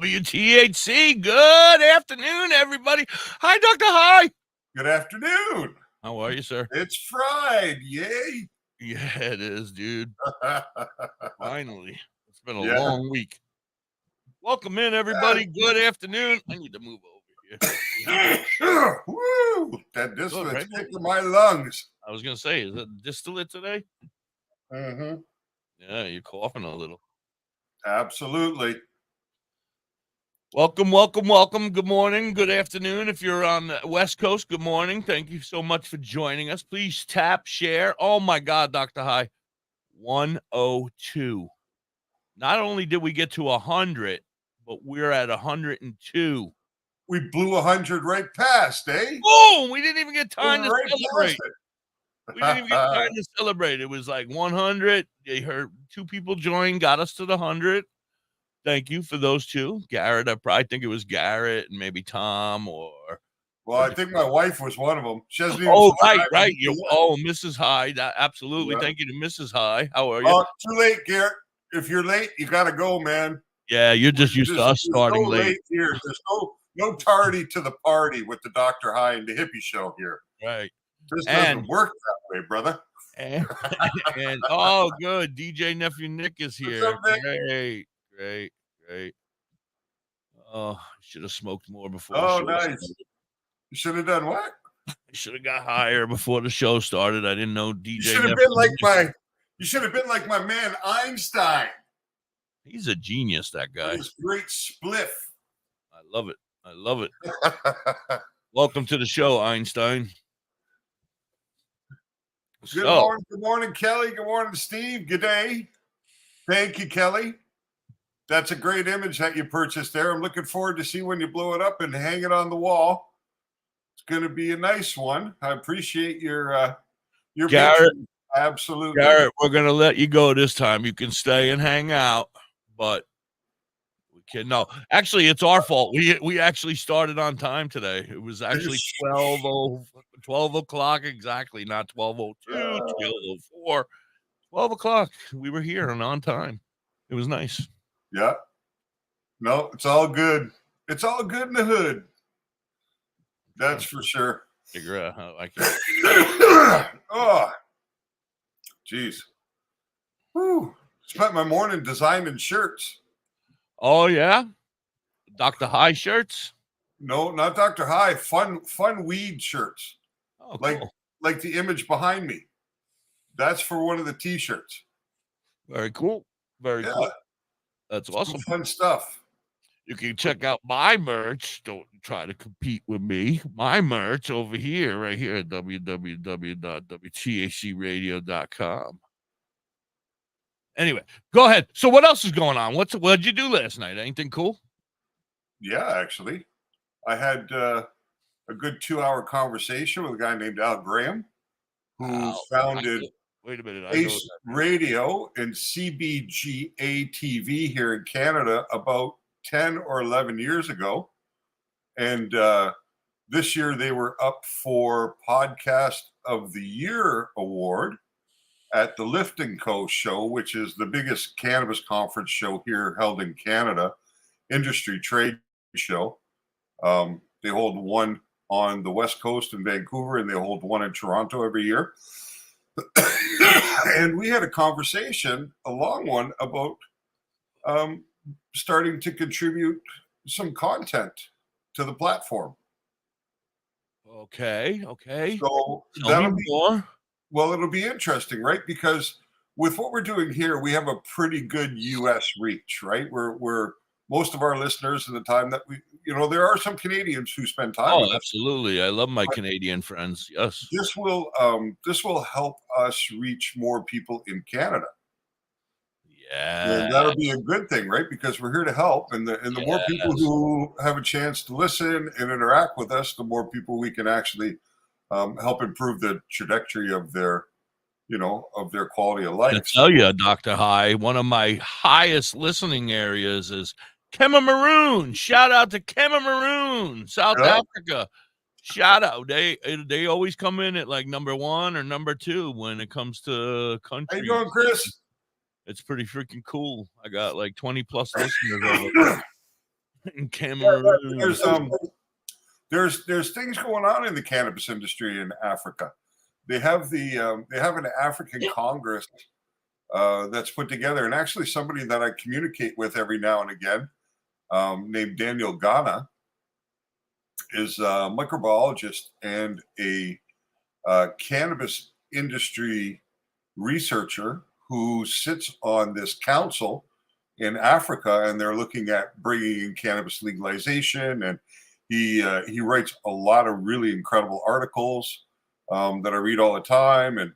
WTHC. Good afternoon, everybody. Hi, Dr. High. Good afternoon. How are you, sir? It's Friday. Yay. Yeah, it is, dude. Finally. It's been a Yeah. long week. Welcome in, everybody. Good afternoon. I need to move over here. Woo! That distillate's right? kicking my lungs. I was going to say, is it distillate today? Mm-hmm. Yeah, you're coughing a little. Absolutely. Welcome, welcome, welcome. Good morning, good afternoon. If you're on the West Coast, good morning. Thank you so much for joining us. Please tap, share. Oh, my God, Dr. High. 102. Not only did we get to 100, but we're at 102. We blew 100 right past, eh? Boom! We didn't even get time to celebrate. We didn't even get time to celebrate. It was like 100. They heard two people join, got us to the 100. Thank you for those two. Garrett, I think it was Garrett and maybe Tom or. Well, I think my wife was one of them. She hasn't even right. Mrs. High. Absolutely. Yeah. Thank you to Mrs. High. How are you? Oh, too late, Garrett. If you're late, you got to go, man. Yeah, you're just used to us starting late. Here. There's no tardy to the party with the Da.Hippie and DoktorHigh show here. Right. This doesn't work that way, brother. And oh, good. DJ nephew Nick is here. What's up, Nick? Great. Oh, should have smoked more before. Oh, nice. Started. You should have done what? I should have got higher before the show started. I didn't know DJ. You should have been like You should have been like my man Einstein. He's a genius, that guy. His great spliff. I love it. Welcome to the show, Einstein. Good morning, Kelly. Good morning, Steve. Good day. Thank you, Kelly. That's a great image that you purchased there. I'm looking forward to see when you blow it up and hang it on the wall. It's going to be a nice one. I appreciate your Garrett. Absolutely, Garrett. We're going to let you go this time. You can stay and hang out, but we can. No, actually, it's our fault. We actually started on time today. It was actually 12 o'clock exactly, not 12:02, 12:04, 12 o'clock. We were here and on time. It was nice. Yeah. No, it's all good. It's all good in the hood. That's for sure. Figure out how I can. Oh, geez. Whew. Spent my morning designing shirts. Oh, yeah? Dr. High shirts? No, not Dr. High. Fun weed shirts. Oh, cool. Like the image behind me. That's for one of the T-shirts. Very cool. Very cool. That's awesome. Some fun stuff. You can check out my merch. Don't try to compete with me. My merch over here, right here at www.wthcradio.com. Anyway, go ahead. So what else is going on? What'd you do last night? Anything cool? Yeah, actually. I had a good 2-hour conversation with a guy named Al Graham, who founded Ace Radio and CBGA TV here in Canada about 10 or 11 years ago. And this year they were up for Podcast of the Year award at the Lift & Co. show, which is the biggest cannabis conference show here held in Canada, industry trade show. They hold one on the West Coast in Vancouver, and they hold one in Toronto every year. And we had a conversation, a long one, about starting to contribute some content to the platform. Okay. So that'll be more. Well, it'll be interesting, right? Because with what we're doing here, we have a pretty good U.S. reach, right? We're most of our listeners in the time that there are some Canadians who spend time. Oh, absolutely! I love my Canadian friends. Yes, this will help us reach more people in Canada. Yeah, and that'll be a good thing, right? Because we're here to help, and the more people who have a chance to listen and interact with us, the more people we can actually help improve the trajectory of their quality of life. I tell you, Dr. High, one of my highest listening areas is Cameroon. Shout out to Cameroon, South Africa. Shout out. They always come in at like number 1 or number 2 when it comes to country. How you going, Chris? It's pretty freaking cool. I got like 20 plus listeners over there. in Cameroon. There's things going on in the cannabis industry in Africa. They have an African Congress that's put together, and actually somebody that I communicate with every now and again, named Daniel Ghana, is a microbiologist and a cannabis industry researcher who sits on this council in Africa, and they're looking at bringing in cannabis legalization. And he writes a lot of really incredible articles that I read all the time. And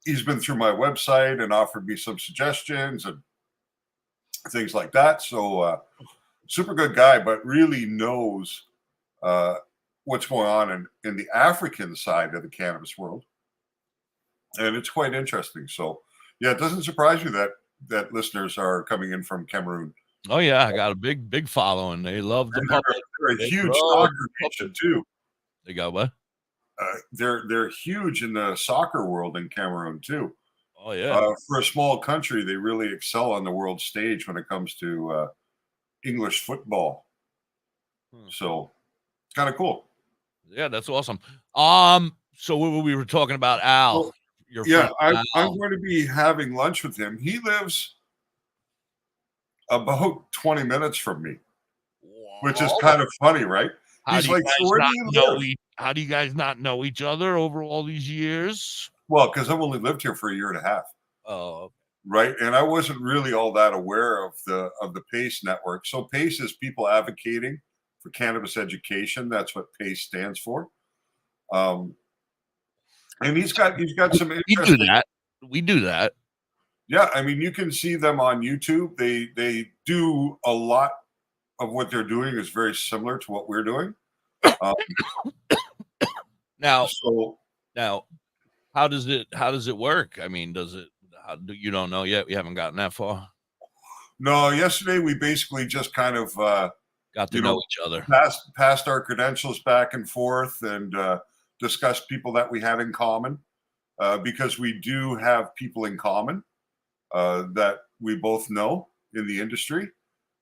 he's been through my website and offered me some suggestions and things like that. So super good guy, but really knows what's going on in the African side of the cannabis world. And it's quite interesting. So yeah, it doesn't surprise me that listeners are coming in from Cameroon. Oh yeah, I got a big following. They love the puppet. They're a huge soccer nation too. They got what? They're huge in the soccer world in Cameroon too. Oh yeah. For a small country, they really excel on the world stage when it comes to English football. So it's kind of cool. Yeah, that's awesome. So we were talking about Al. Well, yeah, I'm going to be having lunch with him. He lives about 20 minutes from me, which is kind of funny, right? He's like, so where do you live? How do you guys not know each other over all these years? Well, because I've only lived here for a year and a half. Oh, right. And I wasn't really all that aware of the PACE network. So PACE is people advocating for cannabis education. That's what PACE stands for. And he's got some interesting. We do that. Yeah, I mean, you can see them on YouTube. They do a lot of what they're doing is very similar to what we're doing. Now, how does it work? I mean, you don't know yet? We haven't gotten that far. No, yesterday we basically just kind of got to know each other, passed our credentials back and forth, and discussed people that we had in common, because we do have people in common that we both know in the industry.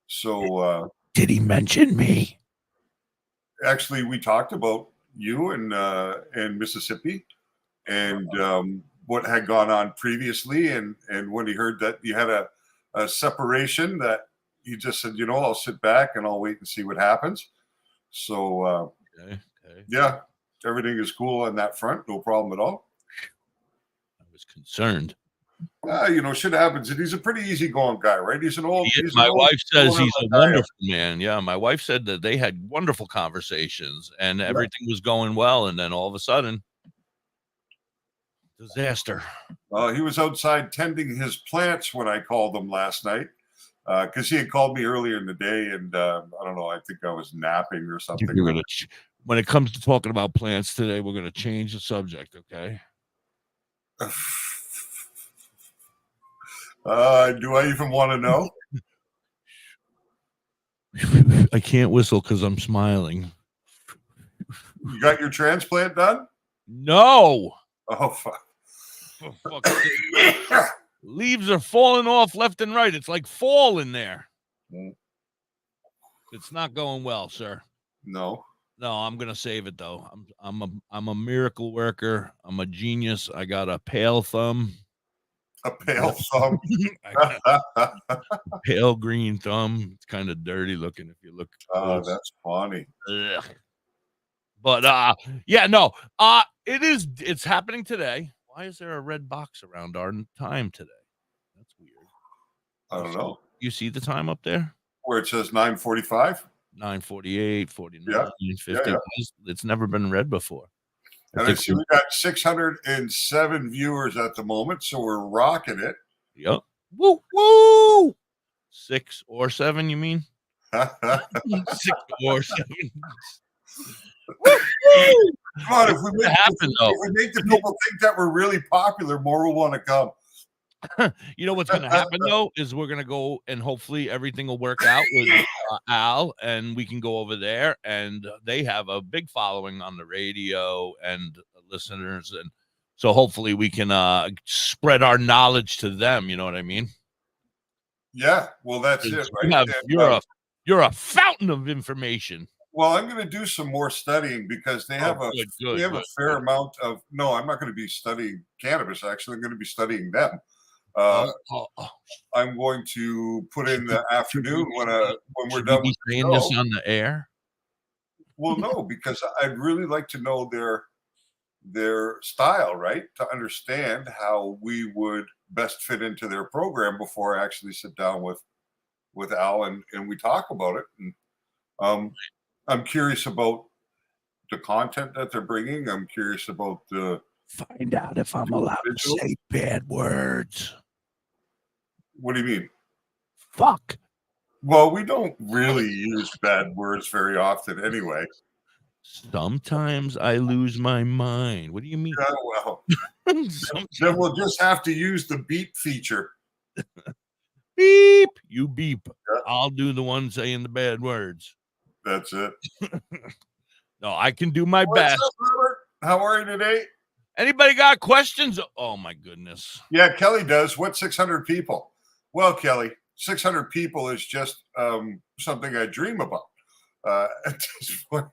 So did he mention me? Actually, we talked about you in Mississippi and what had gone on previously, and when he heard that you had a separation, that he just said, I'll sit back and I'll wait and see what happens. So okay. Yeah, everything is cool on that front, no problem at all. I was concerned. Shit happens, and he's a pretty easygoing guy, right? He's an old. My wife says he's a wonderful man. Yeah, my wife said that they had wonderful conversations and everything was going well, and then all of a sudden, disaster. He was outside tending his plants when I called him last night, because he had called me earlier in the day, and I don't know. I think I was napping or something. When it comes to talking about plants today, we're going to change the subject, okay? Do I even want to know? I can't whistle because I'm smiling. You got your transplant done? No. Oh, fuck. Leaves are falling off left and right. It's like fall in there. It's not going well, sir. No, I'm gonna save it though. I'm a miracle worker. I'm a genius. I got a pale thumb. A pale thumb. A pale green thumb. It's kind of dirty looking if you look. Oh, that's funny. Ugh. But it's happening today. Why is there a red box around our time today? That's weird. I don't know. You see the time up there? Where it says 9:45? 9:48, 49, 50. Yeah. It's never been read before. And I see we got 607 viewers at the moment, so we're rocking it. Yep. Woo! 6 or 7, you mean? 6 or 7. Come on, if we make the people think that we're really popular, more will want to come. You know what's going to happen though is we're going to go and hopefully everything will work out with Al, and we can go over there, and they have a big following on the radio and listeners, and so hopefully we can spread our knowledge to them. You know what I mean? Yeah, well, that's it, right? You're a fountain of information. Well, I'm going to do some more studying because they have a fair amount of. No, I'm not going to be studying cannabis. Actually, I'm going to be studying them. I'm going to put in the afternoon when we're done with the show. This on the air. Well, no, because I'd really like to know their style, right? To understand how we would best fit into their program before I actually sit down with Al and we talk about it. And I'm curious about the content that they're bringing. I'm curious about find out if I'm allowed to say bad words. What do you mean? Fuck. Well, we don't really use bad words very often anyway. Sometimes I lose my mind. What do you mean? Well, then we'll just have to use the beep feature. Beep. You beep. Yeah. I'll do the one saying the bad words. That's it. No, I can do my best. What's up, Robert? How are you today? Anybody got questions? Oh, my goodness. Yeah, Kelly does. What's 600 people? Well, Kelly, 600 people is just something I dream about. At this point.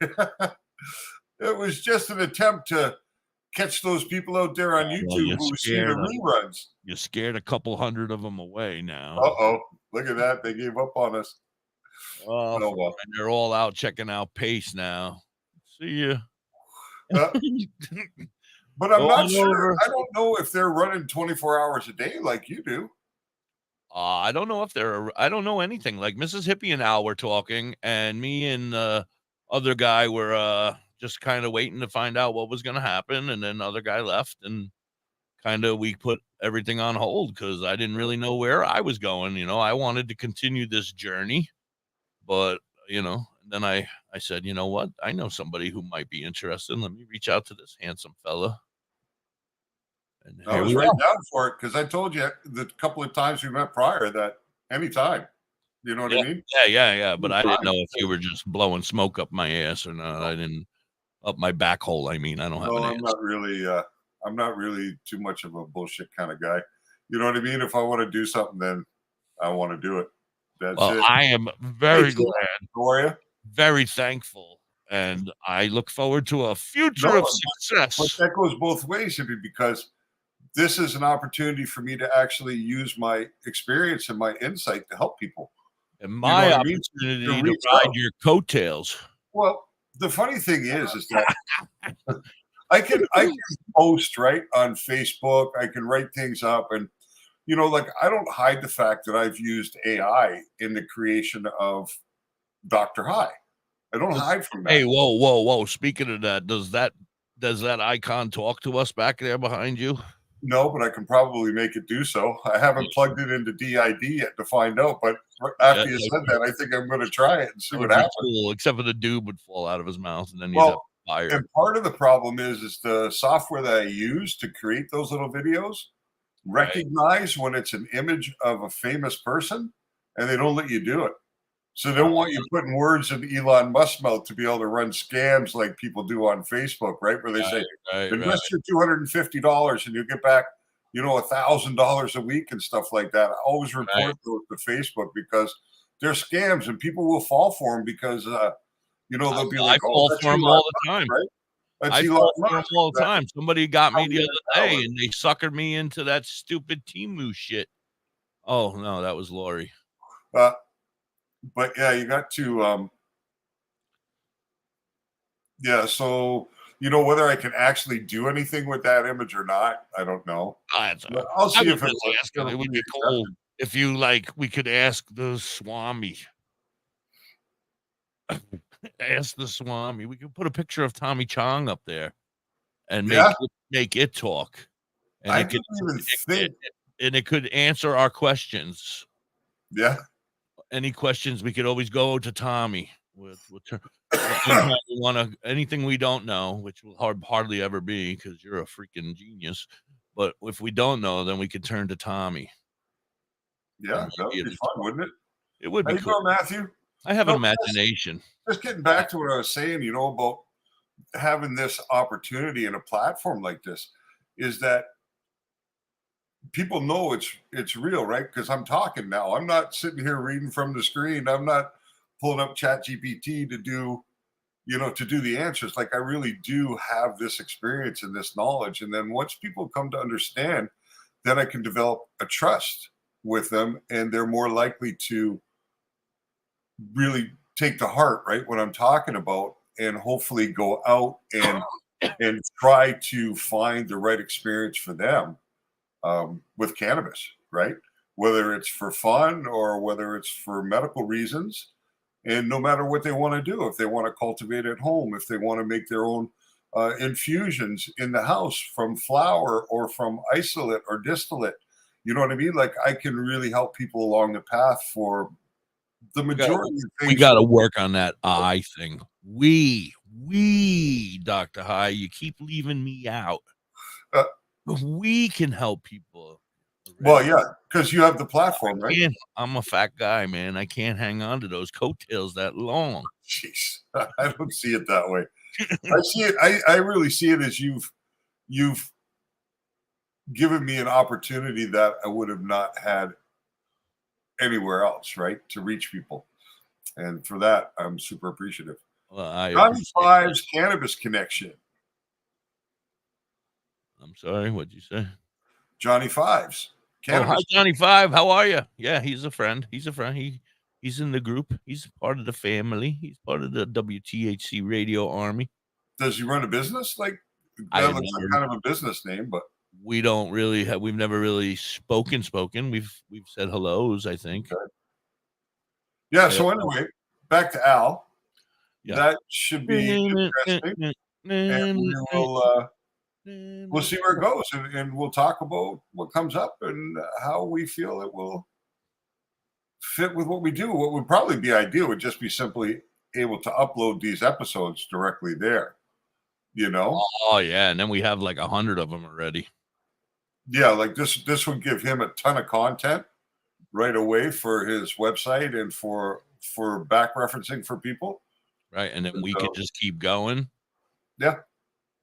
It was just an attempt to catch those people out there on YouTube who see the reruns. You scared a couple hundred of them away now. Uh-oh. Look at that. They gave up on us. Oh, well. And they're all out checking out Pace now. See you. But I'm not sure. I don't know if they're running 24 hours a day like you do. I don't know if I don't know anything. Like Mrs. Hippie and Al were talking, and me and the other guy were just kind of waiting to find out what was going to happen. And then the other guy left, and kind of we put everything on hold because I didn't really know where I was going. You know, I wanted to continue this journey, but then I said, you know what? I know somebody who might be interested. Let me reach out to this handsome fella. And I was right down for it because I told you the couple of times we met prior that anytime. You know what I mean? Yeah. But I didn't know if you were just blowing smoke up my ass or not. I didn't up my back hole. I mean, I don't have an ass. I'm not really too much of a bullshit kind of guy. You know what I mean? If I want to do something, then I want to do it. That's it. I am very glad. Very thankful. And I look forward to a future of success. But that goes both ways, because this is an opportunity for me to actually use my experience and my insight to help people. And my opportunity to ride your coattails. Well, the funny thing is that I can post right on Facebook. I can write things up, and I don't hide the fact that I've used AI in the creation of DoktorHigh. I don't hide from that. Hey, whoa! Speaking of that, does that icon talk to us back there behind you? No, but I can probably make it do so. I haven't plugged it into DID yet to find out, but after you said that, I think I'm going to try it and see what happens. Cool, except for the doob would fall out of his mouth, and then he's fired. And part of the problem is the software that I use to create those little videos recognize when it's an image of a famous person, and they don't let you do it. So they don't want you putting words in Elon Musk's mouth to be able to run scams like people do on Facebook, right? Where they say, invest your $250 and you get back, $1,000 a week and stuff like that. I always report those to Facebook because they're scams and people will fall for them because, they'll be like, I fall for them all the time. Right? I fall for them all the time. Somebody got me the other day and they suckered me into that stupid Temu shit. Oh, no, that was Lori. But yeah, you got to, so, whether I can actually do anything with that image or not, I don't know. I'll see if it would be cool if we could ask the Swami. Ask the Swami. We could put a picture of Tommy Chong up there and make it talk. And it could answer our questions. Yeah. Any questions, we could always go to Tommy with anything we don't know, which will hardly ever be because you're a freaking genius. But if we don't know, then we could turn to Tommy. Yeah, that would be fun, wouldn't it? It would be cool. Matthew? I have an imagination. Just getting back to what I was saying, about having this opportunity in a platform like this is that people know it's real, right? Because I'm talking now. I'm not sitting here reading from the screen. I'm not pulling up ChatGPT to do, to do the answers. Like, I really do have this experience and this knowledge. And then once people come to understand, then I can develop a trust with them, and they're more likely to really take to heart, right, what I'm talking about, and hopefully go out and try to find the right experience for them with cannabis, right? Whether it's for fun or whether it's for medical reasons. And no matter what they want to do, if they want to cultivate at home, if they want to make their own infusions in the house from flower or from isolate or distillate, you know what I mean? Like, I can really help people along the path for the majority of things. We got to work on that I thing. We, Dr. High, you keep leaving me out. We can help people. Well, yeah, because you have the platform, right? I'm a fat guy, man. I can't hang on to those coattails that long. Jeez, I don't see it that way. I see it. I really see it as you've given me an opportunity that I would have not had anywhere else, right? To reach people. And for that, I'm super appreciative. Well, Johnny Five's Cannabis Connection. I'm sorry, what'd you say? Johnny Five's Cannabis. Oh, hi, Johnny Five. How are you? Yeah, he's a friend. He's in the group. He's part of the family. He's part of the WTHC radio army. Does he run a business? Like, that looks like kind of a business name, but we don't really have. We've never really spoken. We've said hellos, I think. Okay. Yeah. So anyway, back to Al. Yeah. That should be interesting, and we'll see where it goes, and we'll talk about what comes up and how we feel it will fit with what we do. What would probably be ideal would just be simply able to upload these episodes directly there. Oh yeah, and then we have like 100 of them already. Yeah, like this would give him a ton of content right away for his website and for back referencing for people. Right, and then we can just keep going. Yeah.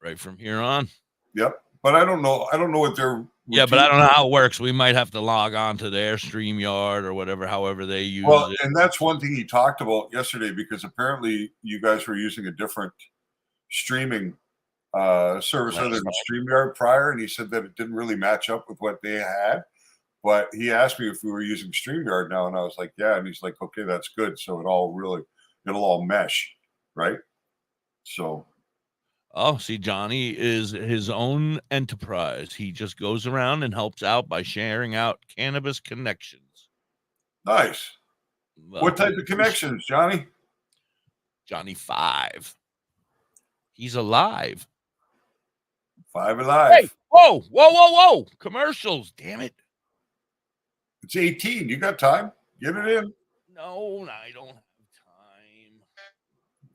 Right from here on. Yep. But I don't know what their but I don't know how it works. We might have to log on to their StreamYard or whatever, however they use it. And that's one thing he talked about yesterday, because apparently you guys were using a different streaming service other than StreamYard prior, and he said that it didn't really match up with what they had. But he asked me if we were using StreamYard now, and I was like, yeah. And he's like, okay, that's good. So it'll all mesh, right? So. Oh, see, Johnny is his own enterprise. He just goes around and helps out by sharing out cannabis connections. Nice. Well, what type of connections, Johnny? Johnny Five. He's alive. Five alive. Hey, whoa. Commercials, damn it. It's 18. You got time. Get it in. No, I don't have time.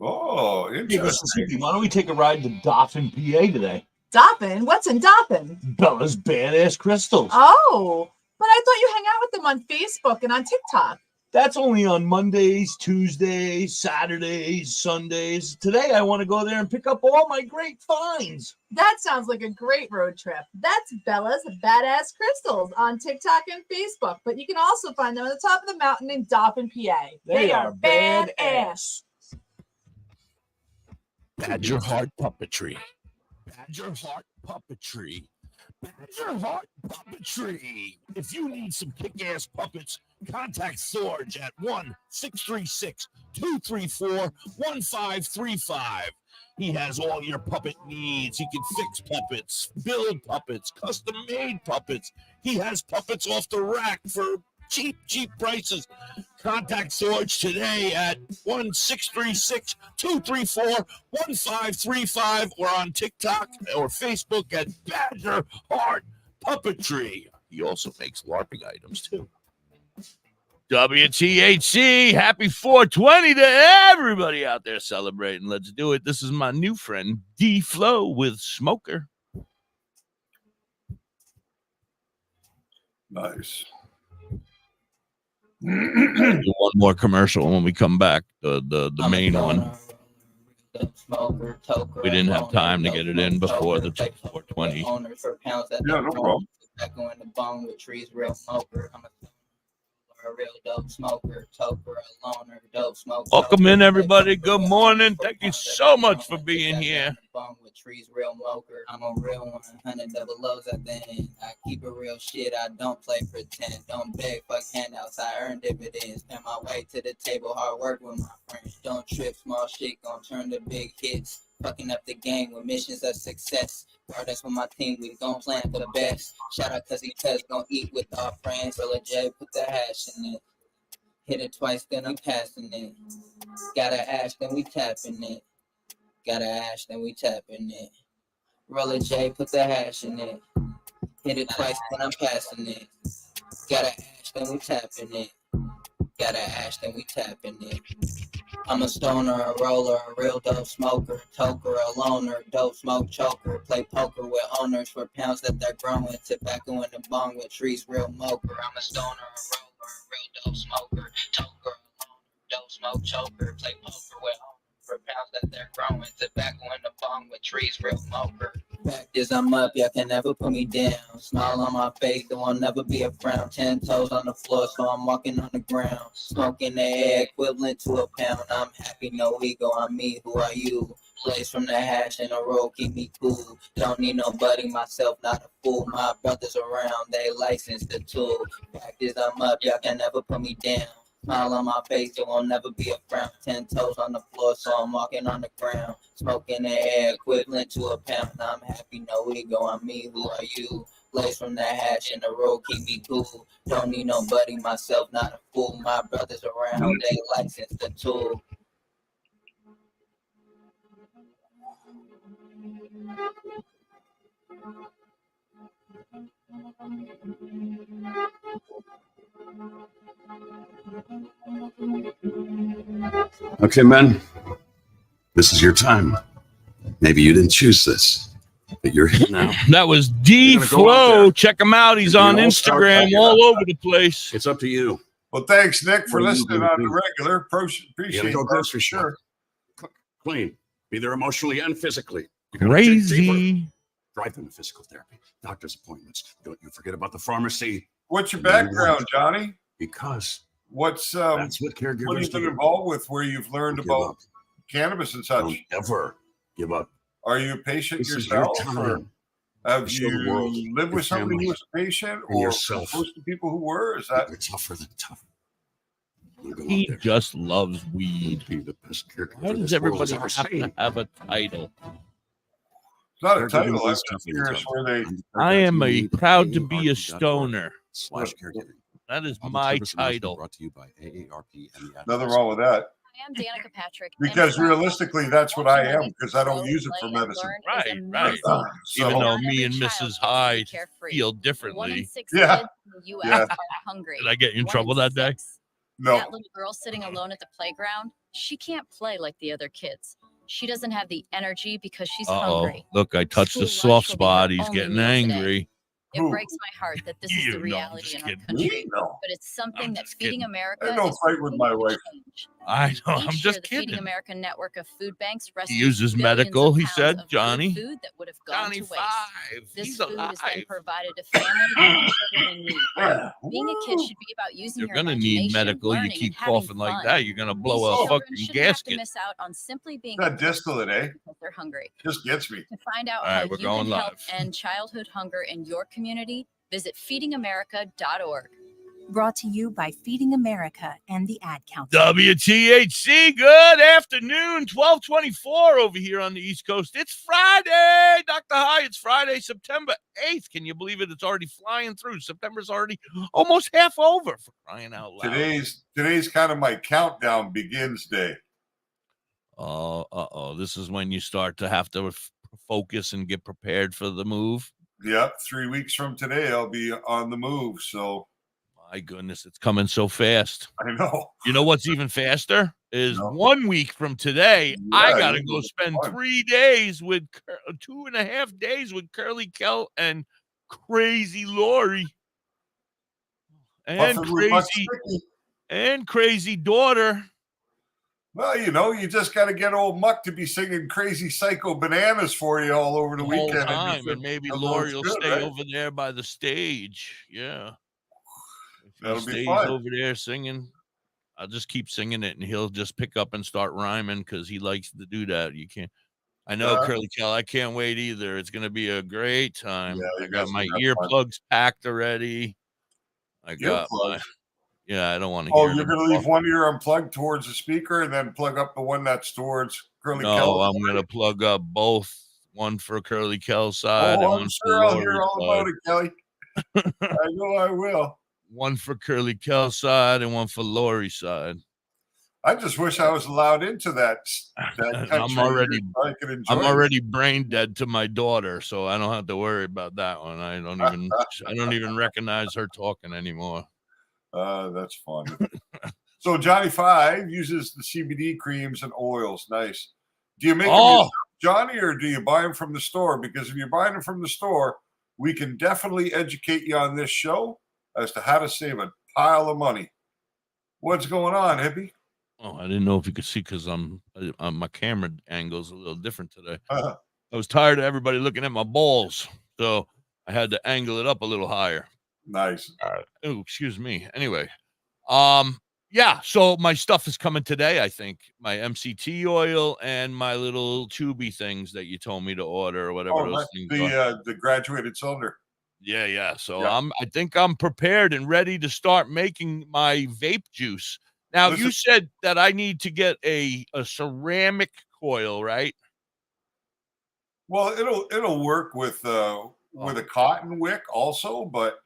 Oh, interesting. Why don't we take a ride to Dauphin, PA today? Dauphin? What's in Dauphin? Bella's Badass Crystals. Oh, but I thought you hang out with them on Facebook and on TikTok. That's only on Mondays, Tuesdays, Saturdays, Sundays. Today, I want to go there and pick up all my great finds. That sounds like a great road trip. That's Bella's Badass Crystals on TikTok and Facebook. But you can also find them at the top of the mountain in Dauphin, PA. They are badass. Badger Heart Puppetry. Badger Heart Puppetry. Badger Heart Puppetry. If you need some kick-ass puppets, contact Sorge at 1-636-234-1535. He has all your puppet needs. He can fix puppets, build puppets, custom-made puppets. He has puppets off the rack for cheap prices. Contact Sorge today at 1-636-234-1535 or on TikTok or Facebook at Badger Heart Puppetry. He also makes LARPing items too. WTHC, happy 420 to everybody out there celebrating. Let's do it. This is my new friend, D-Flow with Smoker. Nice. One more commercial when we come back. The main one. We didn't have time to get it in before the 420. Yeah, no problem. a real dope smoker, toker, a loner, dope smoker. Welcome in, everybody. Good morning. Thank you so much for being here. With trees, real moker. I'm a real 100 double O's at the end. I keep it real shit. I don't play pretend. Don't beg, fuck handouts. I earn dividends. Spend my way to the table. Hard work with my friends. Don't trip. Small shit gon' turn to big hits. Fucking up the game with missions of success. That's with my team, we gon' plan for the best. Shout out cause he test, gon' eat with our friends. Roll a J, put the hash in it. Hit it twice, then I'm passing it. Got a ash, then we tapping it. Got a ash, then we tapping it. Roll a J, put the hash in it. Hit it twice, then I'm passing it. Got a ash, then we tapping it. Got a ash, then we tapping it. I'm a stoner, a roller, a real dope smoker, toker, a loner, dope smoke choker, play poker with owners for pounds that they're growing, tobacco in the bong with trees, real moker. I'm a stoner, a roller, a real dope smoker, toker, a loner, dope smoke choker, play poker with owners for pounds that they're growing, tobacco in the bong with trees, real moker. Fact is I'm up, y'all can never put me down. Smile on my face, there will never be a frown. 10 toes on the floor, so I'm walking on the ground. Smoke in the air, equivalent to a pound. I'm happy, no ego, I'm me, who are you? Blaze from the hash in a row, keep me cool. Don't need nobody, myself not a fool. My brothers around, they license the tool. Fact is I'm up, y'all can never put me down. Smile on my face, there will never be a frown. 10 toes on the floor, so I'm walking on the ground. Smoke in the air, equivalent to a pound. I'm happy, no ego, I'm me, who are you? Blaze from the hash in the road, keep me cool. Don't need nobody, myself not a fool. My brothers around, they license the tool. Okay, men, this is your time. Maybe you didn't choose this, but you're here now. That was D Flow. Check him out. He's on Instagram all over the place. It's up to you. Well, thanks, Nick, for listening on the regular. Appreciate it. Go grocery shop. Clean. Be there emotionally and physically. Crazy. Drive them to physical therapy, doctor's appointments. Don't you forget about the pharmacy. What's your background, Johnny? Because that's what caregivers what have you been do. involved with where you've learned about cannabis and such? Don't ever give up. Are you a patient This yourself? is your time. Have Show the world, you lived with your somebody who family, was a patient and or yourself. close to people who were? Is that You're tougher than tough. He just loves weed. Be the best caregiver Why does everybody have to have a title? it's not a title? I'm just curious where they. I am proud to be a stoner. /caregiving. That is my title. Brought to you by AARP and the Nothing wrong with that. I am Danica Patrick. Because realistically, that's what I am, because I don't use it for medicine. Right. So, Even though me and Mrs. Hyde feel differently. 1 in 6 Yeah. kids in the U.S. Yeah. are hungry. Did I get you in 1 trouble that day? 6. No. That little girl sitting alone at the playground, she can't play like the other kids. She doesn't have the energy because she's hungry. Look, I touched the School lunch soft will be her spot. He's only getting meal today. angry. It Who? breaks my heart that this is You the know, reality just in our kidding. country. No. But it's something I'm that just Feeding kidding. America I don't is fight with my working to wife. change. I know. I'm Each year, just the Feeding kidding. America network of food banks He rescues uses billions medical, of he pounds said, of good Johnny. food that would have gone Johnny to waste. 5. This He's food is then alive. provided to families and children in need. Being a kid should be about using You're your going to need imagination, medical. You learning, keep and having coughing like fun. that. You're going to blow These a children fucking shouldn't have to gasket. miss out on simply being That distillate, eh? because they're hungry. Just gets me. To find out All how right, we're you going can help live. end childhood hunger in your community, visit feedingamerica.org. Brought to you by Feeding America and the Ad Council. WTHC, good afternoon, 12:24 over here on the East Coast. It's Friday, Dr. High. It's Friday, September 8th. Can you believe it? It's already flying through. September's already almost half over, for crying out loud. Today's kind of my countdown begins day. This is when you start to have to focus and get prepared for the move. Yep, 3 weeks from today, I'll be on the move. So My goodness, it's coming so fast. I know. You know what's even faster is No. 1 week from today. I Yeah, got to you're go doing spend fun. 3 days with 2.5 days with Curly Kel and Crazy Lori and Puffin' with Buck crazy daughter. Well, you just got to get old Muck to be singing Crazy Psycho Bananas for you all over the whole weekend. time, and maybe I know Lori it's will good, stay right? over there by the stage. Yeah. That'll be stays fun. over there singing. I'll just keep singing it, and he'll just pick up and start rhyming because he likes to do that. You can't. I know, Curly Cal. I can't wait either. It's gonna be a great time. Yeah, I you got guys my will have fun. earplugs packed already. I got my. Earplugs. Yeah, I don't want to Oh, hear you're them. gonna leave one ear unplugged towards the speaker, and then plug up the one that's towards Curly No, Kel. I'm gonna plug up both. One for Curly Kel's side and Oh, I'm one for sure I'll hear Lori's all about it, Kelly. I know I will. One for Curly Kel's side and one for Lori's side. I just wish I was allowed into that country. I'm already brain dead to my daughter, so I don't have to worry about that one. I don't even recognize her talking anymore. That's fun. So Johnny 5 uses the CBD creams and oils. Nice. Do you make them yourself, Johnny, or do you buy them from the store? Because if you're buying them from the store, we can definitely educate you on this show as to how to save a pile of money. What's going on, hippie? Oh, I didn't know if you could see because my camera angle's a little different today. I was tired of everybody looking at my balls, so I had to angle it up a little higher. Nice. Oh, excuse me. Anyway, yeah. So my stuff is coming today. I think my MCT oil and my little tubey things that you told me to order or whatever those things are. The graduated cylinder. Yeah. So I think I'm prepared and ready to start making my vape juice. Now, you said that I need to get a ceramic coil, right? Well, it'll work with a cotton wick also, but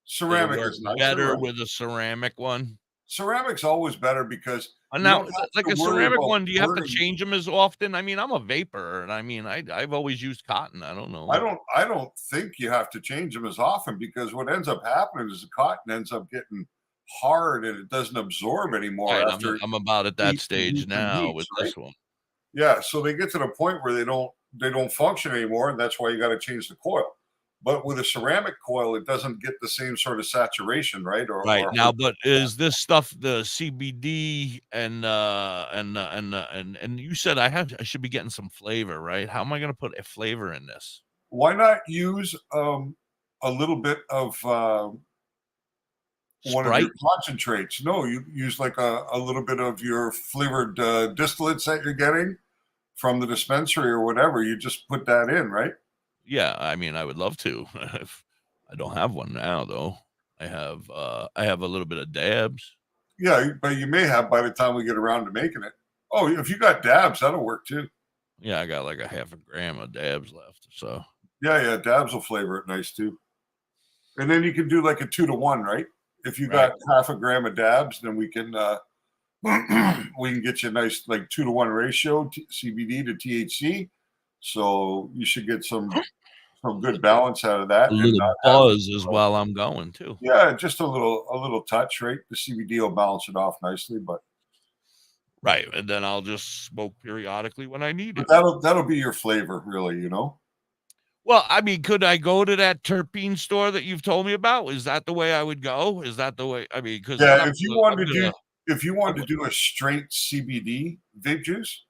ceramic is nicer, better right? with a ceramic one. Ceramic's always better because now, like a ceramic one, do you have to change them as often? I mean, I'm a vapor, and I mean, I've always used cotton. I don't know. I don't think you have to change them as often because what ends up happening is the cotton ends up getting hard and it doesn't absorb anymore. Right, after I'm about at that stage now with this one. Yeah, so they get to the point where they don't function anymore, and that's why you got to change the coil. But with a ceramic coil, it doesn't get the same sort of saturation, right? Now, but is this stuff the CBD and you said I should be getting some flavor, right? How am I going to put a flavor in this? Why not use a little bit of one of your concentrates? No, you use like a little bit of your flavored distillates that you're getting from the dispensary or whatever. You just put that in, right? Yeah, I mean, I would love to. I don't have one now, though. I have a little bit of dabs. Yeah, but you may have by the time we get around to making it. Oh, if you got dabs, that'll work too. Yeah, I got like a half a gram of dabs left. So yeah, dabs will flavor it nice too. And then you can do like a 2-to-1, right? If you got half a gram of dabs, then we can get you a nice like 2-to-1 ratio CBD to THC. So you should get some good balance out of that. A little buzz as well. I'm going too. Yeah, just a little touch, right? The CBD will balance it off nicely, but right, and then I'll just smoke periodically when I need it. That'll be your flavor, really, you know. Well, I mean, could I go to that terpene store that you've told me about? Is that the way I would go? Is that the way? I mean, because if you wanted to do a straight CBD vape juice,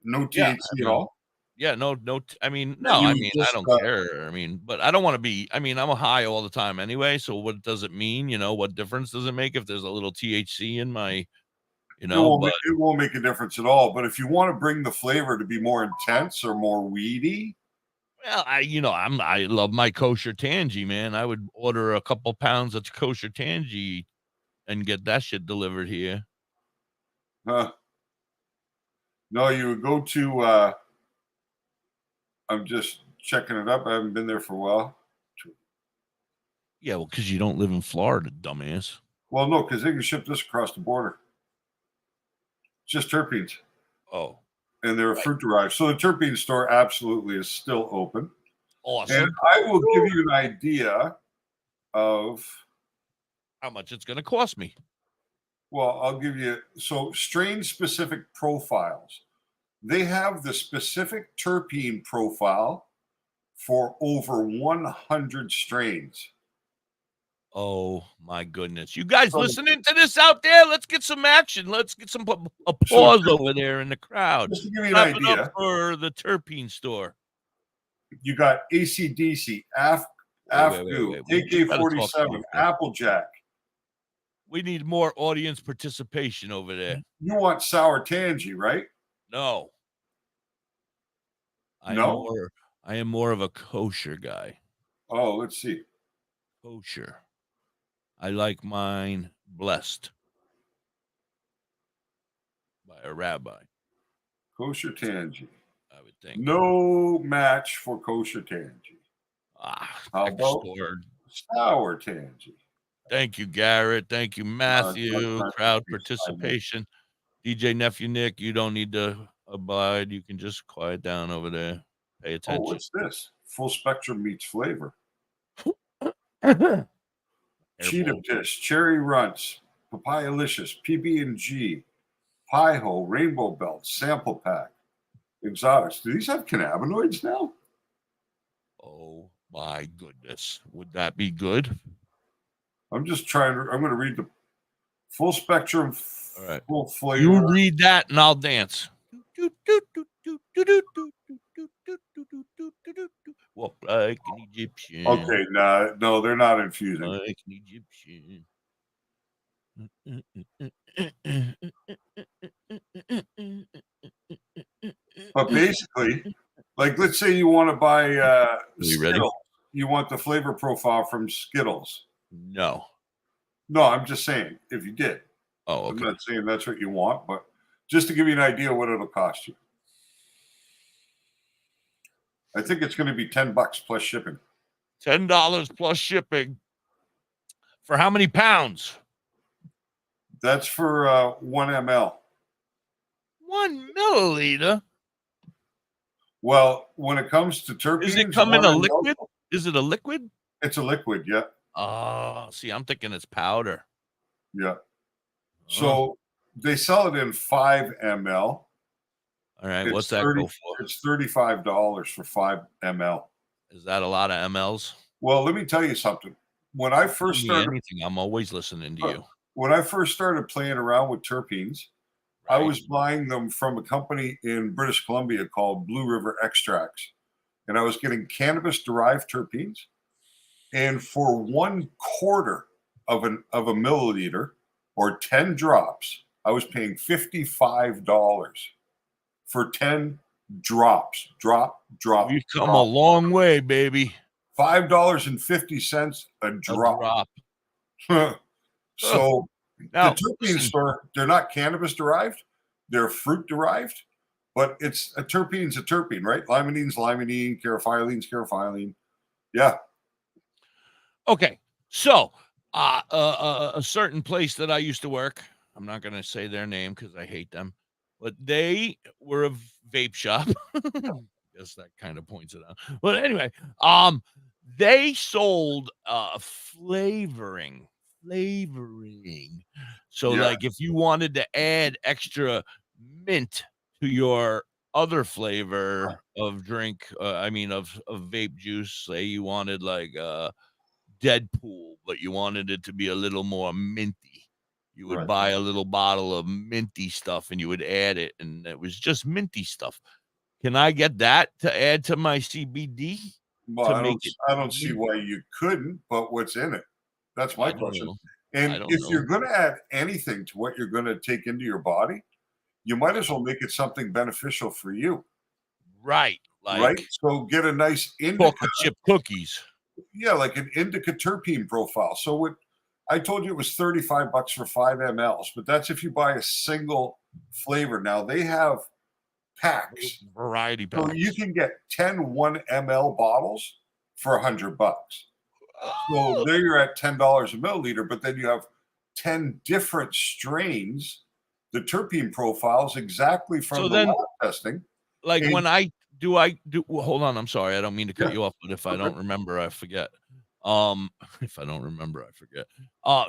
no THC at all. Yeah, no. I mean, no. I mean, I don't care. I mean, but I don't want to be. I mean, I'm a high all the time anyway. So what does it mean? You know, what difference does it make if there's a little THC in my? You know, it won't make a difference at all. But if you want to bring the flavor to be more intense or more weedy, well, I love my kosher tangy, man. I would order a couple pounds of kosher tangy and get that shit delivered here. No, you would go to. I'm just checking it up. I haven't been there for a while. Yeah, well, because you don't live in Florida, dumbass. Well, no, because they can ship this across the border. It's just terpenes. Oh. And they're fruit derived. So the terpene store absolutely is still open. Awesome. And I will give you an idea of how much it's going to cost me. Well, I'll give you strain specific profiles. They have the specific terpene profile for over 100 strains. Oh my goodness. You guys listening to this out there? Let's get some action. Let's get some applause over there in the crowd. Just to give you an idea. For the terpene store. You got ACDC, AFGU, AK-47, Applejack, We need more audience participation over there. You want sour tangy, right? No. I am more of a kosher guy. Oh, let's see. Kosher. I like mine blessed by a rabbi. Kosher tangy. I would think. No match for kosher tangy. How about Stored. sour tangy? Thank you, Garrett. Thank you, Matthew. Crowd participation. DJ Nephew Nick, you don't need to abide. You can just quiet down over there. Pay attention. Oh, what's this? Full spectrum meets flavor. Cheetah Dish, Cherry Runts, Papayalicious, PB&G, Pie Hole, Rainbow Belt, Sample Pack, Exotics. Do these have cannabinoids now? Oh my goodness. Would that be good? I'm just trying to, I'm going to read the full spectrum, all right, full flavor. You read that and I'll dance. Walk like an Egyptian. Okay, no, they're not infusing. Like an Egyptian. But basically, like, let's say you want to buy Skittles. Ready? You want the flavor profile from Skittles. No, I'm just saying if you did. Oh, okay. I'm not saying that's what you want, but just to give you an idea what it'll cost you. I think it's going to be $10 plus shipping. $10 plus shipping. For how many pounds? That's for 1 ml. 1 milliliter? Well, when it comes to terpenes... Is it come in a liquid? Is it a liquid? It's a liquid, yeah. Oh, see, I'm thinking it's powder. Yeah. So they sell it in 5 ml. All right, what's that go for? It's $35 for 5 ml. Is that a lot of mLs? Well, let me tell you something. When I first started... I'm always listening to you. When I first started playing around with terpenes, I was buying them from a company in British Columbia called Blue River Extracts. And I was getting cannabis-derived terpenes. And for 1/4 of a milliliter or 10 drops, I was paying $55 for 10 drops. Drop. We've come a long way, baby. $5.50 a drop. So now, the terpene store, they're not cannabis derived, they're fruit derived, but it's a terpene's a terpene, right? Limonine's limonene, caryophyllane's caryophyllene. Yeah. Okay. So a certain place that I used to work, I'm not going to say their name because I hate them, but they were a vape shop. I guess that kind of points it out. But anyway, they sold flavoring. So like if you wanted to add extra mint to your other flavor of drink, of vape juice, say you wanted like Deadpool, but you wanted it to be a little more minty, you would buy a little bottle of minty stuff and you would add it, and it was just minty stuff. Can I get that to add to my CBD? Well, I don't see why you couldn't, but what's in it? That's my question. And if you're going to add anything to what you're going to take into your body, you might as well make it something beneficial for you. Right. Right. So get a nice indica chip cookies. Yeah, like an indica terpene profile. So what I told you, it was $35 for 5 mLs, but that's if you buy a single flavor. Now they have packs, variety packs. So you can get 10 1 ml bottles for $100. So there you're at $10 a milliliter, but then you have 10 different strains, the terpene profiles exactly from the lab testing. Like when I do, hold on, I'm sorry, I don't mean to cut you off, but if I don't remember, I forget.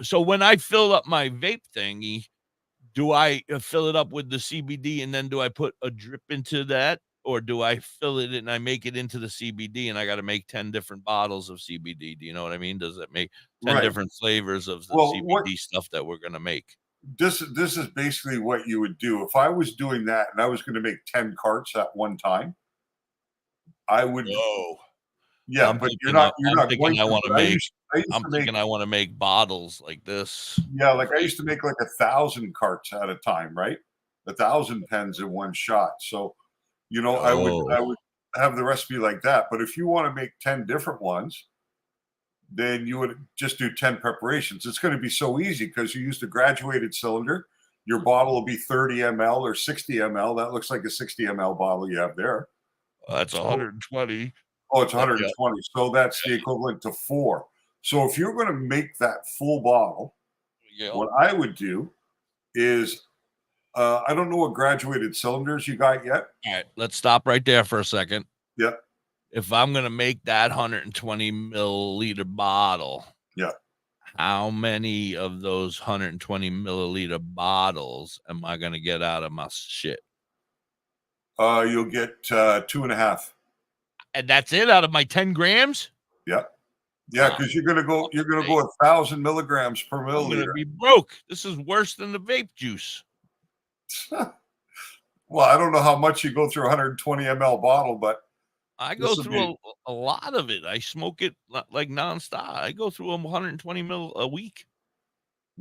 So when I fill up my vape thingy, do I fill it up with the CBD and then do I put a drip into that? Or do I fill it and I make it into the CBD and I got to make 10 different bottles of CBD? Do you know what I mean? Does it make 10 different flavors of the CBD stuff that we're going to make? This is basically what you would do. If I was doing that and I was going to make 10 carts at one time, I would Yeah, I'm but thinking you're not going I to. want to But make. I used I'm to make thinking I want to make bottles like this. yeah, like I used to make like 1,000 carts at a time, right? 1,000 pens in one shot. So, I Oh, would have the recipe like that. But if you want to make 10 different ones, then you would just do 10 preparations. It's going to be so easy because you used a graduated cylinder. Your bottle will be 30 ml or 60 ml. That looks like a 60 ml bottle you have there. that's So, 120. oh, it's Yeah. 120. So that's the equivalent to 4. So if you're going to make that full bottle, Yeah. what I would do is I don't know what graduated cylinders you got yet. All right, let's stop right there for a second. Yeah. If I'm gonna make that 120 milliliter bottle, Yeah. how many of those 120 milliliter bottles am I gonna get out of my shit? You'll get 2.5. And that's it out of my 10 grams? Yeah. Yeah, because you're gonna go 1,000 milligrams per I'm gonna milliliter. be broke. This is worse than the vape juice. Well, I don't know how much you go through a 120 ml bottle, but I this go will through be a lot of it. I smoke it like nonstop. I go through 120 mil a week.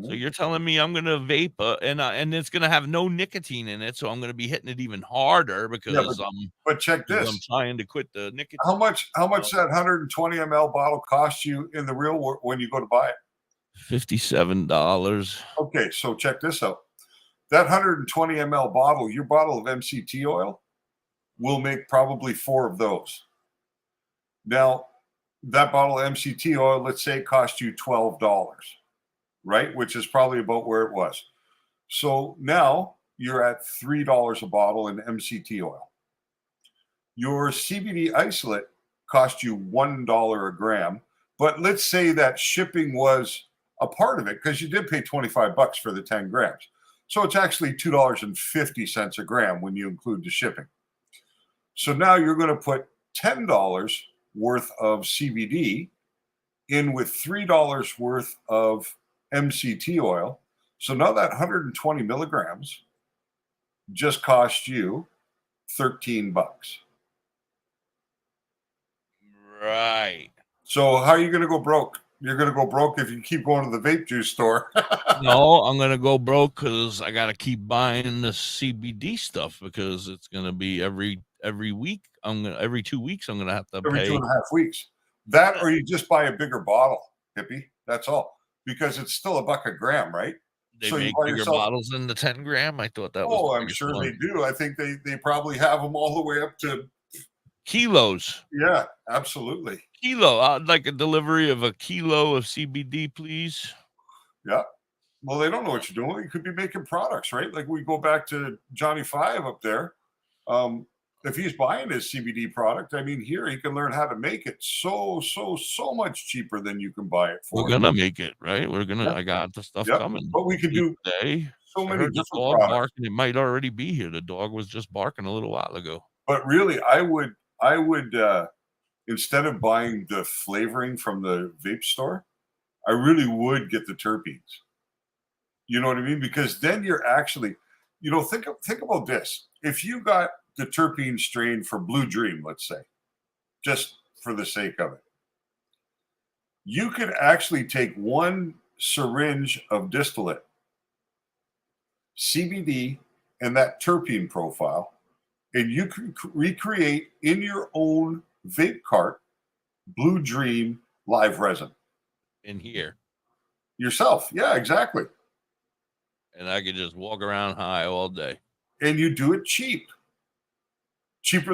So you're telling me I'm gonna vape and it's gonna have no nicotine in it, so I'm gonna be hitting it even harder because but check I'm this. trying to quit the nicotine. How much that 120 ml bottle costs you in the real world when you go to buy it? $57. Okay, so check this out. That 120 ml bottle, your bottle of MCT oil, will make probably 4 of those. Now, that bottle of MCT oil, let's say, cost you $12, right? Which is probably about where it was. So now you're at $3 a bottle in MCT oil. Your CBD isolate cost you $1 a gram, but let's say that shipping was a part of it because you did pay $25 for the 10 grams. So it's actually $2.50 a gram when you include the shipping. So now you're going to put $10 worth of CBD in with $3 worth of MCT oil. So now that 120 milligrams just cost you $13. Right. So how are you going to go broke? You're going to go broke if you keep going to the vape juice store. No, I'm gonna go broke because I gotta keep buying the CBD stuff because it's gonna be every week. Every 2 weeks I'm gonna have to Every pay 2.5 weeks. That or you just buy a bigger bottle, hippie. That's all. Because it's still $1 a gram, right? They So you make buy bigger yourself. bottles than the 10 gram. I thought that was Oh, the I'm biggest sure one. they do. I think they probably have them all the way up to Kilos. yeah, absolutely. Kilo. I'd like a delivery of a kilo of CBD, please. Yeah. Well, they don't know what you're doing. You could be making products, right? Like we go back to Johnny Five up there. If he's buying his CBD product, I mean, here he can learn how to make it so much cheaper than you can buy it for. We're gonna make it, right? Yeah. I got the stuff Yep. coming. But we can do today. so I many heard the different dog products. barking. It might already be here. The dog was just barking a little while ago. But really, I would instead of buying the flavoring from the vape store, I really would get the terpenes. You know what I mean? Because then you're actually, think about this. If you got the terpene strain for Blue Dream, let's say, just for the sake of it, you could actually take one syringe of distillate, CBD, and that terpene profile, and you can recreate in your own vape cart Blue Dream live resin In here. yourself. Yeah, exactly. And I could just walk around high all day. And you do it cheaper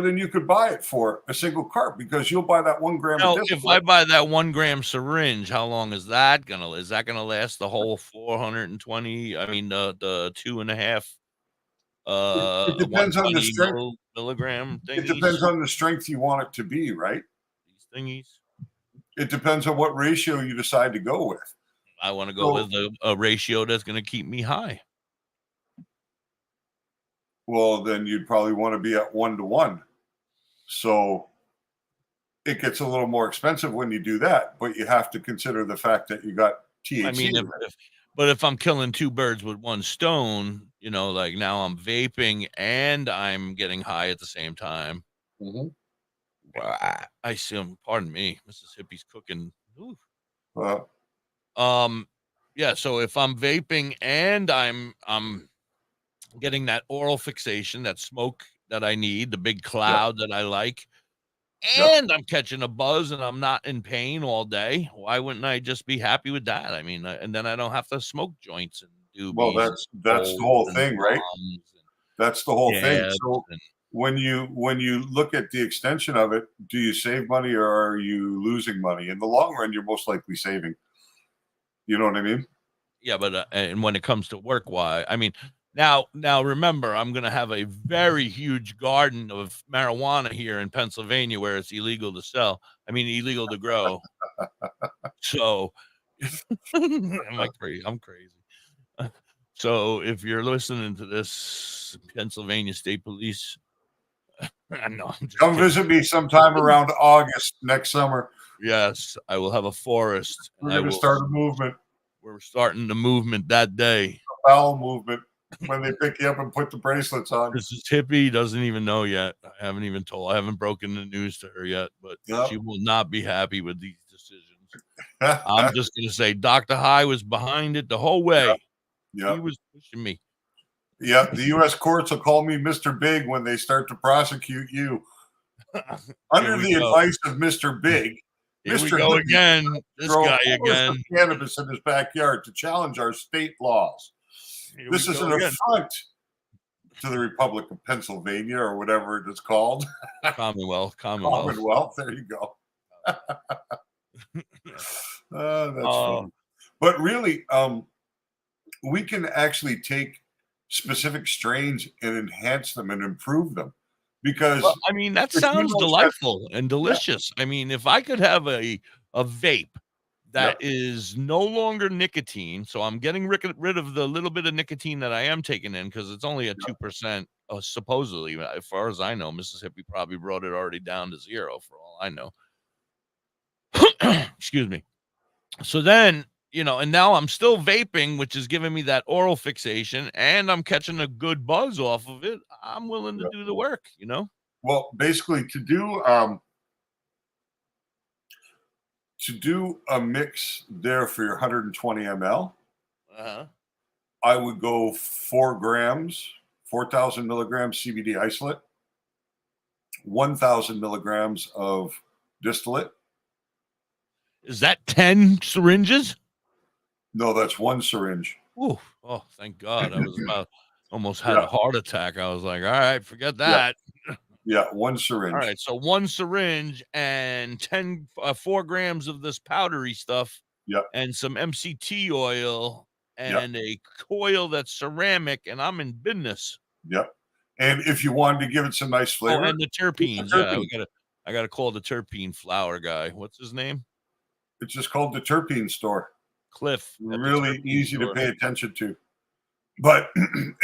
than you could buy it for a single cart because you'll buy that 1 gram of distillate. If I buy that 1 gram syringe, how long is that gonna last the whole 420? I mean, the 2.5 It depends on the 120 strength. milligram thingies. It depends on the strength you want it to be, right? These thingies. It depends on what ratio you decide to go with. I want to go with a ratio that's going to keep me high. Well, then you'd probably want to be at 1-to-1. So it gets a little more expensive when you do that, but you have to consider the fact that you got THC. I mean, if I'm killing 2 birds with 1 stone, like now I'm vaping and I'm getting high at the same time. Mm-hmm. I assume. Pardon me, Mississippi's cooking. Ooh. Yeah. So if I'm vaping and I'm getting that oral fixation, that smoke that I need, the big cloud that I like, and I'm catching a buzz and I'm not in pain all day, why wouldn't I just be happy with that? I mean, and then I don't have to smoke joints and Well, doobies. that's the whole thing, right? That's the whole thing. So when you look at the extension of it, do you save money or are you losing money? In the long run, you're most likely saving. You know what I mean? Yeah, but and when it comes to work, why? I mean, now remember, I'm going to have a very huge garden of marijuana here in Pennsylvania where it's illegal to sell. I mean, illegal to grow. So, am I crazy? I'm crazy. So, if you're listening to this, Pennsylvania State Police, no, come visit me sometime around August next summer. Yes, I will have a forest. We're going to start a movement. We're starting the movement that day. A bowel movement when they pick you up and put the bracelets on. Mrs. Hippie doesn't even know yet. I haven't broken the news to her yet, but she will not be happy with these decisions. I'm just going to say DoktorHigh was behind it the whole way. Yeah. He was pushing me. Yeah, the U.S. courts will call me Mr. Big when they start to prosecute you. Under the advice of Mr. Big, Here we go again. This guy again. Cannabis in his backyard to challenge our state laws. This is an affront to the Republic of Pennsylvania or whatever it is called. Commonwealth. There you go. That's funny. But really, we can actually take specific strains and enhance them and improve them. Because I mean, that sounds delightful and delicious. I mean, if I could have a vape that is no longer nicotine, so I'm getting rid of the little bit of nicotine that I am taking in because it's only a 2%, supposedly, as far as I know. Mississippi probably brought it already down to 0 for all I know. Excuse me. So then, and now I'm still vaping, which is giving me that oral fixation, and I'm catching a good buzz off of it. I'm willing to do the work, Well, basically, to do a mix there for your 120 ml, I would go 4,000 milligrams CBD isolate, 1,000 milligrams of distillate. Is that 10 syringes? No, that's one syringe. Ooh, oh, thank God. I was almost had a heart attack. I was like, all right, forget that. Yeah, one syringe. All right, so one syringe and 4 grams of this powdery stuff. And some MCT oil and a coil that's ceramic, and I'm in business. Yep. And if you wanted to give it some nice flavor. And the terpenes. Yeah, I gotta call the terpene flower guy. What's his name? It's just called the Terpene Store. Cliff. Really easy to pay attention to. But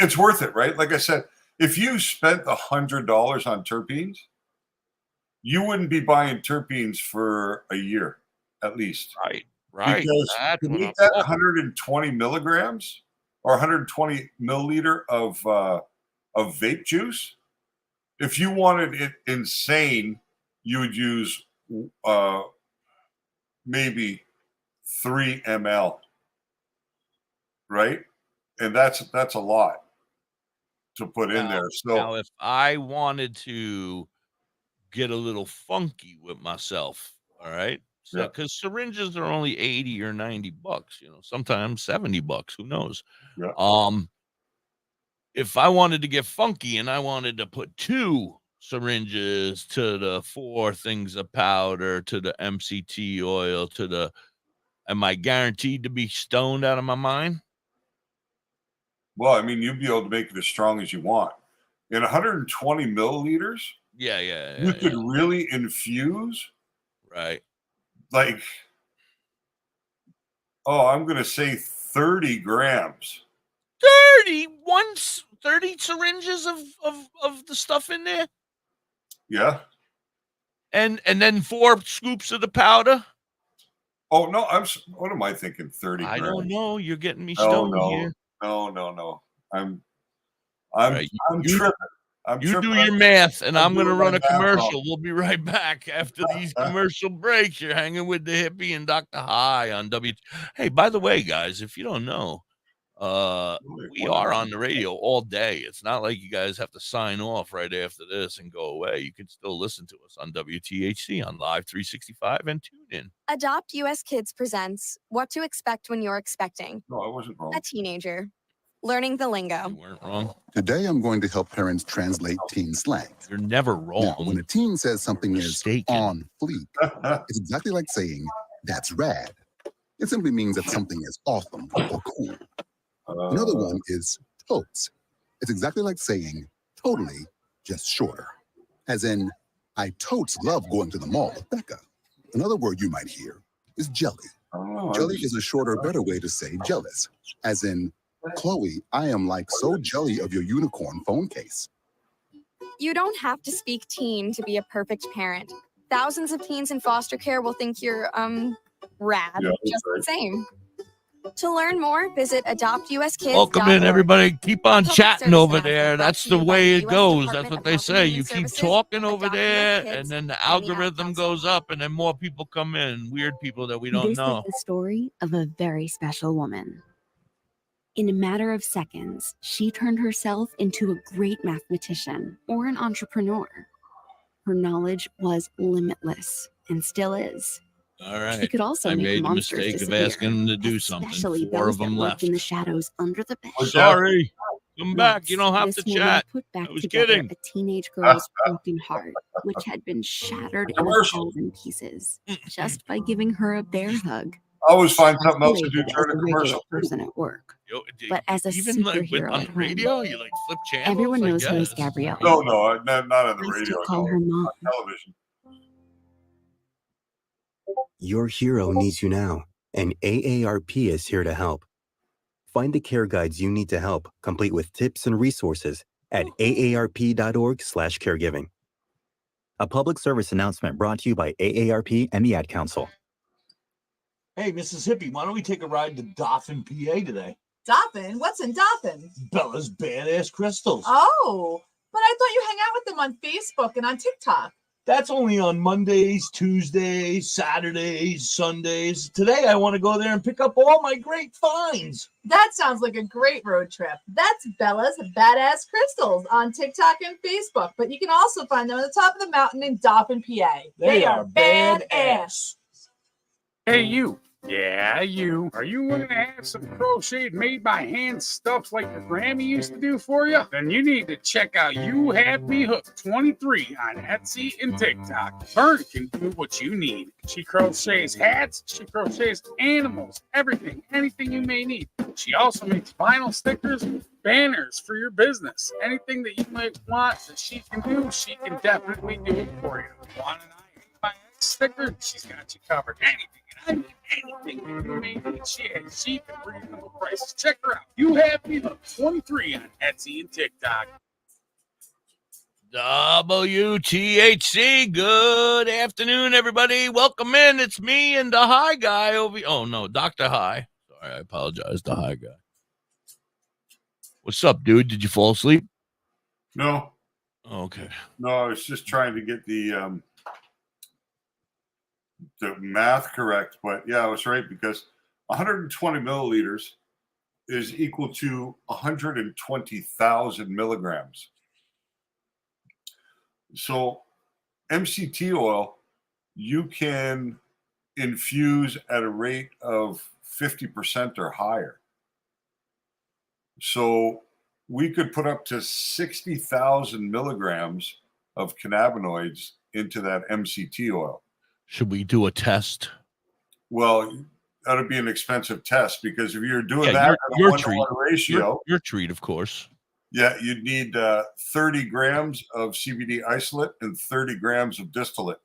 it's worth it, right? Like I said, if you spent $100 on terpenes, you wouldn't be buying terpenes for a year, at least. Right. Because to make that 120 milligrams or 120 milliliter of vape juice, if you wanted it insane, you would use maybe 3 ml, right? And that's a lot to put in there. So now, if I wanted to get a little funky with myself, all right, so because syringes are only $80 or $90, sometimes $70, who knows? If I wanted to get funky and I wanted to put 2 syringes to the 4 things of powder to the MCT oil am I guaranteed to be stoned out of my mind? Well, I mean, you'd be able to make it as strong as you want. In 120 milliliters, you could really infuse, like, I'm going to say 30 grams. 30 syringes of the stuff in there? Yeah. And then 4 scoops of the powder? Oh, no, what am I thinking? 30 grams. I don't know. You're getting me stoned here. No. I'm tripping. You do your math, and I'm going to run a commercial. We'll be right back after these commercial breaks. You're hanging with Da.Hippie and DoktorHigh on W. Hey, by the way, guys, if you don't know, we are on the radio all day. It's not like you guys have to sign off right after this and go away. You can still listen to us on WTHC on Live 365 and tune in. Adopt US Kids presents What to Expect When You're Expecting. No, I wasn't wrong. A teenager. Learning the lingo. You weren't wrong. Today, I'm going to help parents translate teen slang. You're never wrong. Now, when a teen says something is on fleek, it's exactly like saying, that's rad. It simply means that something is awesome or cool. Another one is totes. It's exactly like saying totally, just shorter. As in, I totes love going to the mall with Becca. Another word you might hear is jelly. Jelly is a shorter, better way to say jealous. As in, Chloe, I am like so jelly of your unicorn phone case. You don't have to speak teen to be a perfect parent. Thousands of teens in foster care will think you're, rad, just the same. To learn more, visit adoptuskids.org. Welcome in, everybody. Keep on chatting over there. That's the way it goes. That's what they say. You keep talking over there, and then the algorithm goes up, and then more people come in. Weird people that we don't know. This is the story of a very special woman. In a matter of seconds, she turned herself into a great mathematician or an entrepreneur. Her knowledge was limitless and still is. All right. She could also I make made the monsters mistake of disappear, asking them to do something. especially 4 of those them that left. lurk in the shadows under the bed. Sorry. Come back. You don't have to This woman chat. put back I was together kidding. a teenage girl's broken heart, which had been shattered in 1,000 pieces, just by giving her a bear hug. I always find something else to do Isolated during as a a regular commercial. person at work. Yo, But as a even like with, superhero on at the home, radio, you like flip channels. everyone I knows her as guess. Gabrielle. No, not on the I radio. still call her mom. On television. Your hero needs you now, and AARP is here to help. Find the care guides you need to help, complete with tips and resources at aarp.org/caregiving. A public service announcement brought to you by AARP and the Ad Council. Hey, Mississippi, why don't we take a ride to Dauphin, PA today? Dauphin? What's in Dauphin? Bella's Badass Crystals. Oh, but I thought you hang out with them on Facebook and on TikTok. That's only on Mondays, Tuesdays, Saturdays, Sundays. Today, I want to go there and pick up all my great finds. That sounds like a great road trip. That's Bella's Badass Crystals on TikTok and Facebook, but you can also find them at the top of the mountain in Dauphin, PA. They are badass. Hey, you. Yeah, you. Are you looking to have some crocheted made by hand stuff like your Grammy used to do for you? Then you need to check out You Have Me Hooked 23 on Etsy and TikTok. Vern can do what you need. She crochets hats, she crochets animals, everything, anything you may need. She also makes vinyl stickers, banners for your business. Anything that you might want that she can do, she can definitely do it for you. Want an IMI sticker? She's got you covered. Anything that you may need, she has cheap and reasonable prices. Check her out. You Have Me Hooked 23 on Etsy and TikTok. WTHC, good afternoon, everybody. Welcome in. It's me and the high guy over here. Oh, no, Dr. High. Sorry, I apologize, the high guy. What's up, dude? Did you fall asleep? No. Okay. No, I was just trying to get the math correct, but yeah, I was right because 120 milliliters is equal to 120,000 milligrams. So MCT oil, you can infuse at a rate of 50% or higher. So we could put up to 60,000 milligrams of cannabinoids into that MCT oil. Should we do a test? Well, that would be an expensive test because if you're doing that at a 1-to-1 ratio, your treat, of course. Yeah, you'd need 30 grams of CBD isolate and 30 grams of distillate.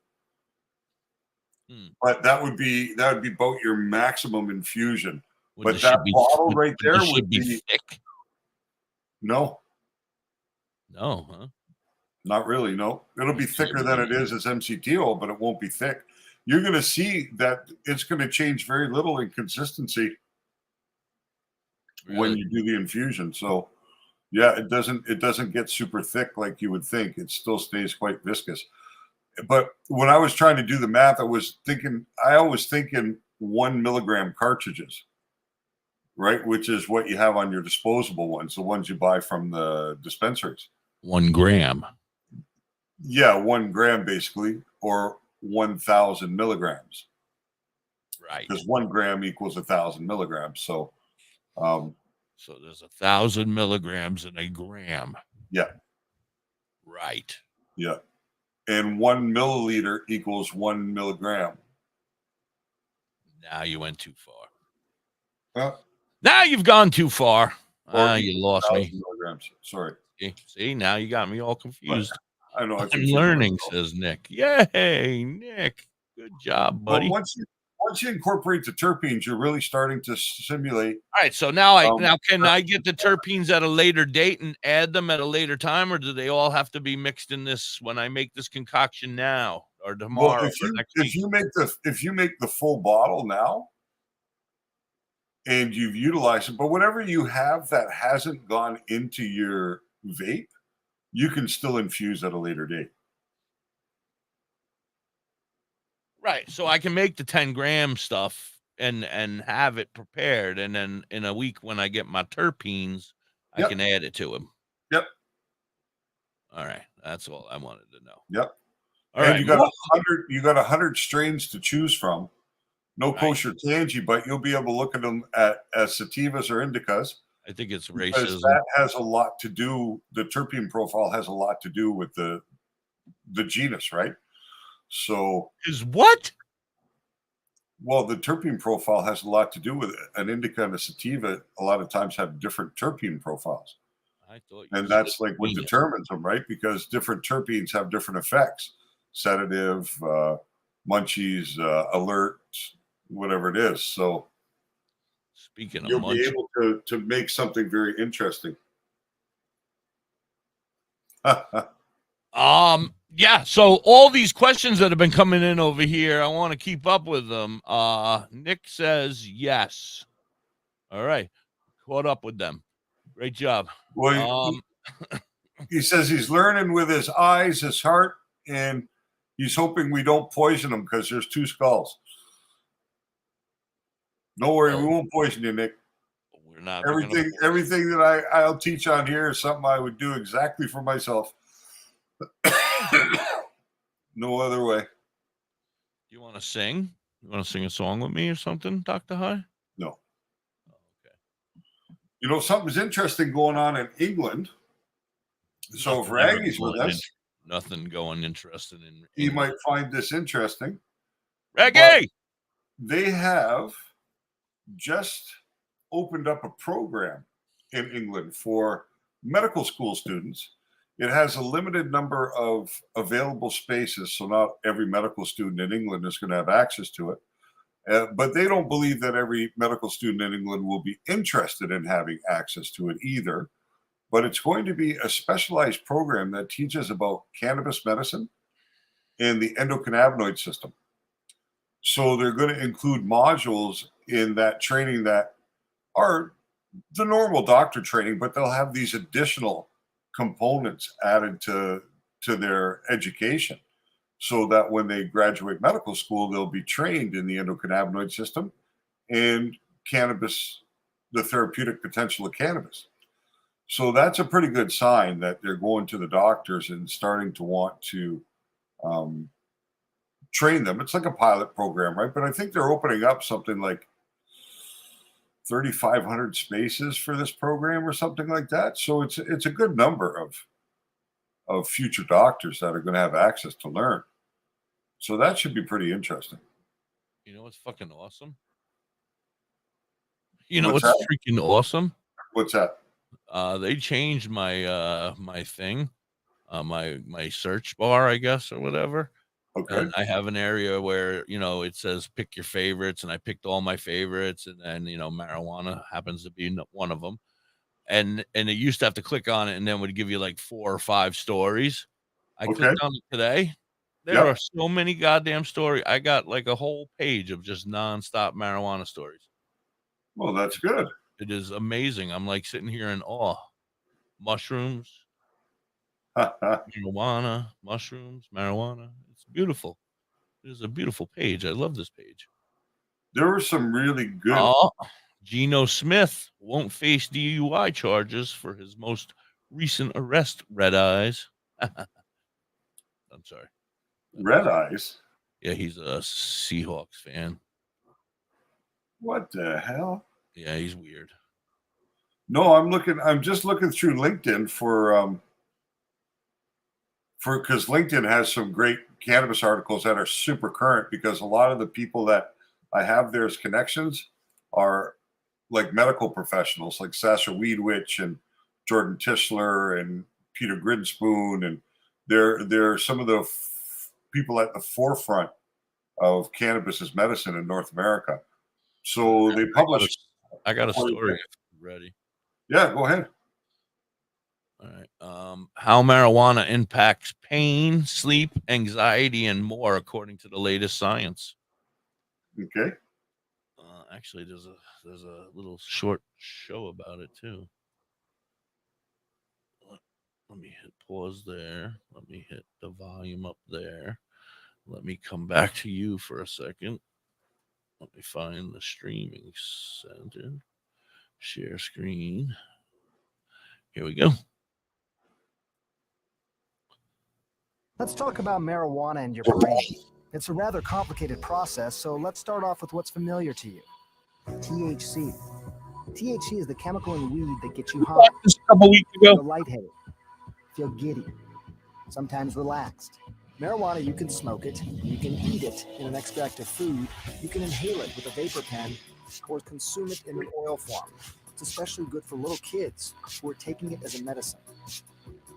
But that would be about your maximum infusion. But that bottle right there would be thick. No. No, huh? Not really, no. It'll be thicker than it is as MCT oil, but it won't be thick. You're going to see that it's going to change very little in consistency when you do the infusion. So, Yeah, it doesn't get super thick like you would think. It still stays quite viscous. But when I was trying to do the math, I was thinking 1 milligram cartridges, right? Which is what you have on your disposable ones, the ones you buy from the dispensaries. 1 gram. Yeah, 1 gram basically, or 1,000 milligrams. Right. Because 1 gram equals 1,000 milligrams. So, so there's 1,000 milligrams in a gram. Yeah. Right. Yeah. And 1 milliliter equals 1 milligram. Now you went too far. Well, now you've gone too far. You lost me. Milligrams. Sorry. See, now you got me all confused. I know. I'm learning, says Nick. Yay, Nick. Good job, buddy. Well, once you incorporate the terpenes, you're really starting to simulate. All right, so now can I get the terpenes at a later date and add them at a later time, or do they all have to be mixed in this when I make this concoction now or tomorrow? Well, if you make the full bottle now and you've utilized it, but whatever you have that hasn't gone into your vape, you can still infuse at a later date. Right. So I can make the 10 gram stuff and have it prepared. And then in a week when I get my terpenes, I can add it to them. Yep. All right. That's all I wanted to know. Yep. All and right. you got 100 strains to choose from. No kosher tangy, but you'll be able to look at them as sativas or indicas. I think it's because racism. that has a lot to do. The terpene profile has a lot to do with the genus, right? So is what? Well, the terpene profile has a lot to do with it. An indica and a sativa a lot of times have different terpene profiles. I thought and that's like what determines them, right? Because different terpenes have different effects. Sedative, munchies, alert, whatever it is. So speaking of you'll be able to make something very interesting. Yeah, so all these questions that have been coming in over here, I want to keep up with them. Nick says yes. All right, caught up with them. Great job. Well, he says he's learning with his eyes, his heart, and he's hoping we don't poison him because there's 2 skulls. Don't worry, we won't poison you, Nick. We're not everything that I'll teach on here is something I would do exactly for myself. No other way. You want to sing? You want to sing a song with me or something, Dr. High? No. Okay. You know, something's interesting going on in England. So if Raggy's with us, nothing going interesting in he might find this interesting. Raggy! They have just opened up a program in England for medical school students. It has a limited number of available spaces, so not every medical student in England is going to have access to it. But they don't believe that every medical student in England will be interested in having access to it either. But it's going to be a specialized program that teaches about cannabis medicine and the endocannabinoid system. So they're going to include modules in that training that are the normal doctor training, but they'll have these additional components added to their education so that when they graduate medical school, they'll be trained in the endocannabinoid system and cannabis, the therapeutic potential of cannabis. So that's a pretty good sign that they're going to the doctors and starting to want to train them. It's like a pilot program, right? But I think they're opening up something like 3,500 spaces for this program or something like that. So it's a good number of future doctors that are going to have access to learn. So that should be pretty interesting. You know what's fucking awesome? You know what's freaking awesome? What's that? They changed my my thing, my search bar, I guess, or whatever. Okay. And I have an area where, you know, it says pick your favorites, and I picked all my favorites, and then, you know, marijuana happens to be one of them. And it used to have to click on it, and then would give you like 4 or 5 stories. I clicked on it today. There are so many goddamn stories. I got like a whole page of just nonstop marijuana stories. Well, that's good. It is amazing. I'm like sitting here in awe. mushrooms, marijuana, mushrooms, marijuana. It's beautiful. It is a beautiful page. I love this page. There were some really good. Oh, Geno Smith won't face DUI charges for his most recent arrest. Red eyes. I'm sorry. Red eyes. Yeah, he's a Seahawks fan. What the hell? Yeah, he's weird. No, I'm just looking through LinkedIn for because LinkedIn has some great cannabis articles that are super current, because a lot of the people that I have there as connections are like medical professionals, like Sasha Weedwich and Jordan Tischler and Peter Grinspoon, and they're some of the people at the forefront of cannabis as medicine in North America. So they publish. I got a story. Ready? Yeah, go ahead. All right. How marijuana impacts pain, sleep, anxiety, and more, according to the latest science. Okay. Actually, there's a little short show about it too. Let me hit pause there. Let me hit the volume up there. Let me come back to you for a second. Let me find the streaming center. Share screen. Here we go. Let's talk about marijuana and your brain. It's a rather complicated process, so let's start off with what's familiar to you. THC. THC is the chemical in weed that gets you high. Just a couple weeks ago. Feel lightheaded, feel giddy, sometimes relaxed. Marijuana, you can smoke it, you can eat it in an extract of food, you can inhale it with a vapor pen, or consume it in an oil form. It's especially good for little kids who are taking it as a medicine.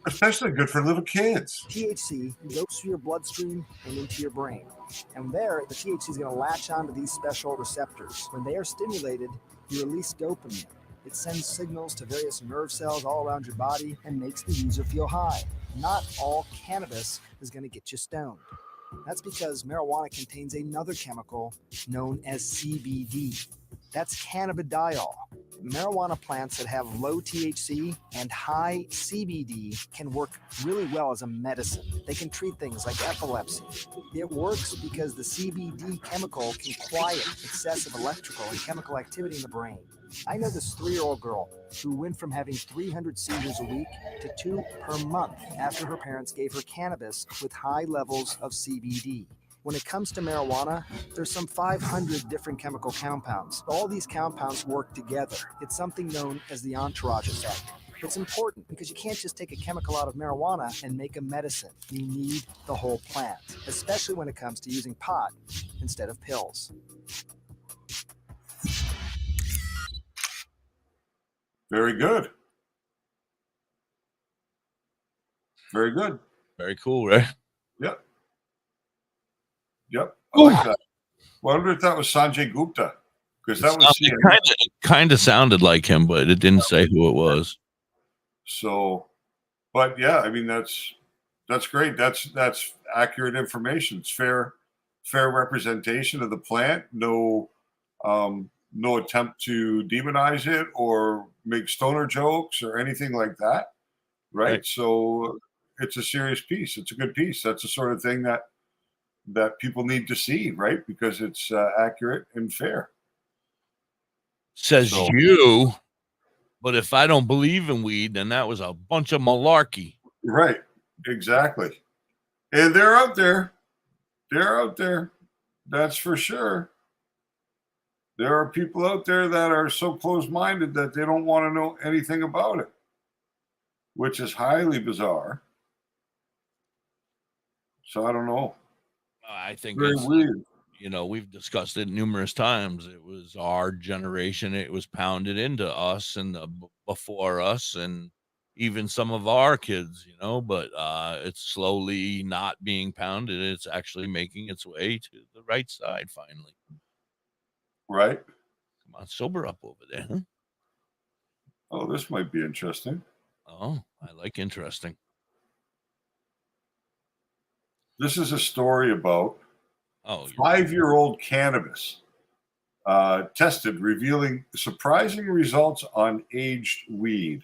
Especially good for little kids. THC goes through your bloodstream and into your brain. And there, the THC is going to latch onto these special receptors. When they are stimulated, you release dopamine. It sends signals to various nerve cells all around your body and makes the user feel high. Not all cannabis is going to get you stoned. That's because marijuana contains another chemical known as CBD. That's cannabidiol. Marijuana plants that have low THC and high CBD can work really well as a medicine. They can treat things like epilepsy. It works because the CBD chemical can quiet excessive electrical and chemical activity in the brain. I know this 3-year-old girl who went from having 300 seizures a week to 2 per month after her parents gave her cannabis with high levels of CBD. When it comes to marijuana, there's some 500 different chemical compounds. All these compounds work together. It's something known as the entourage effect. It's important because you can't just take a chemical out of marijuana and make a medicine. You need the whole plant, especially when it comes to using pot instead of pills. Very good. Very good. Very cool, right? Yep. Yep. I like that. Well, I wonder if that was Sanjay Gupta, because that was kind of sounded like him, but it didn't say who it was. So, but yeah, I mean that's great. That's accurate information. It's fair representation of the plant. No attempt to demonize it or make stoner jokes or anything like that. Right? So it's a serious piece. It's a good piece. That's the sort of thing that people need to see, right? Because it's accurate and fair. Says you, but if I don't believe in weed, then that was a bunch of malarkey. Right. Exactly. And they're out there. They're out there. That's for sure. There are people out there that are so close-minded that they don't want to know anything about it, which is highly bizarre. So I don't know. I think very weird. You know, we've discussed it numerous times. It was our generation. It was pounded into us and before us, and even some of our kids, you know, but it's slowly not being pounded. It's actually making its way to the right side finally. Right. Come on, sober up over there. Huh? Oh, this might be interesting. Oh, I like interesting. This is a story about 5-year-old cannabis tested, revealing surprising results on aged weed.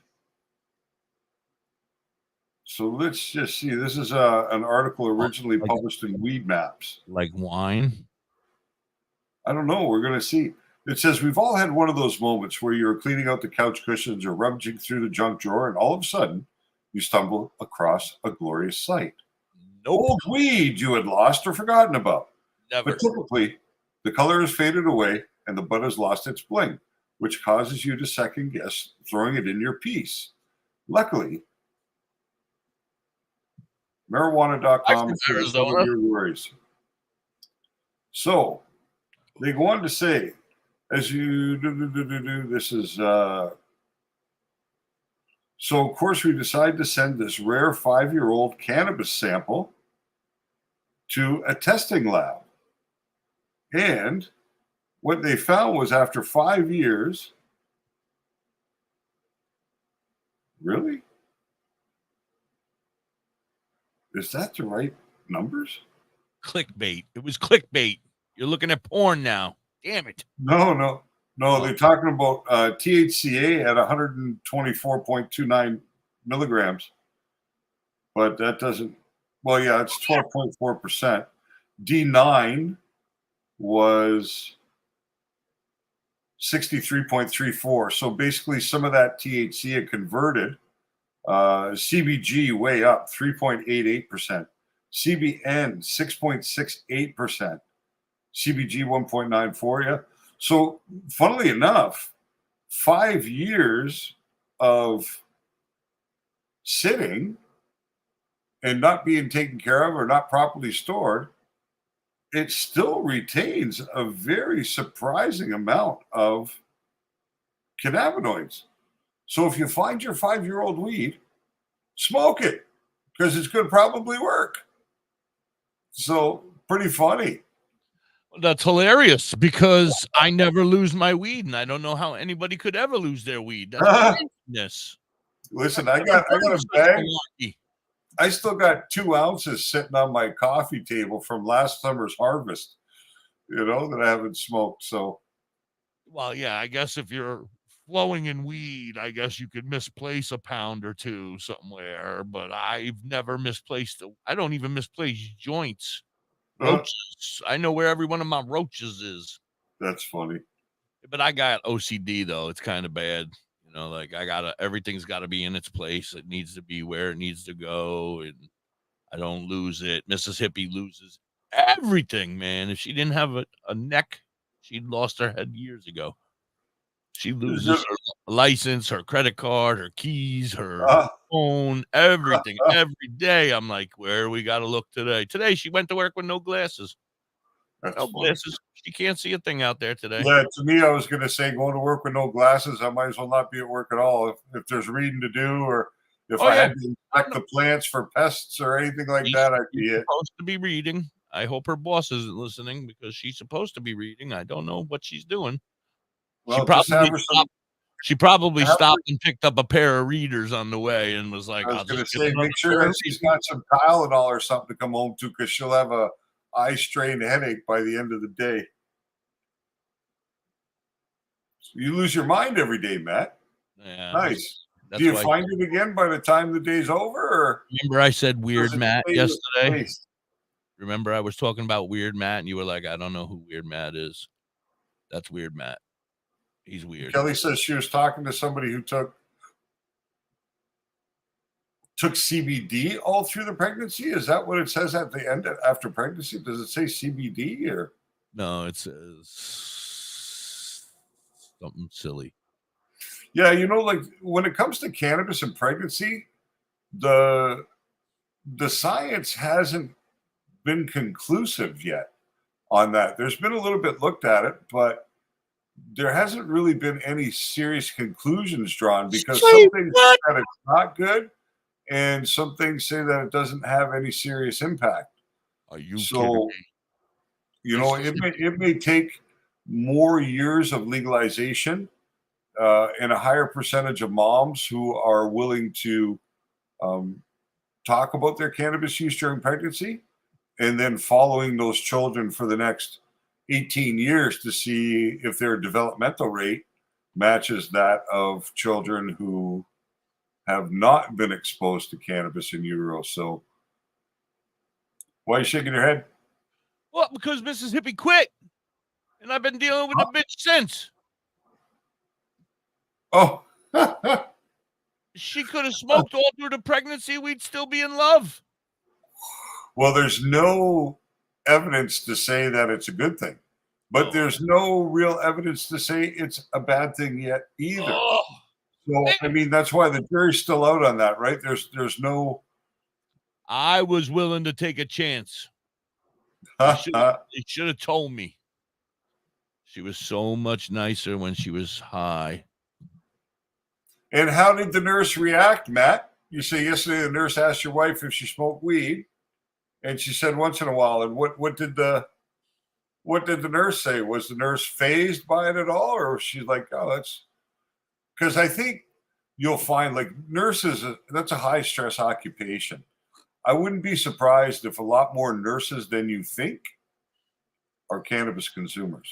So let's just see. This is an article originally published in Weed Maps. Like wine? I don't know. We're going to see. It says, we've all had one of those moments where you're cleaning out the couch cushions or rummaging through the junk drawer, and all of a sudden, you stumble across a glorious sight. Old weed you had lost or forgotten about. Never. But typically, the color has faded away and the bud has lost its bling, which causes you to second guess throwing it in your piece. Luckily, marijuana.com is some of your worries. So they go on to say, as you do, this is so of course we decide to send this rare 5-year-old cannabis sample to a testing lab. And what they found was after 5 years, really? Is that the right numbers? Clickbait. It was clickbait. You're looking at porn now. Damn it. No. They're talking about THCA at 124.29 milligrams. But that doesn't, well, yeah, it's 12.4%. D9 was 63.34. So basically some of that THC had converted. CBG way up 3.88%. CBN 6.68%. CBG 1.94. Yeah. So funnily enough, 5 years of sitting and not being taken care of or not properly stored, it still retains a very surprising amount of cannabinoids. So if you find your 5-year-old weed, smoke it because it's going to probably work. So pretty funny. That's hilarious because I never lose my weed, and I don't know how anybody could ever lose their weed. That's craziness. Listen, I got a bag. I still got 2 ounces sitting on my coffee table from last summer's harvest, that I haven't smoked. So, well, yeah, I guess if you're flowing in weed, I guess you could misplace a pound or two somewhere, but I've never misplaced. I don't even misplace joints. Roaches. I know where every one of my roaches is. That's funny. But I got OCD though. It's kind of bad. Like everything's got to be in its place. It needs to be where it needs to go, and I don't lose it. Mrs. Hippie loses everything, man. If she didn't have a neck, she'd lost her head years ago. She loses her license, her credit card, her keys, her phone, everything. Every day, I'm like, where we got to look today? Today, she went to work with no glasses. Glasses. She can't see a thing out there today. Yeah, to me, I was going to say going to work with no glasses, I might as well not be at work at all. If there's reading to do, or if I had to inspect the plants for pests or anything like that, I'd be it. Supposed to be reading. I hope her boss isn't listening because she's supposed to be reading. I don't know what she's doing. Well, she probably stopped and picked up a pair of readers on the way and was like, I was going to say, make sure that she's got some Tylenol or something to come home to because she'll have a eye strain headache by the end of the day. So you lose your mind every day, Matt. Yeah. Nice. Do you find it again by the time the day's over? Or remember I said Weird Matt yesterday? Remember I was talking about Weird Matt and you were like, I don't know who Weird Matt is. That's Weird Matt. He's weird. Kelly says she was talking to somebody who took CBD all through the pregnancy. Is that what it says at the end after pregnancy? Does it say CBD or no? It says something silly. Yeah, like when it comes to cannabis and pregnancy, the science hasn't been conclusive yet on that. There's been a little bit looked at it, but there hasn't really been any serious conclusions drawn because some things say that it's not good and some things say that it doesn't have any serious impact. Are you so kidding me? it may take more years of legalization and a higher percentage of moms who are willing to talk about their cannabis use during pregnancy and then following those children for the next 18 years to see if their developmental rate matches that of children who have not been exposed to cannabis in utero. So why are you shaking your head? Well, because Mrs. Hippie quit, and I've been dealing with the bitch since. Oh. She could have smoked all through the pregnancy. We'd still be in love. Well, there's no evidence to say that it's a good thing, but there's no real evidence to say it's a bad thing yet either. Oh. So, I mean, that's why the jury's still out on that, right? There's no. I was willing to take a chance. They should have told me. She was so much nicer when she was high. And how did the nurse react, Matt? You say yesterday the nurse asked your wife if she smoked weed, and she said once in a while. And what did the nurse say? Was the nurse fazed by it at all, or was she like, oh, that's because I think you'll find like nurses, that's a high stress occupation. I wouldn't be surprised if a lot more nurses than you think are cannabis consumers.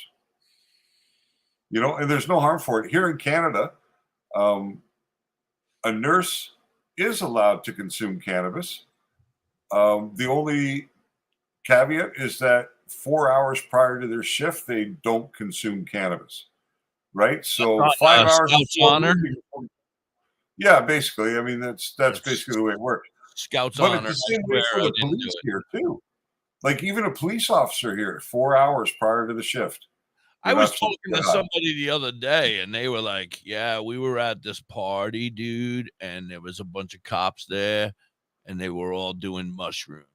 You know, and there's no harm for it. Here in Canada, a nurse is allowed to consume cannabis. The only caveat is that 4 hours prior to their shift, they don't consume cannabis, right? So 5 hours. Scouts honor. Yeah, basically. I mean, that's basically the way it works. Scouts but honor. It's the same way for the police here too. Like even a police officer here, 4 hours prior to the shift. I was talking to somebody the other day, and they were like, yeah, we were at this party, dude, and there was a bunch of cops there, and they were all doing mushrooms.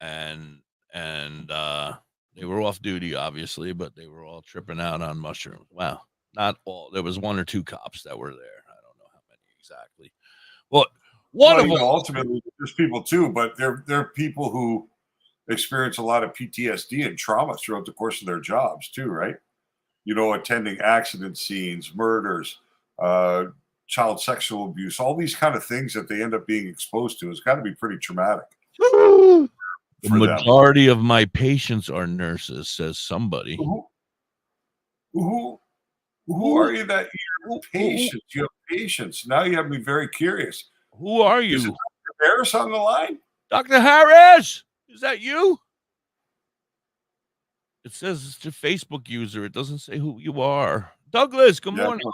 And they were off duty, obviously, but they were all tripping out on mushrooms. Wow. Not all. There was 1 or 2 cops that were there. I don't know how many exactly. Well, one of them. Ultimately, there's people too, but they're people who experience a lot of PTSD and trauma throughout the course of their jobs too, right? You know, attending accident scenes, murders, child sexual abuse, all these kind of things that they end up being exposed to has got to be pretty traumatic. The majority of my patients are nurses, says somebody. Who are you that you're patients? You have patients. Now you have me very curious. Who are you? Is it Dr. Harris on the line? Dr. Harris, is that you? It says it's a Facebook user. It doesn't say who you are. Douglas, good morning.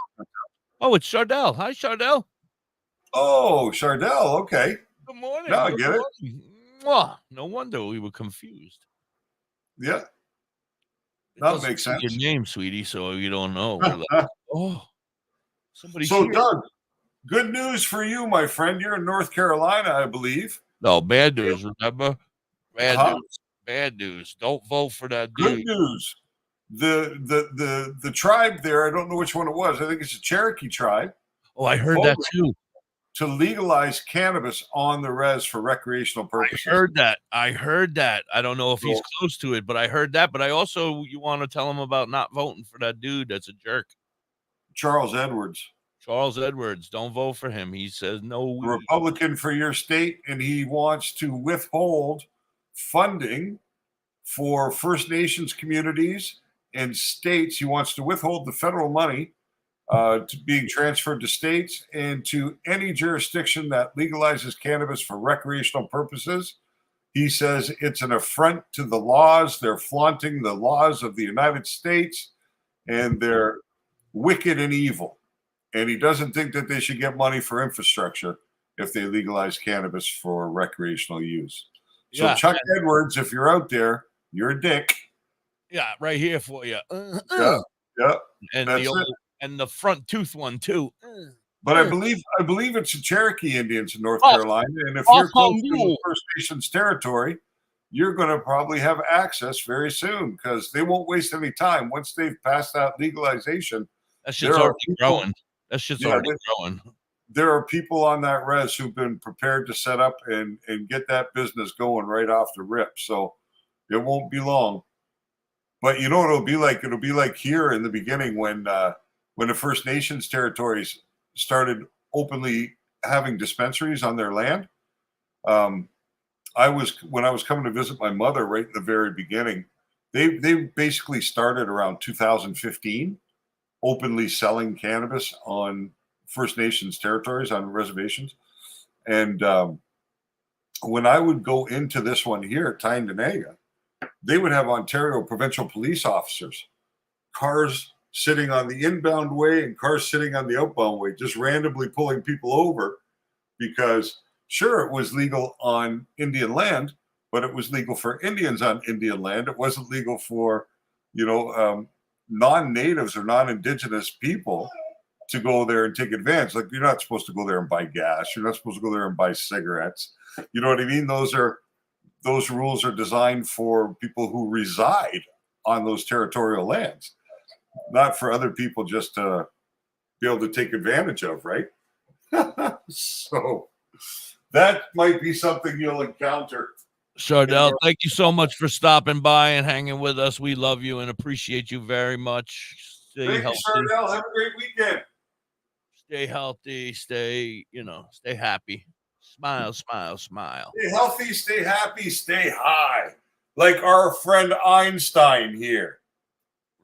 Oh, it's Chardell. Hi, Chardell. Oh, Chardell. Okay. Good morning. Now I get it. Mwah. No wonder we were confused. Yeah. That makes sense. Your name, sweetie, so you don't know. We're like, oh, somebody's so here. Doug, good news for you, my friend. You're in North Carolina, I believe. No, bad news, remember? Bad news. Bad news. Don't vote for that dude. Good news. The tribe there, I don't know which one it was. I think it's a Cherokee tribe. Oh, I heard that too. To legalize cannabis on the res for recreational purposes. I heard that. I don't know if he's close to it, but I heard that. But I also, you want to tell him about not voting for that dude that's a jerk. Charles Edwards. Charles Edwards. Don't vote for him. He says no. Republican for your state, and he wants to withhold funding for First Nations communities and states. He wants to withhold the federal money to being transferred to states and to any jurisdiction that legalizes cannabis for recreational purposes. He says it's an affront to the laws. They're flaunting the laws of the United States, and they're wicked and evil. And he doesn't think that they should get money for infrastructure if they legalize cannabis for recreational use. So Yeah. Chuck Edwards, if you're out there, you're a dick. Yeah, right here for you. Yeah. And That's it. And the front tooth one too. But I believe it's the Cherokee Indians in North Carolina, and if you're close to the First Nations territory, you're going to probably have access very soon because they won't waste any time once they've passed that legalization. That shit's already growing. That shit's already growing. There are people on that res who've been prepared to set up and get that business going right off the rip. So it won't be long. But you know what it'll be like? It'll be like here in the beginning when the First Nations territories started openly having dispensaries on their land. When I was coming to visit my mother right in the very beginning, they basically started around 2015. openly selling cannabis on First Nations territories, on reservations. And when I would go into this one here at Tyendinaga, they would have Ontario provincial police officers, cars sitting on the inbound way and cars sitting on the outbound way, just randomly pulling people over because, sure, it was legal on Indian land, but it was legal for Indians on Indian land. It wasn't legal for, non-natives or non-Indigenous people to go there and take advantage. Like, you're not supposed to go there and buy gas. You're not supposed to go there and buy cigarettes. You know what I mean? Those rules are designed for people who reside on those territorial lands, not for other people just to be able to take advantage of, right? So that might be something you'll encounter. Chardell, thank you so much for stopping by and hanging with us. We love you and appreciate you very much. Thank you, Chardell. Have a great weekend. Stay healthy. Stay happy. Smile, smile, smile. Stay healthy, stay happy, stay high. Like our friend Einstein here.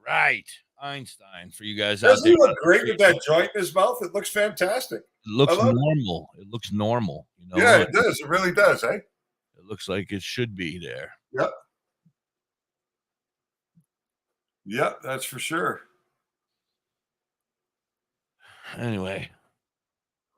Right. Einstein for you guys Doesn't out there. he look great with that joint in his mouth? It looks fantastic. It looks normal. It looks normal. Yeah, it does. It really does, eh? It looks like it should be there. Yep. Yep, that's for sure. Anyway.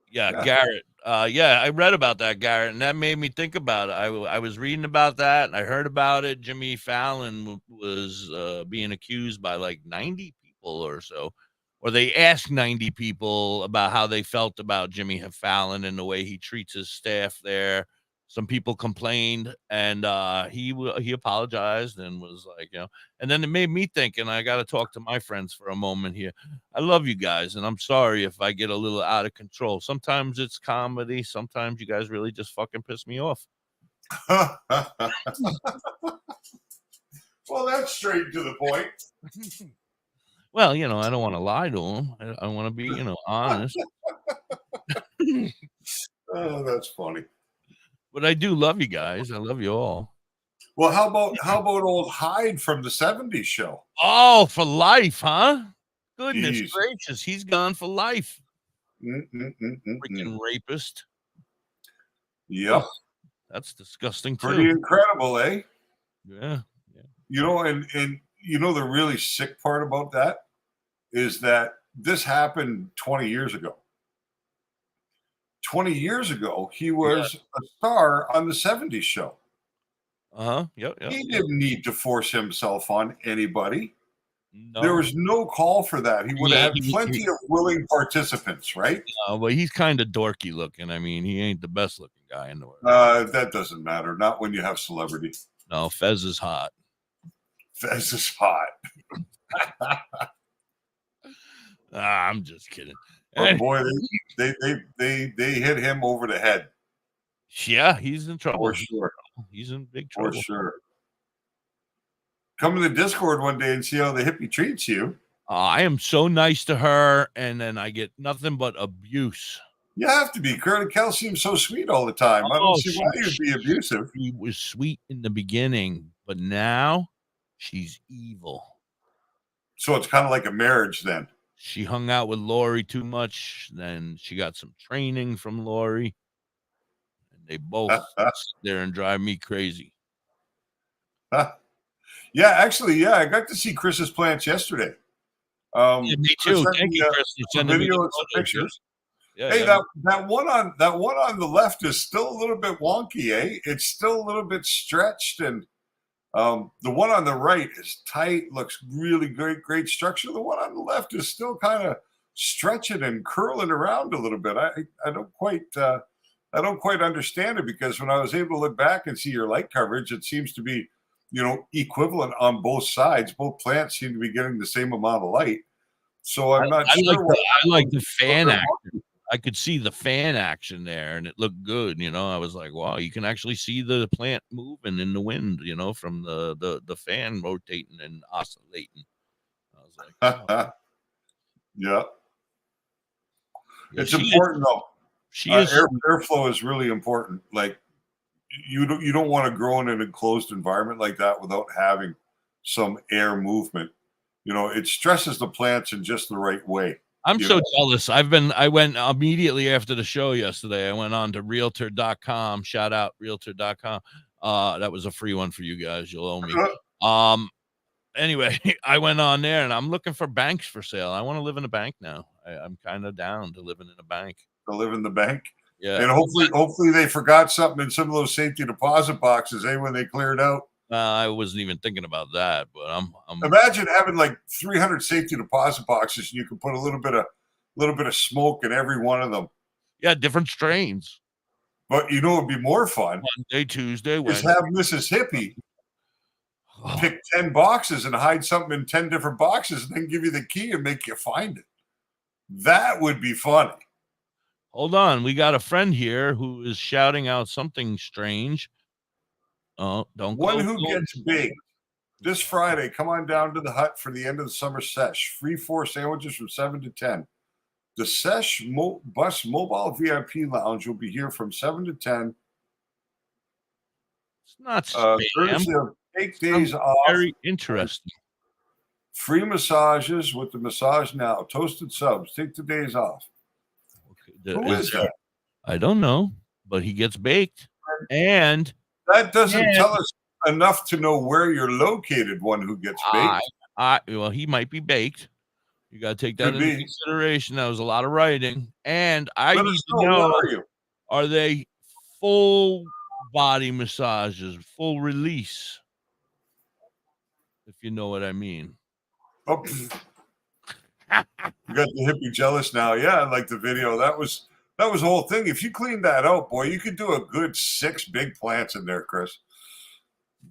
Yeah, Garrett. I read about that, Garrett, and that made me think about it. I was reading about that, and I heard about it. Jimmy Fallon was being accused by like 90 people or so, or they asked 90 people about how they felt about Jimmy Fallon and the way he treats his staff there. Some people complained, and he apologized and was like, and then it made me think, and I got to talk to my friends for a moment here. I love you guys, and I'm sorry if I get a little out of control. Sometimes it's comedy. Sometimes you guys really just fucking piss me off. Well, that's straight to the point. Well, I don't want to lie to him. I want to be, honest. Oh, that's funny. But I do love you guys. I love you all. Well, how about old Hyde from the 70s show? Oh, for life, huh? Goodness gracious, he's gone for life. Freaking rapist. Yep. Oh, that's disgusting too. Pretty incredible, eh? Yeah. And the really sick part about that is that this happened 20 years ago. 20 years ago, he was a star on the 70s show. Yep. He didn't need to force himself on anybody. No. There was no call for that. He would have had plenty of willing participants, right? No, but he's kind of dorky looking. I mean, he ain't the best looking guy in the world. That doesn't matter. Not when you have celebrity. No, Fez is hot. Fez is hot. I'm just kidding. But boy, they hit him over the head. Yeah, he's in trouble. For sure. He's in big trouble. For sure. Come to the Discord one day and see how the hippie treats you. I am so nice to her, and then I get nothing but abuse. You have to be. Curly Kel seems so sweet all the time. I don't see why you'd be abusive. She was sweet in the beginning, but now she's evil. So it's kind of like a marriage then. She hung out with Lori too much. Then she got some training from Lori. And they both sit there and drive me crazy. Yeah, actually, I got to see Chris's plants yesterday. Me too. Thank you, Chris, for sending me some pictures. Yeah, hey, that one on the left is still a little bit wonky, eh? It's still a little bit stretched, and the one on the right is tight, looks really great structure. The one on the left is still kind of stretching and curling around a little bit. I don't quite understand it, because when I was able to look back and see your light coverage, it seems to be, equivalent on both sides. Both plants seem to be getting the same amount of light. So I'm not sure. I like the fan action. I could see the fan action there, and it looked good. I was like, wow, you can actually see the plant moving in the wind, from the fan rotating and oscillating. I was like, oh. Yeah. It's important though. Airflow is really important. Like, you don't want to grow in an enclosed environment like that without having some air movement. You know, it stresses the plants in just the right way. I'm so jealous. I went immediately after the show yesterday. I went on to realtor.com. Shout out realtor.com. That was a free one for you guys. You'll owe me. Anyway, I went on there and I'm looking for banks for sale. I want to live in a bank now. I'm kind of down to living in a bank. To live in the bank? Yeah. And hopefully they forgot something in some of those safety deposit boxes, when they cleared out. I wasn't even thinking about that, but I'm imagine having like 300 safety deposit boxes and you can put a little bit of smoke in every one of them. Yeah, different strains. But you know, it'd be more fun. Monday, Tuesday, Wednesday. Wednesday. Have Mrs. Hippie pick 10 boxes and hide something in 10 different boxes and then give you the key and make you find it. That would be funny. Hold on. We got a friend here who is shouting out something strange. Oh, don't One go. who gets big. This Friday, come on down to the hut for the end of the summer sesh. Free 4 sandwiches from 7 to 10. The Sesh Bus Mobile VIP Lounge will be here from 7 to 10. It's not Thursday, take days off. Very interesting. Free massages with the Massage Now. Toasted subs. Take the days off. Who is that? I don't know, but he gets baked. And that doesn't tell us enough to know where you're located, one who gets baked. Well, he might be baked. You got to take that into consideration. That was a lot of writing. And I need to know, are they full body massages, full release? If you know what I mean. Oh, you got the hippie jealous now. Yeah, I like the video. That was the whole thing. If you clean that out, boy, you could do a good 6 big plants in there, Chris.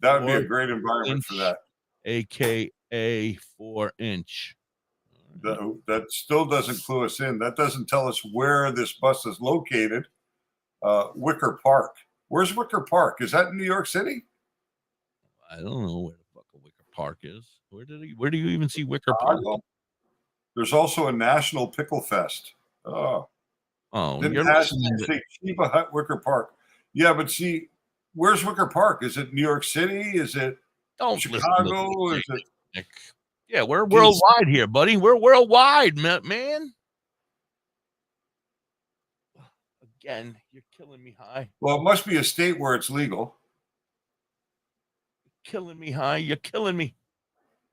That would be a great environment for that. AKA 4-inch. That still doesn't clue us in. That doesn't tell us where this bus is located. Wicker Park. Where's Wicker Park? Is that in New York City? I don't know where the fuck a Wicker Park is. Where do you even see Wicker Park? There's also a National Pickle Fest. You're say Shiba Hut Wicker Park. Yeah, but see, where's Wicker Park? Is it New York City? Is it Chicago? Is it? Nick. Yeah, we're worldwide here, buddy. We're worldwide, man. Again, you're killing me high. Well, it must be a state where it's legal. You're killing me high. You're killing me.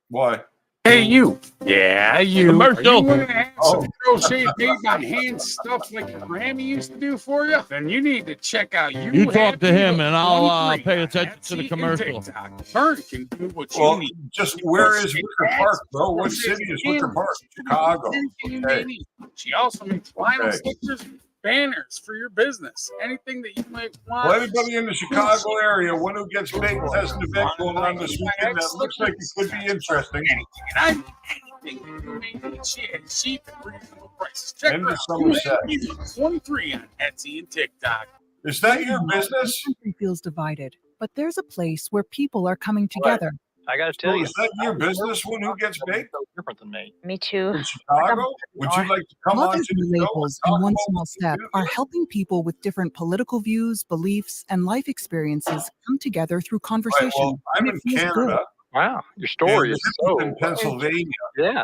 Why? Hey, you. Yeah, you. Commercial. Are you want to have some crochet made by hand stuff like your Grammy used to do for you? Then you need to check out You talk to him, and I'll pay attention to the commercial. Vern can do what you need. Just where is Wicker Park, bro? What city is Wicker Park? Chicago. Okay. She also makes vinyl stickers, banners for your business. Anything that you might want. Well, anybody in the Chicago area, one who gets baked, has an event going on this weekend that looks like it could be interesting. Anything you may need, she has cheap and reasonable prices. Check her out. 23 on Etsy and TikTok. Is that your business? The country feels divided, but there's a place where people are coming together. I got to tell you, is that your business? One who gets baked? So different than me. Me too. In Chicago? Would you like to come on Love to the Has No show? Labels and One Small Step are helping people with different political views, beliefs, and life experiences come together through conversation. Right, well, I'm in Canada. Wow, your story is so in Pennsylvania. Yeah.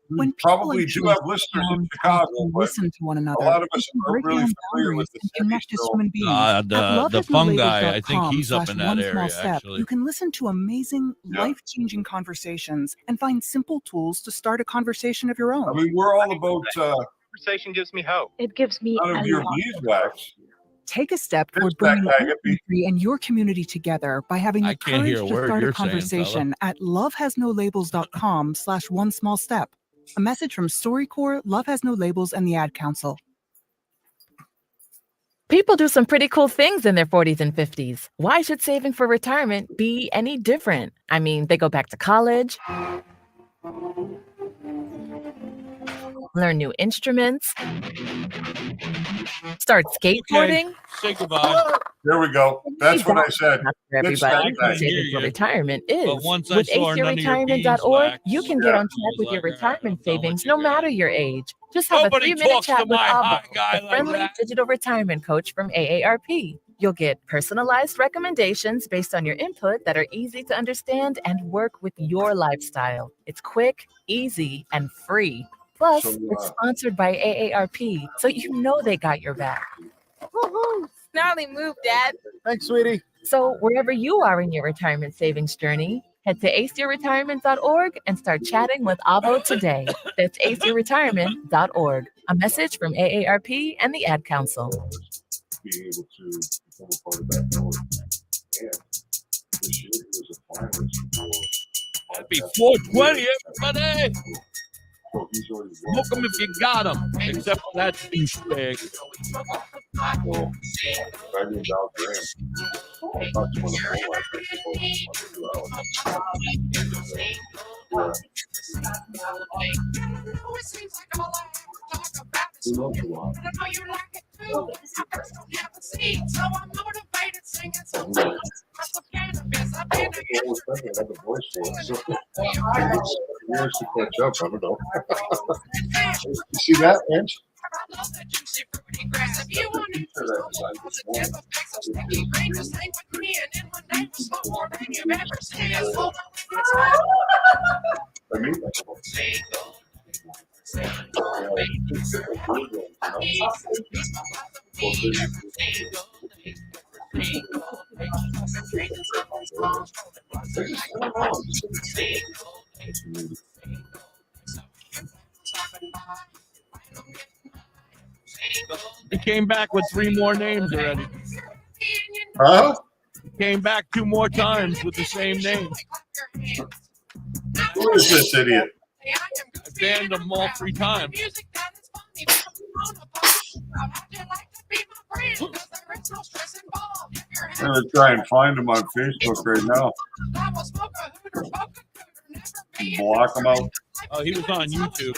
When we probably do have listeners in Chicago, but listen to one another, a lot of us we can are break really down familiar with boundaries the and city. connect as human beings. The fun guy, I think he's up in that One area, Small Step, actually. You can listen to amazing, life-changing conversations and find simple tools to start a conversation of your own. I mean, we're all about conversation gives me hope. It gives me none of a your lot. beeswax. Take a step toward bringing your country and your community together by having the I can't courage hear a to word start a you're saying, conversation at lovehasnolabels.com/onesmallstep. A message from StoryCorps, Love Has No Labels, and the Ad Council. People do some pretty cool things in their 40s and 50s. Why should saving for retirement be any different? I mean, they go back to college, learn new instruments, start skateboarding. Okay, say goodbye. There we go. That's what I said. Not for everybody. Saving for retirement is. But once I With saw none of your aceyourretirement.org, beeswax, you can get on track with your retirement savings no matter your age. Just have Nobody a 3-minute talks to chat with my Avo, hot guy the like friendly that. digital retirement coach from AARP. You'll get personalized recommendations based on your input that are easy to understand and work with your lifestyle. It's quick, easy, and free. Plus, it's sponsored by AARP, so you know they got your back. Woohoo! Snarly move, Dad. Thanks, sweetie. So wherever you are in your retirement savings journey, head to aceyourretirement.org and start chatting with Avo today. That's aceyourretirement.org. A message from AARP and the Ad Council. Being able to become a part of that network. And this year he was a finalist for Happy 420, everybody. So he's already Smoke them if you got them, except for that douchebag. well, I named Al Graham. I talked to him on the phone last night for about 2 hours. Who knows a lot? Years to catch up, I don't know. You see that, Ange? I mean, He came back with 3 more names already. Huh? Came back 2 more times with the same name. Who is this idiot? I banned them all 3 times. I'm gonna try and find him on Facebook right now. Block him out. Oh, he was on YouTube.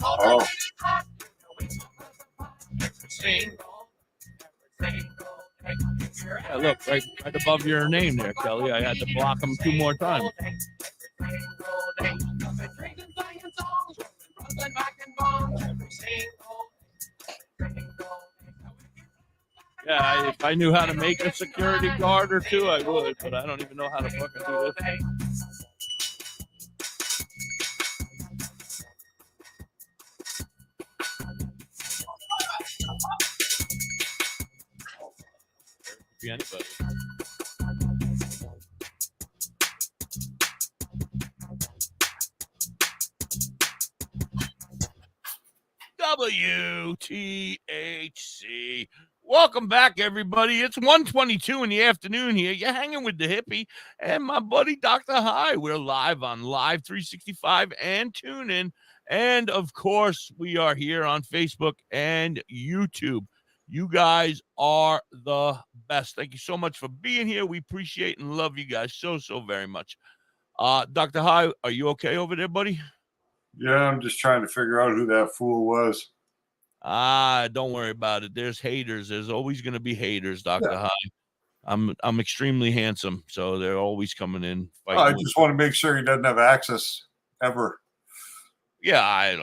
Oh. Yeah, look, right above your name there, Kelly. I had to block him 2 more times. Yeah, if I knew how to make a security guard or 2, I would, but I don't even know how to fucking do this. Be anybody. WTHC. Welcome back, everybody. It's 1:22 in the afternoon here. You're hanging with the hippie and my buddy Dr. High. We're live on Live 365 and TuneIn. And, of course, we are here on Facebook and YouTube. You guys are the best. Thank you so much for being here. We appreciate and love you guys so very much. Dr. High, are you okay over there, buddy? Yeah, I'm just trying to figure out who that fool was. Don't worry about it. There's haters. There's always going to be haters, Dr. High. I'm extremely handsome, so they're always coming in. I just want to make sure he doesn't have access ever. Yeah, I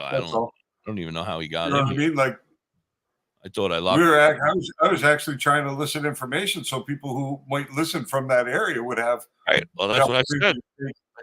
don't even know how he got it. You know what I mean? Like, I thought I locked. I was actually trying to elicit information so people who might listen from that area would have. Right. Well, that's what I said.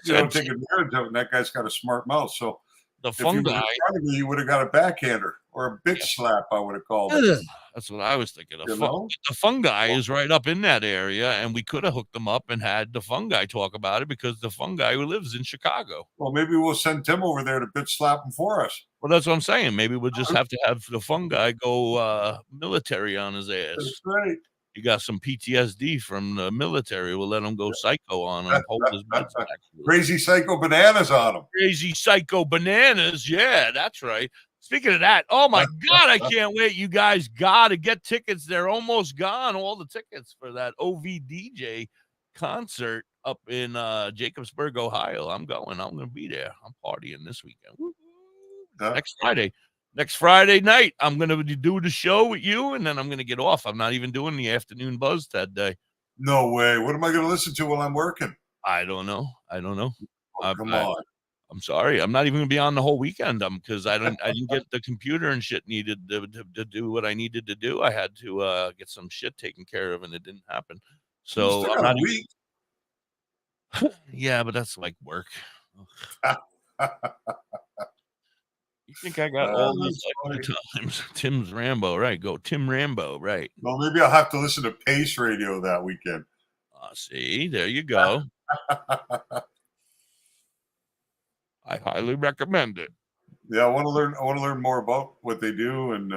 Take advantage of it. And that guy's got a smart mouth. So the fungi, you would have got a backhander or a bitch slap. I would have called it. That's what I was thinking of. The fungi is right up in that area, and we could have hooked them up and had the fungi talk about it because the fungi who lives in Chicago. Well, maybe we'll send Tim over there to bitch slap him for us. Well, that's what I'm saying. Maybe we'll just have to have the fungi go military on his ass. That's right. He got some PTSD from the military. We'll let him go psycho on him. Hold his meds back. Crazy psycho bananas on him. Crazy psycho bananas. Yeah, that's right. Speaking of that, oh my God, I can't wait. You guys got to get tickets. They're almost gone. All the tickets for that OVDJ concert up in Jacobsburg, Ohio. I'm going to be there. I'm partying this weekend. Next Friday night, I'm going to do the show with you, and then I'm going to get off. I'm not even doing the afternoon buzz that day. No way. What am I going to listen to while I'm working? I don't know. Oh, come on. I'm sorry. I'm not even gonna be on the whole weekend. Because I didn't get the computer and shit needed to do what I needed to do. I had to get some shit taken care of, and it didn't happen. So I'm not. Yeah, but that's like work. You think I got all these extra times? Tim's Rambo, right? Go Tim Rambo, right? Well, maybe I'll have to listen to Pace Radio that weekend. See, there you go. I highly recommend it. Yeah, I want to learn more about what they do, and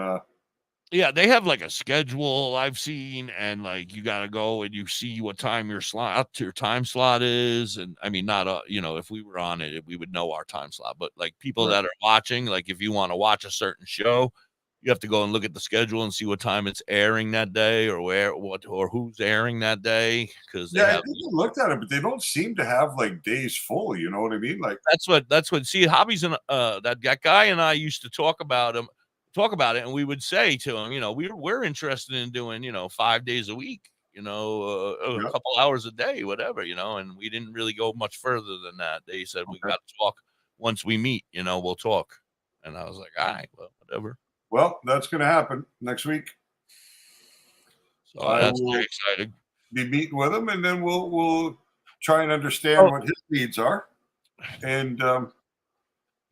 yeah, they have like a schedule I've seen, and like you got to go and you see what time your time slot is, and I mean not if we were on it, we would know our time slot, but like people that are watching, like if you want to watch a certain show, you have to go and look at the schedule and see what time it's airing that day, or or who's airing that day, because I think I looked at it, but they don't seem to have like days full. You know what I mean? Like that's what. See, Hobbies and that guy and I used to talk about it, and we would say to him, we're interested in doing 5 days a week, a couple hours a day, whatever, and we didn't really go much further than that. They said we got to talk once we meet, we'll talk, and I was like, all right, well, whatever. Well, that's going to happen next week. So that's very exciting. Be meeting with him, and then we'll try and understand what his needs are, and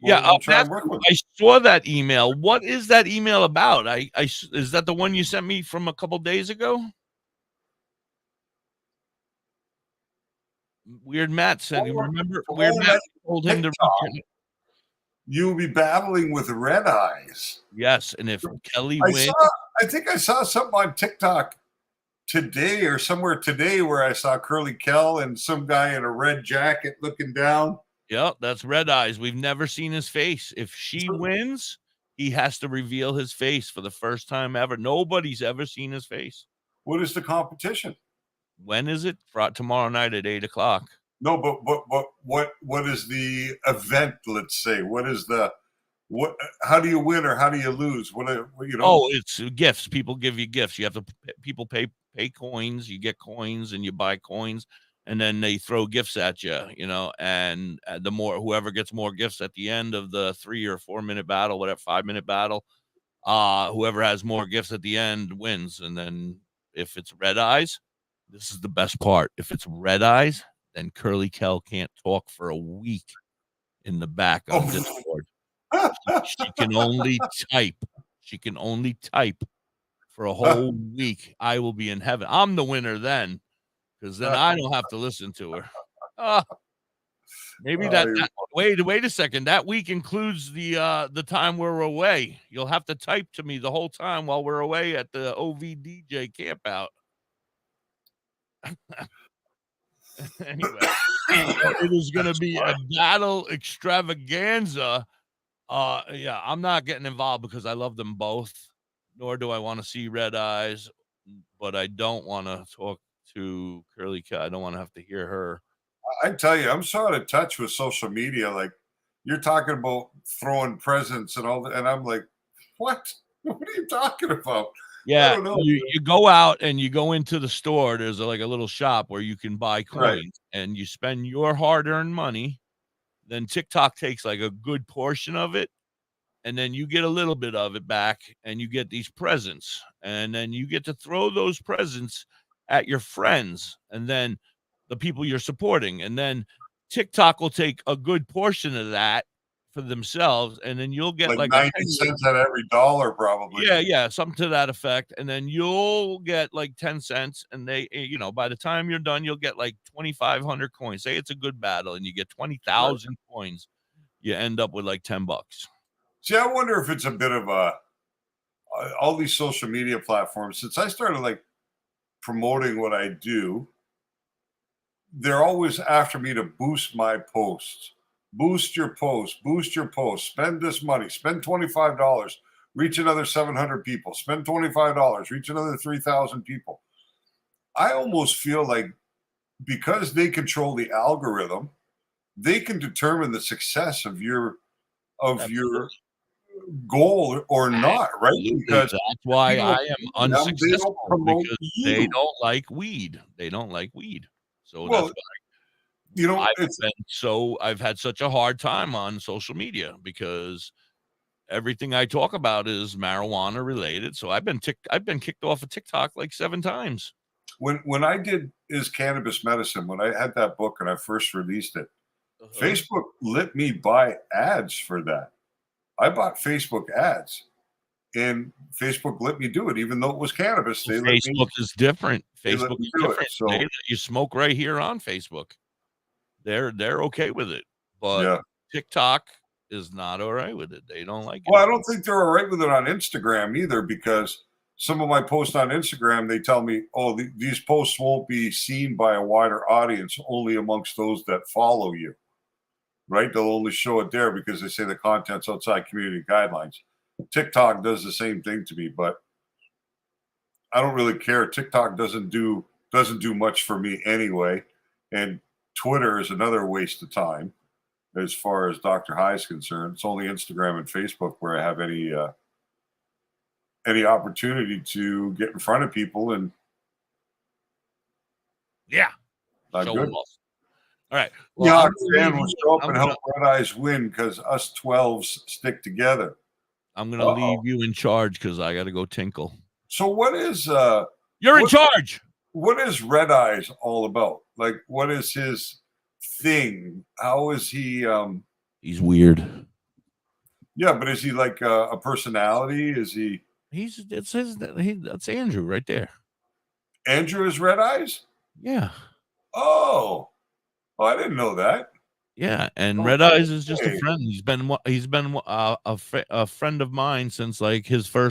we'll try and work with him. I saw that email. What is that email about? Is that the one you sent me from a couple days ago? Weird Matt sent you. Remember, Weird Matt told him to reach. You'll be battling with red eyes. Yes, and if Kelly wins, I think I saw something on TikTok today or somewhere today where I saw Curly Kel and some guy in a red jacket looking down. Yep, that's red eyes. We've never seen his face. If she wins, he has to reveal his face for the first time ever. Nobody's ever seen his face. What is the competition? When is it? Tomorrow night at 8:00. No, but what is the event? Let's say how do you win or how do you lose? Oh, it's gifts. People give you gifts. You have to people pay coins. You get coins and you buy coins, and then they throw gifts at you. And the more whoever gets more gifts at the end of the 3 or 4 minute battle, whatever 5-minute battle, whoever has more gifts at the end wins. And then if it's red eyes, this is the best part. If it's red eyes, then Curly Kel can't talk for a week in the back of Discord. She can only type. She can only type for a whole week. I will be in heaven. I'm the winner then, because then I don't have to listen to her. Maybe wait a second. That week includes the time we're away. You'll have to type to me the whole time while we're away at the OVDJ campout. Anyway, it is going to be a battle extravaganza. Yeah, I'm not getting involved because I love them both, nor do I want to see red eyes, but I don't want to talk to Curly Kel. I don't want to have to hear her. I tell you, I'm so out of touch with social media. Like, you're talking about throwing presents and all that, and I'm like, what? What are you talking about? Yeah, you go out and you go into the store. There's like a little shop where you can buy coins, and you spend your hard-earned money. Then TikTok takes like a good portion of it, and then you get a little bit of it back, and you get these presents, and then you get to throw those presents at your friends, and then the people you're supporting, and then TikTok will take a good portion of that for themselves, and then you'll get like 90 cents out of every dollar, probably. Yeah, something to that effect, and then you'll get like 10 cents, and they, by the time you're done, you'll get like 2,500 coins. Say it's a good battle, and you get 20,000 coins. You end up with like $10. See, I wonder if it's a bit of all these social media platforms. Since I started like promoting what I do, they're always after me to boost my posts. Boost your post, spend this money, spend $25, reach another 700 people, spend $25, reach another 3,000 people. I almost feel like because they control the algorithm, they can determine the success of your goal or not, right? Because that's why I am unsuccessful, because they don't like weed. They don't like weed. So that's why You know, I've had such a hard time on social media because everything I talk about is marijuana related. So I've been kicked off of TikTok like 7 times. When I did Is Cannabis Medicine, when I had that book and I first released it, Facebook let me buy ads for that. I bought Facebook ads, and Facebook let me do it, even though it was cannabis. Facebook is different. Facebook is different. So They let you smoke right here on Facebook. They're okay with it, but TikTok is not all right with it. They don't like it. Well, I don't think they're all right with it on Instagram either, because some of my posts on Instagram, they tell me, oh, these posts won't be seen by a wider audience, only amongst those that follow you, right? They'll only show it there because they say the content's outside community guidelines. TikTok does the same thing to me, but I don't really care. TikTok doesn't do much for me anyway, and Twitter is another waste of time as far as Dr. High is concerned. It's only Instagram and Facebook where I have any opportunity to get in front of people and not show good. them off. All right. Well, Dan will show up and help Red Eyes win because us 12s stick together. I'm gonna leave you in charge because I got to go tinkle. So what is you're in charge? What is Red Eyes all about? Like, what is his thing? How is he? He's weird. Yeah, but is he like a personality? Is he? That's Andrew right there. Andrew is Red Eyes? Yeah. Oh, I didn't know that. Yeah, and Red Eyes is just a friend. He's been a friend of mine since like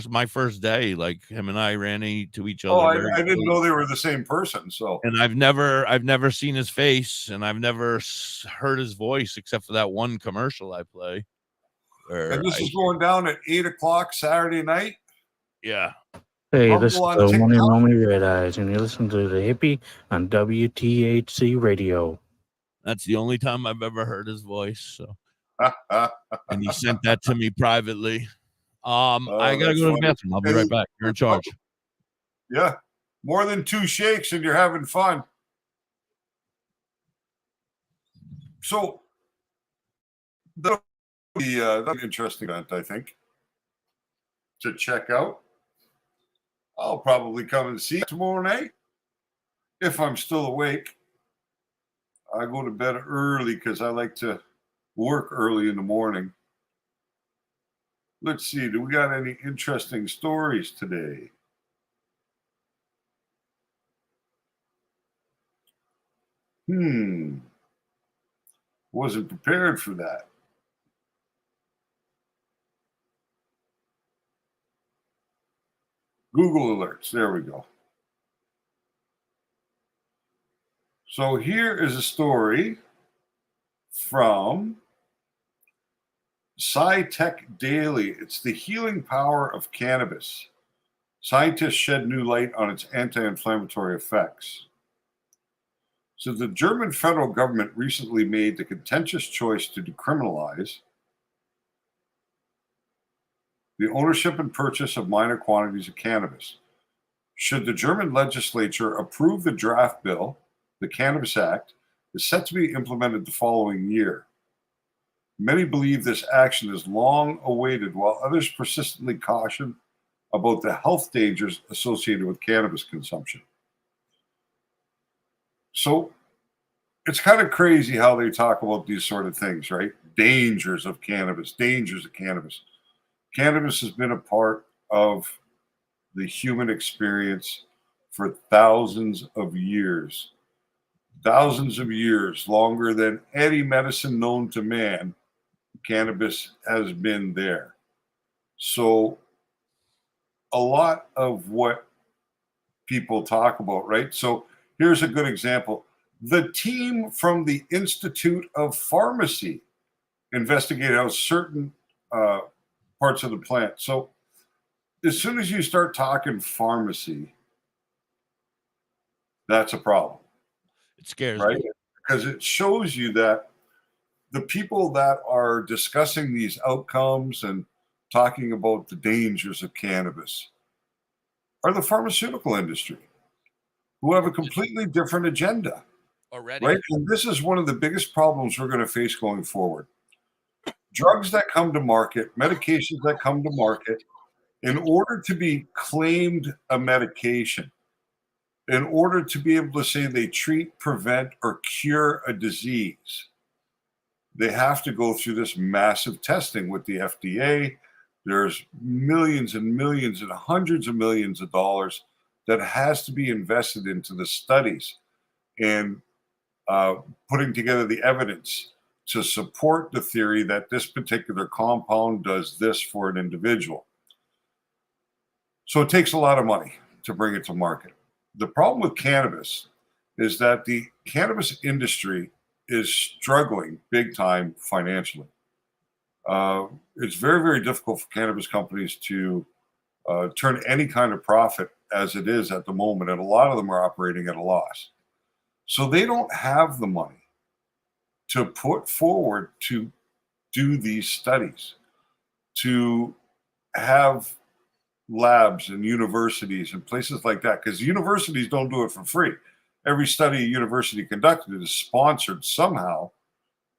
my first day. Like him and I ran into each other. Oh, I didn't know they were the same person. So, and I've never seen his face, and I've never heard his voice except for that one commercial I play. And this is going down at 8:00 Saturday night. Yeah. Hey, this is the one and only Red Eyes, and you listen to the Hippie on WTHC Radio. That's the only time I've ever heard his voice. So, and he sent that to me privately. I gotta go to the bathroom. I'll be right back. You're in charge. Yeah, more than 2 shakes, and you're having fun. So, that'll be an interesting event, I think, to check out. I'll probably come and see you tomorrow night if I'm still awake. I go to bed early because I like to work early in the morning. Let's see. Do we got any interesting stories today? Wasn't prepared for that. Google alerts. There we go. So here is a story from SciTech Daily. It's the healing power of cannabis. Scientists shed new light on its anti-inflammatory effects. So the German federal government recently made the contentious choice to decriminalize the ownership and purchase of minor quantities of cannabis. Should the German legislature approve the draft bill, the Cannabis Act is set to be implemented the following year. Many believe this action is long awaited, while others persistently caution about the health dangers associated with cannabis consumption. So it's kind of crazy how they talk about these sort of things, right? Dangers of cannabis, dangers of cannabis. Cannabis has been a part of the human experience for thousands of years. Thousands of years, longer than any medicine known to man, cannabis has been there. So a lot of what people talk about, right? So here's a good example. The team from the Institute of Pharmacy investigated how certain parts of the plant. So as soon as you start talking pharmacy, that's a problem. It scares me. Because it shows you that the people that are discussing these outcomes and talking about the dangers of cannabis are the pharmaceutical industry, who have a completely different agenda. already. Right. And this is one of the biggest problems we're going to face going forward. Drugs that come to market, medications that come to market, in order to be claimed a medication, in order to be able to say they treat, prevent, or cure a disease, they have to go through this massive testing with the FDA. There's millions and millions and hundreds of millions of dollars that has to be invested into the studies and putting together the evidence to support the theory that this particular compound does this for an individual. So it takes a lot of money to bring it to market. The problem with cannabis is that the cannabis industry is struggling big time financially. It's very, very difficult for cannabis companies to turn any kind of profit as it is at the moment, and a lot of them are operating at a loss. So they don't have the money to put forward to do these studies, to have labs and universities and places like that, because universities don't do it for free. Every study a university conducted is sponsored somehow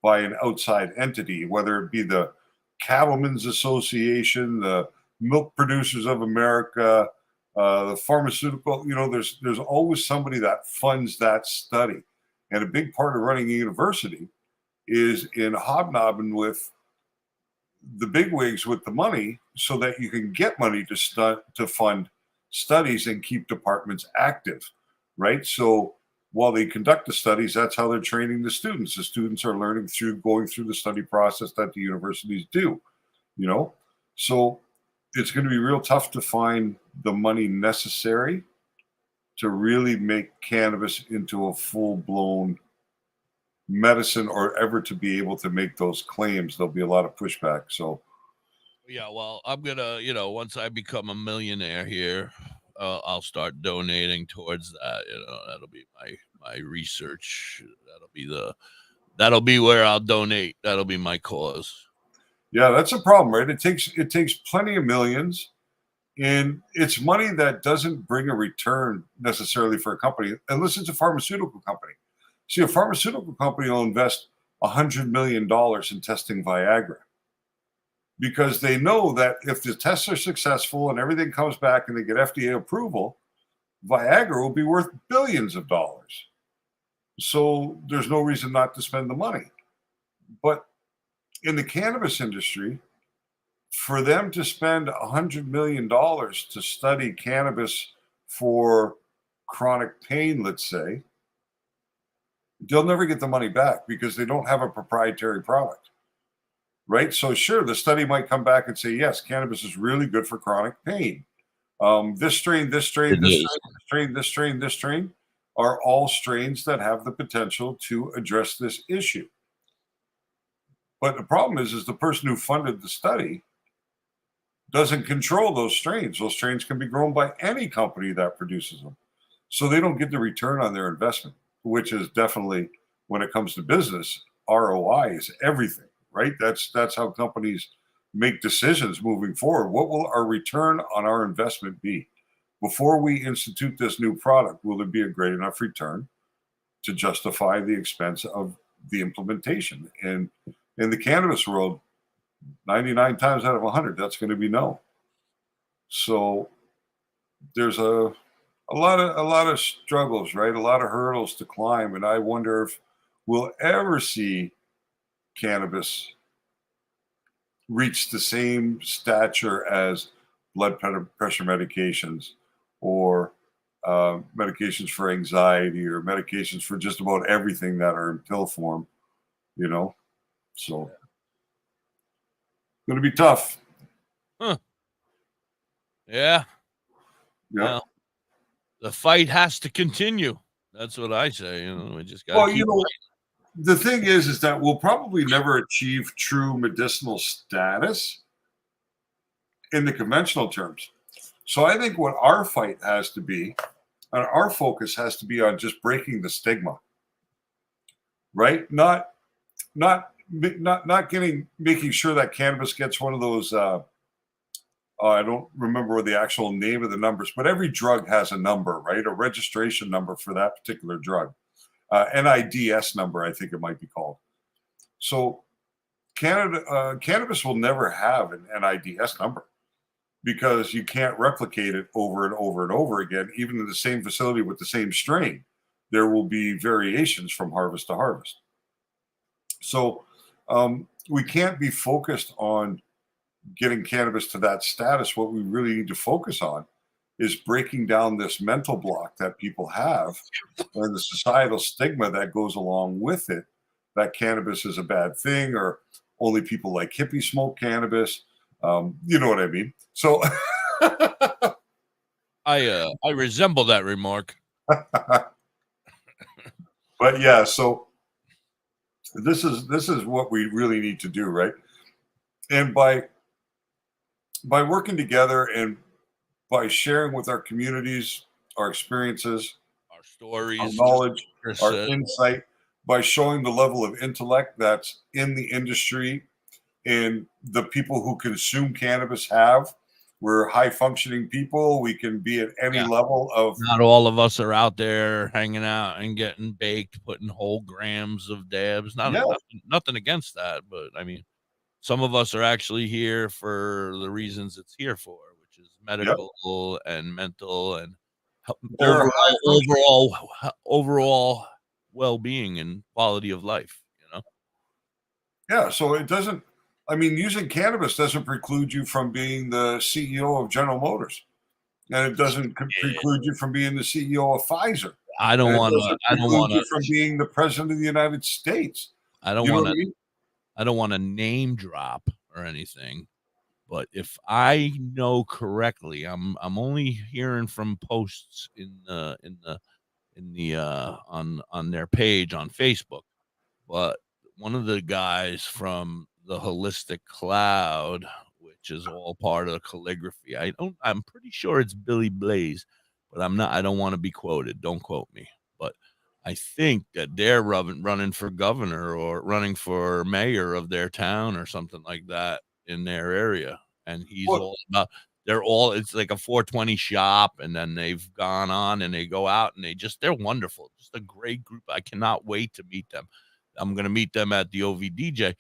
by an outside entity, whether it be the Cattlemen's Association, the Milk Producers of America, the pharmaceutical, there's always somebody that funds that study. And a big part of running a university is in hobnobbing with the bigwigs with the money so that you can get money to fund studies and keep departments active, right? So while they conduct the studies, that's how they're training the students. The students are learning through going through the study process that the universities do, So it's going to be real tough to find the money necessary to really make cannabis into a full-blown medicine, or ever to be able to make those claims. There'll be a lot of pushback. So yeah, well, I'm gonna, once I become a millionaire here, I'll start donating towards that. That'll be my research. That'll be where I'll donate. That'll be my cause. Yeah, that's a problem, right? It takes plenty of millions, and it's money that doesn't bring a return necessarily for a company, unless it's a pharmaceutical company. See, a pharmaceutical company will invest $100 million in testing Viagra because they know that if the tests are successful and everything comes back and they get FDA approval, Viagra will be worth billions of dollars. So there's no reason not to spend the money. But in the cannabis industry, for them to spend $100 million to study cannabis for chronic pain, let's say, they'll never get the money back because they don't have a proprietary product, right? So sure, the study might come back and say, yes, cannabis is really good for chronic pain. This strain, this strain, this strain, this strain, this strain, this strain are all strains that have the potential to address this issue. But the problem is the person who funded the study doesn't control those strains. Those strains can be grown by any company that produces them. So they don't get the return on their investment, which is definitely, when it comes to business, ROI is everything, right? That's how companies make decisions moving forward. What will our return on our investment be? Before we institute this new product, will there be a great enough return to justify the expense of the implementation? And in the cannabis world, 99 times out of 100, that's going to be no. So there's a lot of struggles, right? A lot of hurdles to climb. And I wonder if we'll ever see cannabis reach the same stature as blood pressure medications, or medications for anxiety, or medications for just about everything that are in pill form, So going to be tough. Huh. Yeah. Yeah. Well, the fight has to continue. That's what I say. We just got to keep fighting. The thing is that we'll probably never achieve true medicinal status in the conventional terms. So I think what our fight has to be, and our focus has to be on just breaking the stigma, right? Not making sure that cannabis gets one of those, I don't remember the actual name of the numbers, but every drug has a number, right? A registration number for that particular drug. NIDS number, I think it might be called. So cannabis will never have an NIDS number because you can't replicate it over and over and over again, even in the same facility with the same strain. There will be variations from harvest to harvest. So we can't be focused on getting cannabis to that status. What we really need to focus on is breaking down this mental block that people have and the societal stigma that goes along with it, that cannabis is a bad thing or only people like hippies smoke cannabis. You know what I mean? So I resemble that remark. But yeah, so this is what we really need to do, right? And by working together and by sharing with our communities, our experiences, our stories, our knowledge, our insight, by showing the level of intellect that's in the industry and the people who consume cannabis have. We're high functioning people. We can be at any level of. Not all of us are out there hanging out and getting baked, putting whole grams of dabs. Nothing against that, but I mean, some of us are actually here for the reasons it's here for, which is medical and mental and overall well-being and quality of life, you know? Yeah. So it doesn't, I mean, using cannabis doesn't preclude you from being the CEO of General Motors. And it doesn't preclude you from being the CEO of Pfizer. I don't want you from being the president of the United States. I don't want to name drop or anything, but if I know correctly, I'm only hearing from posts on their page on Facebook, but one of the guys from the Holistic Cloud, which is all part of calligraphy, I'm pretty sure it's Billy Blaze, but I don't want to be quoted. Don't quote me, but I think that they're running for governor or running for mayor of their town or something like that in their area. And he's all about, it's like a 420 shop. And then they've gone on and they go out and they're wonderful. Just a great group. I cannot wait to meet them. I'm going to meet them at the OVDJ.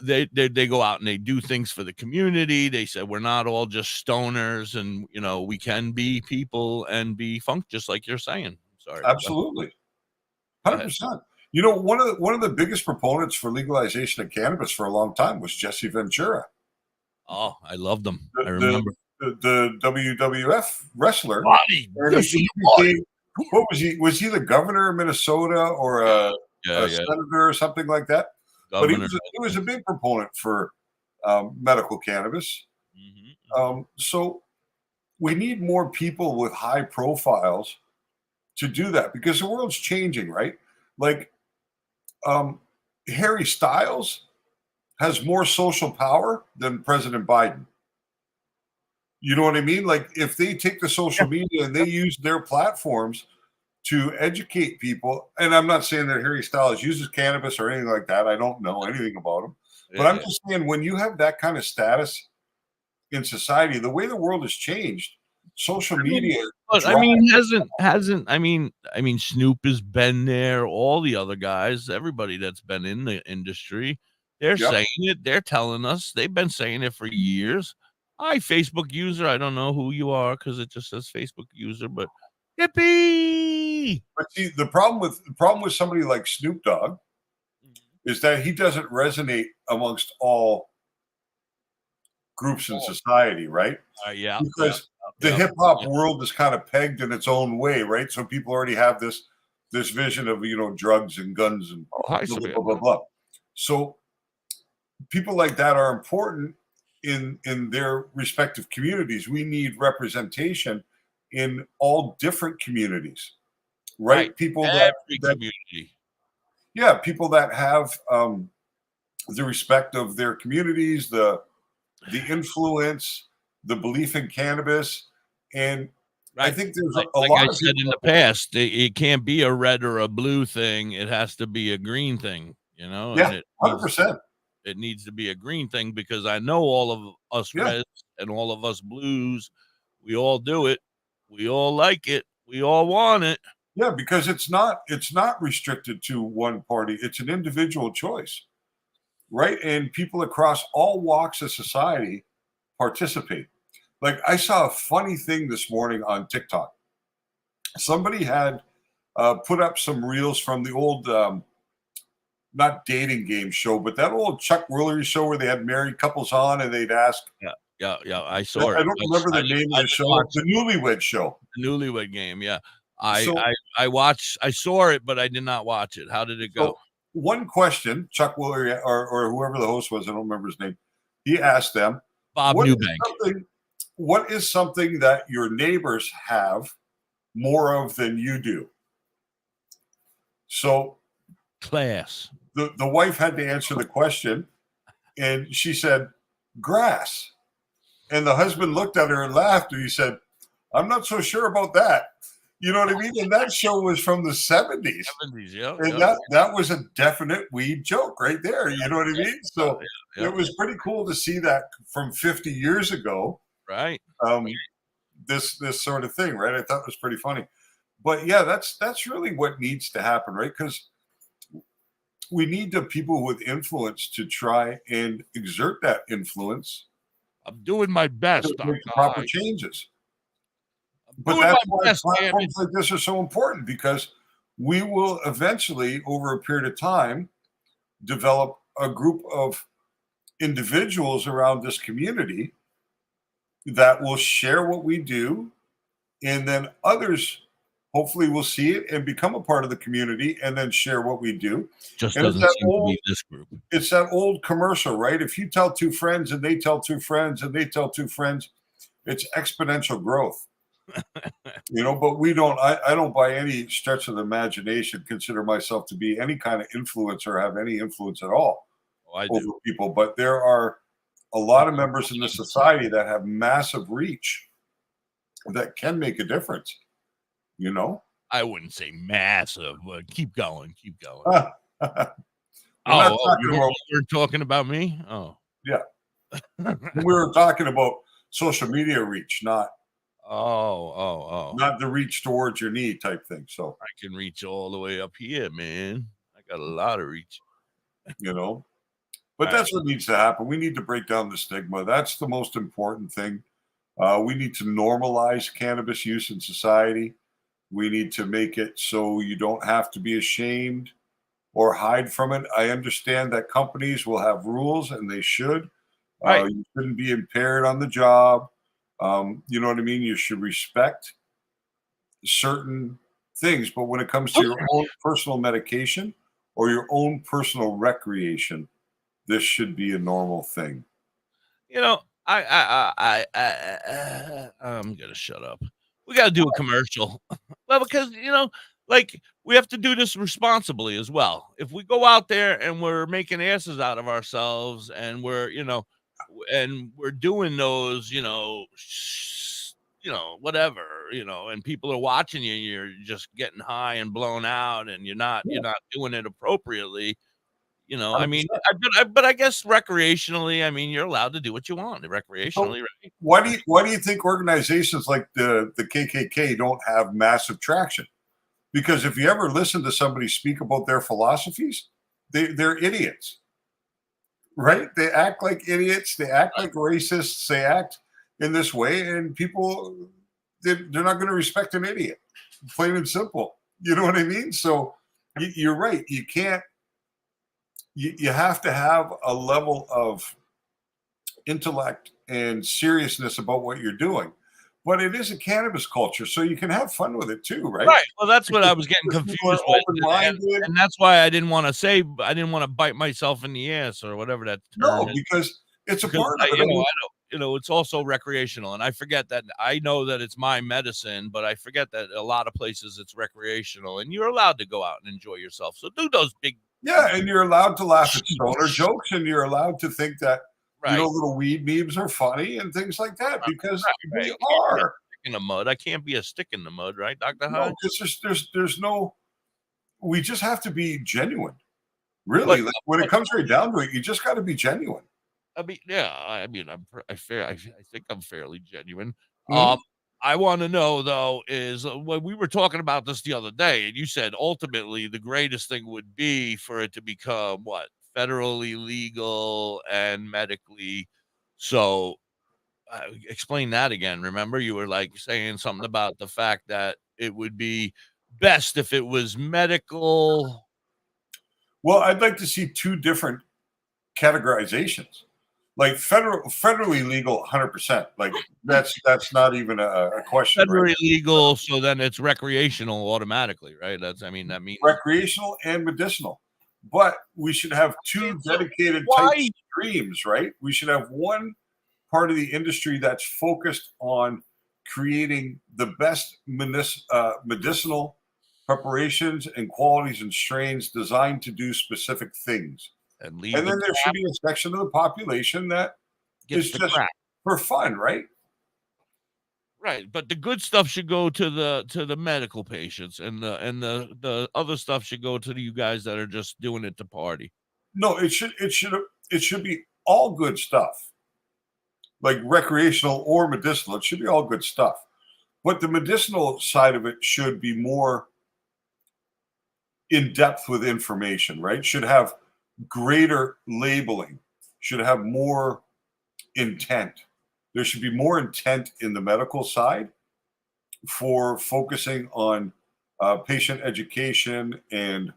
They go out and they do things for the community. They said, we're not all just stoners and, you know, we can be people and be funk, just like you're saying. Sorry. Absolutely. 100%. You know, one of the biggest proponents for legalization of cannabis for a long time was Jesse Ventura. Oh, I loved him. I remember the WWF wrestler. Body. What was he? Was he the governor of Minnesota or a senator or something like that? Governor. But he was a big proponent for medical cannabis. Mm-hmm. So we need more people with high profiles to do that because the world's changing, right? Like Harry Styles has more social power than President Biden. You know what I mean? Like if they take the social media and they use their platforms to educate people, and I'm not saying that Harry Styles uses cannabis or anything like that. I don't know anything about him. But I'm just saying when you have that kind of status in society, the way the world has changed, social media. But I mean, hasn't I mean, Snoop has been there, all the other guys, everybody that's been in the industry, they're saying it, they're telling us, they've been saying it for years. Hi, Facebook user. I don't know who you are because it just says Facebook user, but hippie. But see, the problem with somebody like Snoop Dogg is that he doesn't resonate amongst all groups in society, right? Because the hip hop world is kind of pegged in its own way, right? So people already have this vision of, you know, drugs and guns and blah, blah, blah, blah. So people like that are important in their respective communities. We need representation in all different communities, right? People community. Yeah, people that have the respect of their communities, the influence, the belief in cannabis, and I think there's a lot. Like I said in the past, it can't be a red or a blue thing. It has to be a green thing, you know? Yeah, 100%. It needs to be a green thing because I know all of us reds and all of us blues, we all do it. We all like it. We all want it. Yeah, because it's not restricted to one party. It's an individual choice, right? And people across all walks of society participate. Like I saw a funny thing this morning on TikTok. Somebody had put up some reels from the old, not dating game show, but that old Chuck Woolery show where they had married couples on and they'd ask. Yeah. I saw it. I don't remember the name of the show. The Newlywed Show. The Newlywed Game. Yeah. I saw it, but I did not watch it. How did it go? So one question, Chuck Woolery or whoever the host was, I don't remember his name. He asked them, Bob Newbank. What is something that your neighbors have more of than you do? So class. The wife had to answer the question, and she said, grass. And the husband looked at her and laughed, and he said, I'm not so sure about that. You know what I mean? And that show was from the 70s. 70s, yeah. And that was a definite weed joke right there. You know what I mean? So it was pretty cool to see that from 50 years ago. Right. This sort of thing, right? I thought it was pretty funny. But yeah, that's really what needs to happen, right? Because we need the people with influence to try and exert that influence. I'm doing my best to make proper changes. But that's why platforms like this are so important, because we will eventually, over a period of time, develop a group of individuals around this community that will share what we do, and then others hopefully will see it and become a part of the community and then share what we do. Just and doesn't seem to be this group. It's that old commercial, right? If you tell two friends and they tell two friends and they tell two friends, it's exponential growth. But we don't, I don't by any stretch of the imagination consider myself to be any kind of influencer or have any influence at all over people. But there are a lot of members in the society that have massive reach that can make a difference. I wouldn't say massive, but keep going. You're talking about me? Oh. Yeah. We were talking about social media reach, not not the reach towards your knee type thing. So I can reach all the way up here, man. I got a lot of reach. But that's what needs to happen. We need to break down the stigma. That's the most important thing. We need to normalize cannabis use in society. We need to make it so you don't have to be ashamed or hide from it. I understand that companies will have rules, and they should. You shouldn't be impaired on the job. You know what I mean? You should respect certain things. But when it comes to your own personal medication or your own personal recreation, this should be a normal thing. I'm gonna shut up. We got to do a commercial. Well, because we have to do this responsibly as well. If we go out there and we're making asses out of ourselves, and we're doing those, whatever, and people are watching you, and you're just getting high and blown out, and you're not doing it appropriately. But I guess recreationally, you're allowed to do what you want recreationally, right? Why do you think organizations like the KKK don't have massive traction? Because if you ever listen to somebody speak about their philosophies, they're idiots, right? They act like idiots. They act like racists. They act in this way, and people, they're not going to respect an idiot, plain and simple. You know what I mean? So you're right. You can't. You have to have a level of intellect and seriousness about what you're doing. But it is a cannabis culture, so you can have fun with it too, right? Right. Well, that's what I was getting confused with. And that's why I didn't want to bite myself in the ass or whatever that term is. Because it's a part of it. I know, it's also recreational. And I forget that. I know that it's my medicine, but I forget that a lot of places it's recreational. And you're allowed to go out and enjoy yourself. So do those big... Yeah, and you're allowed to laugh at stoner jokes, and you're allowed to think that little weed memes are funny and things like that, because they are. Stick in the mud. I can't be a stick in the mud, right, Dr. High? No, because there's no. We just have to be genuine, really. When it comes right down to it, you just got to be genuine. I think I'm fairly genuine. Mm-hmm. I want to know, though, is when we were talking about this the other day, and you said ultimately the greatest thing would be for it to become what? Federally legal and medically. So explain that again. Remember, you were like saying something about the fact that it would be best if it was medical. Well, I'd like to see two different categorizations, like federally legal 100%. Like that's not even a question, Federally right? legal, so then it's recreational automatically, right? That means recreational and medicinal. But we should have two dedicated type streams, right? We should have one part of the industry that's focused on creating the best medicinal preparations and qualities and strains designed to do specific things. And then there should be a section of the population that is just for fun, right? Right, but the good stuff should go to the medical patients, and the other stuff should go to you guys that are just doing it to party. No, it should be all good stuff, like recreational or medicinal. It should be all good stuff, but the medicinal side of it should be more in depth with information, right? Should have greater labeling, should have more intent. There should be more intent in the medical side for focusing on patient education and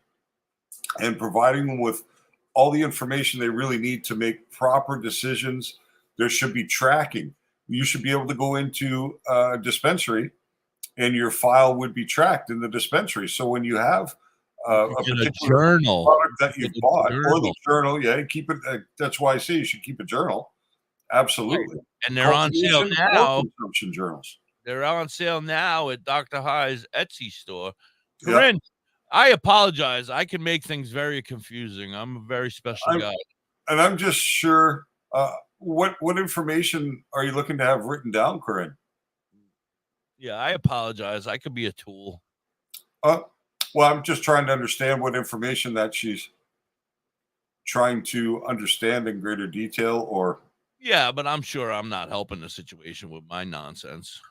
providing them with all the information they really need to make proper decisions. There should be tracking. You should be able to go into a dispensary and your file would be tracked in the dispensary. So when you have a particular journal product that you bought or the journal, keep it. That's why I say you should keep a journal. Absolutely. And they're on sale now. Consumption journals. They're on sale now at Dr. High's Etsy store. Yeah. Corinne, I apologize. I can make things very confusing. I'm a very special guy. And I'm just sure. What information are you looking to have written down, Corinne? Yeah, I apologize. I could be a tool. Well, I'm just trying to understand what information that she's trying to understand in greater detail, or. Yeah, but I'm sure I'm not helping the situation with my nonsense.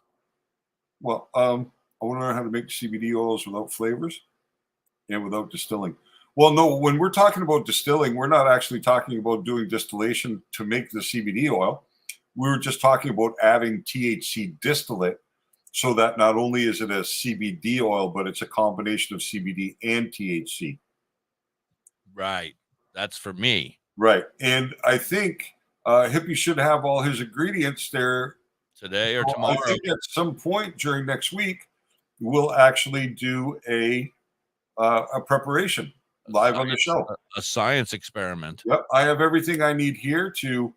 Well, I want to learn how to make CBD oils without flavors and without distilling. Well, no, when we're talking about distilling, we're not actually talking about doing distillation to make the CBD oil. We were just talking about adding THC distillate so that not only is it a CBD oil, but it's a combination of CBD and THC. Right. That's for me. Right. And I think Hippie should have all his ingredients there today or tomorrow. I think at some point during next week, we'll actually do a preparation live on the show. A science experiment. Yep. I have everything I need here to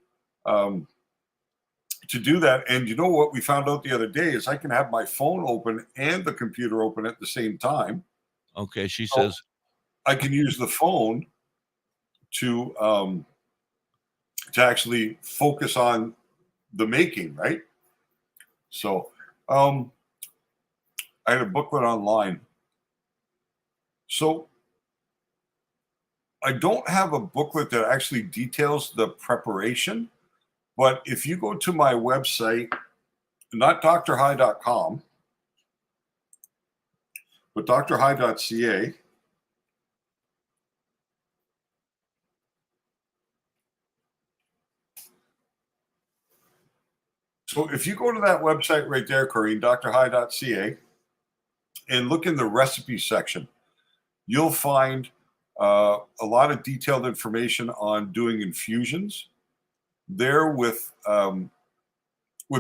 do that. And you know what we found out the other day is I can have my phone open and the computer open at the same time. Okay. She says I can use the phone to actually focus on the making, right? So I had a booklet online. So I don't have a booklet that actually details the preparation, but if you go to my website, not drhigh.com, but drhigh.ca, so if you go to that website right there, Corinne, drhigh.ca, and look in the recipe section, you'll find a lot of detailed information on doing infusions there with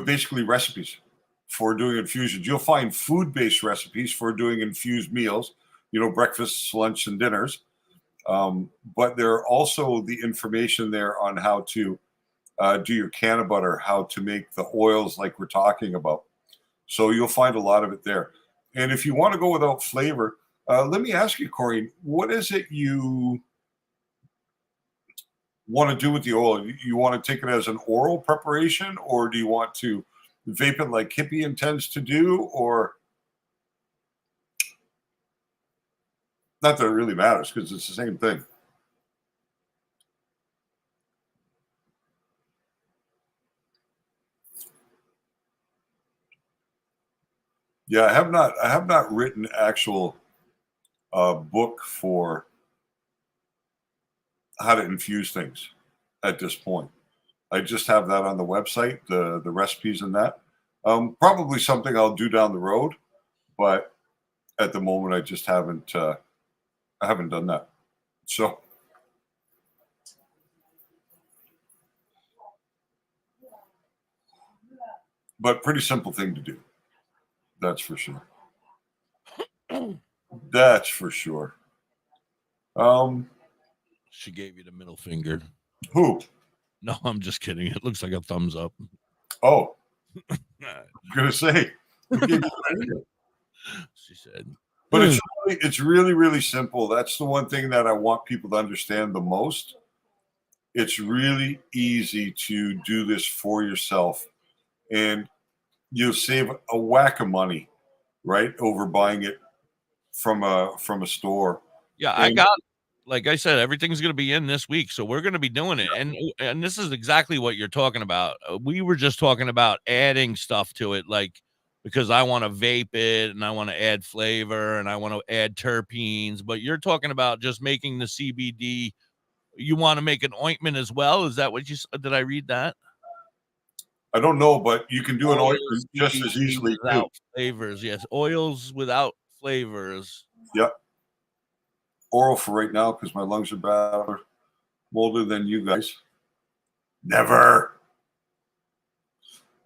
basically recipes for doing infusions. You'll find food-based recipes for doing infused meals, breakfasts, lunch, and dinners. But there are also the information there on how to do your canna butter, how to make the oils like we're talking about. So you'll find a lot of it there. And if you want to go without flavor, let me ask you, Corinne, what is it you want to do with the oil? You want to take it as an oral preparation, or do you want to vape it like Hippie intends to do? Or not that it really matters because it's the same thing. Yeah, I have not written actual book for how to infuse things at this point. I just have that on the website, the recipes and that. Probably something I'll do down the road, but at the moment I just haven't I haven't done that. So but pretty simple thing to do. That's for sure. That's for sure. She gave you the middle finger. Who? No, I'm just kidding. It looks like a thumbs up. Oh, I'm gonna say. Who gave you the finger? She said. But it's really simple. That's the one thing that I want people to understand the most. It's really easy to do this for yourself, and you'll save a whack of money, right, over buying it from a store. Yeah, I got, like I said, everything's going to be in this week, so we're going to be doing it. And this is exactly what you're talking about. We were just talking about adding stuff to it, like, because I want to vape it and I want to add flavor and I want to add terpenes, but you're talking about just making the CBD. You want to make an ointment as well? Is that what you said? Did I read that? I don't know, but you can do an ointment just as easily without flavors. Yes, oils without flavors. Yep. Oral for right now because my lungs are bad, older than you guys. Never.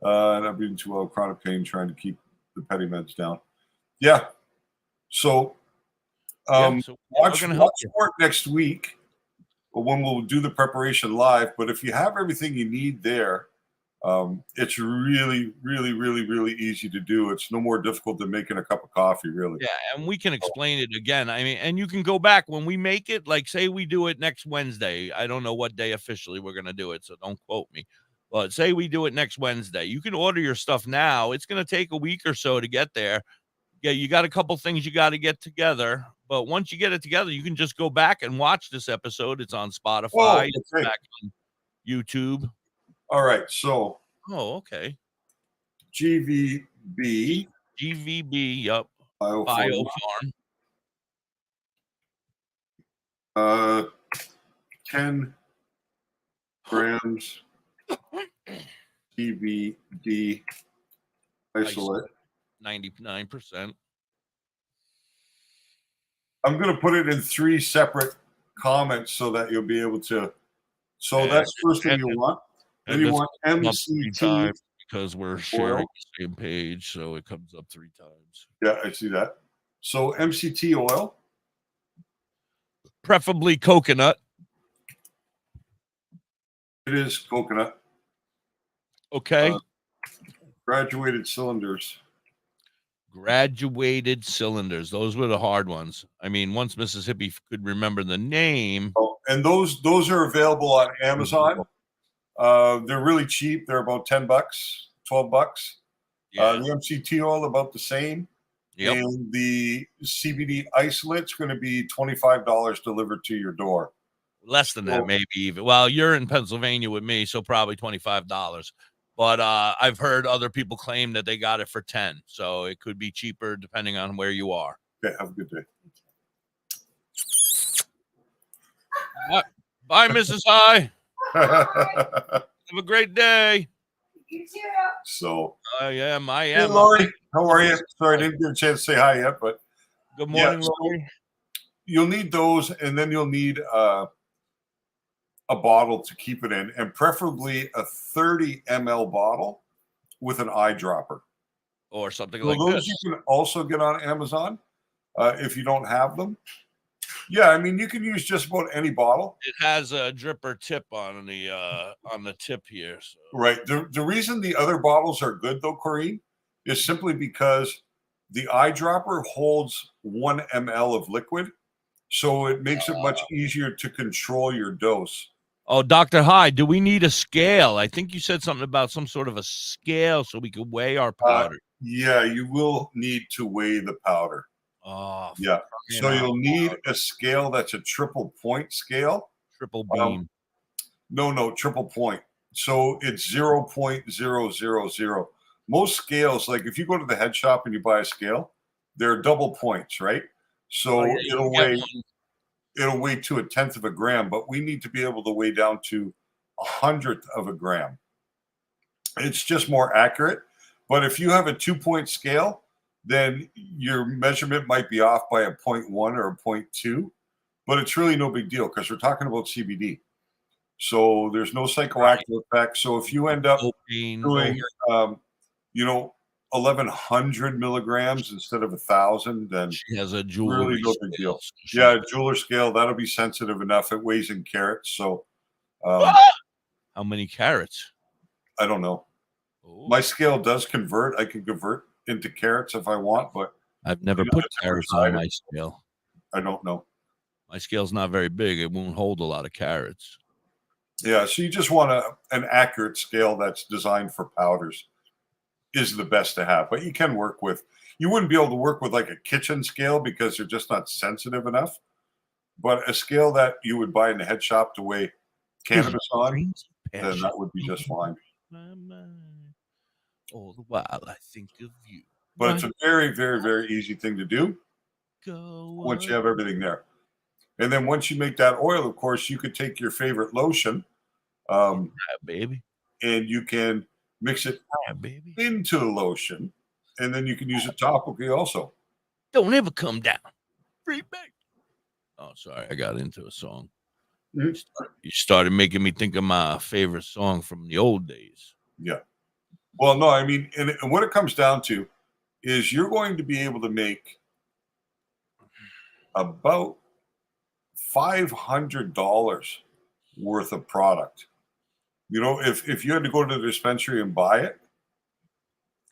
And I've been too chronic pain trying to keep the petty meds down. Yeah. So, watch for it next week when we'll do the preparation live. But if you have everything you need there, it's really easy to do. It's no more difficult than making a cup of coffee, really. Yeah, and we can explain it again. I mean, and you can go back when we make it, like say we do it next Wednesday. I don't know what day officially we're going to do it, so don't quote me. But say we do it next Wednesday. You can order your stuff now. It's going to take a week or so to get there. Yeah, you got a couple things you got to get together. But once you get it together, you can just go back and watch this episode. It's on Spotify. It's back on YouTube. All right, so. Oh, okay. GVB. Yep. Biofarm. 10 grams CBD isolate. 99%. I'm going to put it in 3 separate comments so that you'll be able to. So that's first thing you want. Then you want MCT because we're sharing the same page, so it comes up 3 times. Yeah, I see that. So MCT oil, preferably coconut. It is coconut. Okay. Graduated cylinders. Graduated cylinders. Those were the hard ones. I mean, once Mississippi could remember the name. Oh, and those are available on Amazon. They're really cheap. They're about $10, $12. Yeah. The MCT oil about the same. Yep. And the CBD isolate's going to be $25 delivered to your door. Less than that, maybe even. Well, you're in Pennsylvania with me, so probably $25. But I've heard other people claim that they got it for 10, so it could be cheaper depending on where you are. Okay, have a good day. Bye, Mrs. High. Have a great day. You too. So I am. Hey, Lori, how are you? Sorry, I didn't get a chance to say hi yet, but good morning, Lori. You'll need those, and then you'll need a bottle to keep it in, and preferably a 30 ml bottle with an eyedropper or something so like those this. You can also get on Amazon if you don't have them. Yeah, I mean, you can use just about any bottle. It has a dripper tip on the tip here. So. Right. The reason the other bottles are good, though, Corrine, is simply because the eyedropper holds 1 ml of liquid, so it makes it much easier to control your dose. Oh, Dr. High, do we need a scale? I think you said something about some sort of a scale so we could weigh our powder. Yeah, you will need to weigh the powder. Oh, yeah. So you'll need a scale that's a triple point scale. Triple beam. No, triple point. So it's 0.000. most scales, like if you go to the head shop and you buy a scale, they're double points, right? So it'll weigh to 1/10 of a gram, but we need to be able to weigh down to 100th of a gram. It's just more accurate. But if you have a 2-point scale, then your measurement might be off by a 0.1 or a 0.2, but it's really no big deal because we're talking about CBD. So there's no psychoactive effect. So if you end up doing, 1,100 milligrams instead of 1,000, then she has a jewelry really no big deal. scale. Yeah, a jeweler scale, that'll be sensitive enough. It weighs in carats. So how many carats? I don't know. Ooh. My scale does convert. I can convert into carats if I want, but I've never put carats on my scale. I don't know. My scale's not very big. It won't hold a lot of carats. Yeah, so you just want an accurate scale that's designed for powders is the best to have. But you can work with, you wouldn't be able to work with like a kitchen scale because they're just not sensitive enough. But a scale that you would buy in the head shop to weigh cannabis on, then that would be just fine. All the while I think of you. But it's a very, very, very easy thing to do once you have everything there. And then once you make that oil, of course, you could take your favorite lotion, baby, and you can mix it into the lotion, and then you can use it topically also. Don't ever come down. Free back. Oh, sorry, I got into a song. You started making me think of my favorite song from the old days. Yeah. Well, no, I mean, and what it comes down to is you're going to be able to make about $500 worth of product. You know, if you had to go to the dispensary and buy it,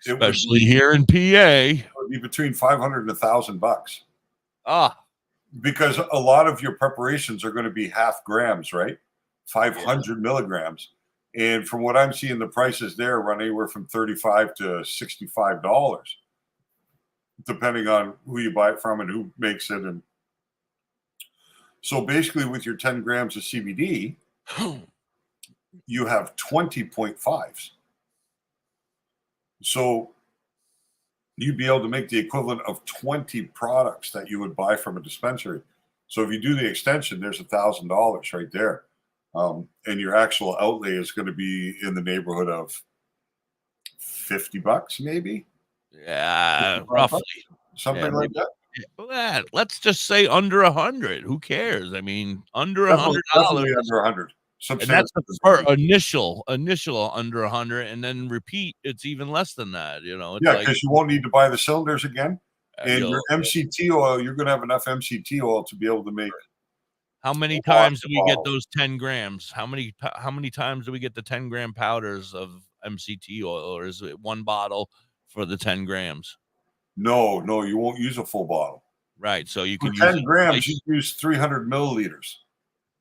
especially here in PA, it would be between $500 and $1,000. Because a lot of your preparations are going to be half grams, right? 500 milligrams. And from what I'm seeing, the prices there run anywhere from $35 to $65, depending on who you buy it from and who makes it. And so basically with your 10 grams of CBD, you have 20.5s. So you'd be able to make the equivalent of 20 products that you would buy from a dispensary. So if you do the extension, there's $1,000 right there. And your actual outlay is going to be in the neighborhood of $50, maybe. Yeah, roughly something like that. Well, let's just say under 100. Who cares? I mean, under Definitely $100. under 100. And that's for initial under 100, and then repeat. It's even less than that. You know. It's Yeah, because you won't need to buy the cylinders again, and your you'll- MCT oil, you're going to have enough MCT oil to be able to make. How many times do we get those 10 grams? How many times do we get the 10-gram powders of MCT oil, or is it one bottle for the 10 grams? No, you won't use a full bottle. Right. So you can For use 10 grams, you use 300 milliliters.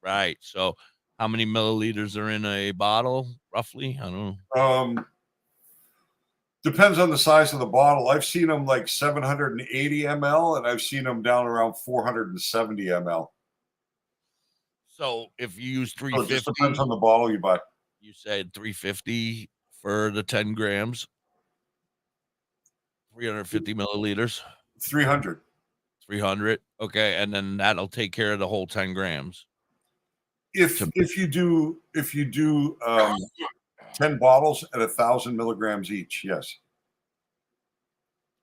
Right. So how many milliliters are in a bottle, roughly? I don't know. Depends on the size of the bottle. I've seen them like 780 ml, and I've seen them down around 470 ml. So if you use So it 350, just depends on the bottle you buy. You said 350 for the 10 grams, 350 milliliters, 300. 300. Okay, and then that'll take care of the whole 10 grams. If you do 10 bottles at 1,000 milligrams each, yes.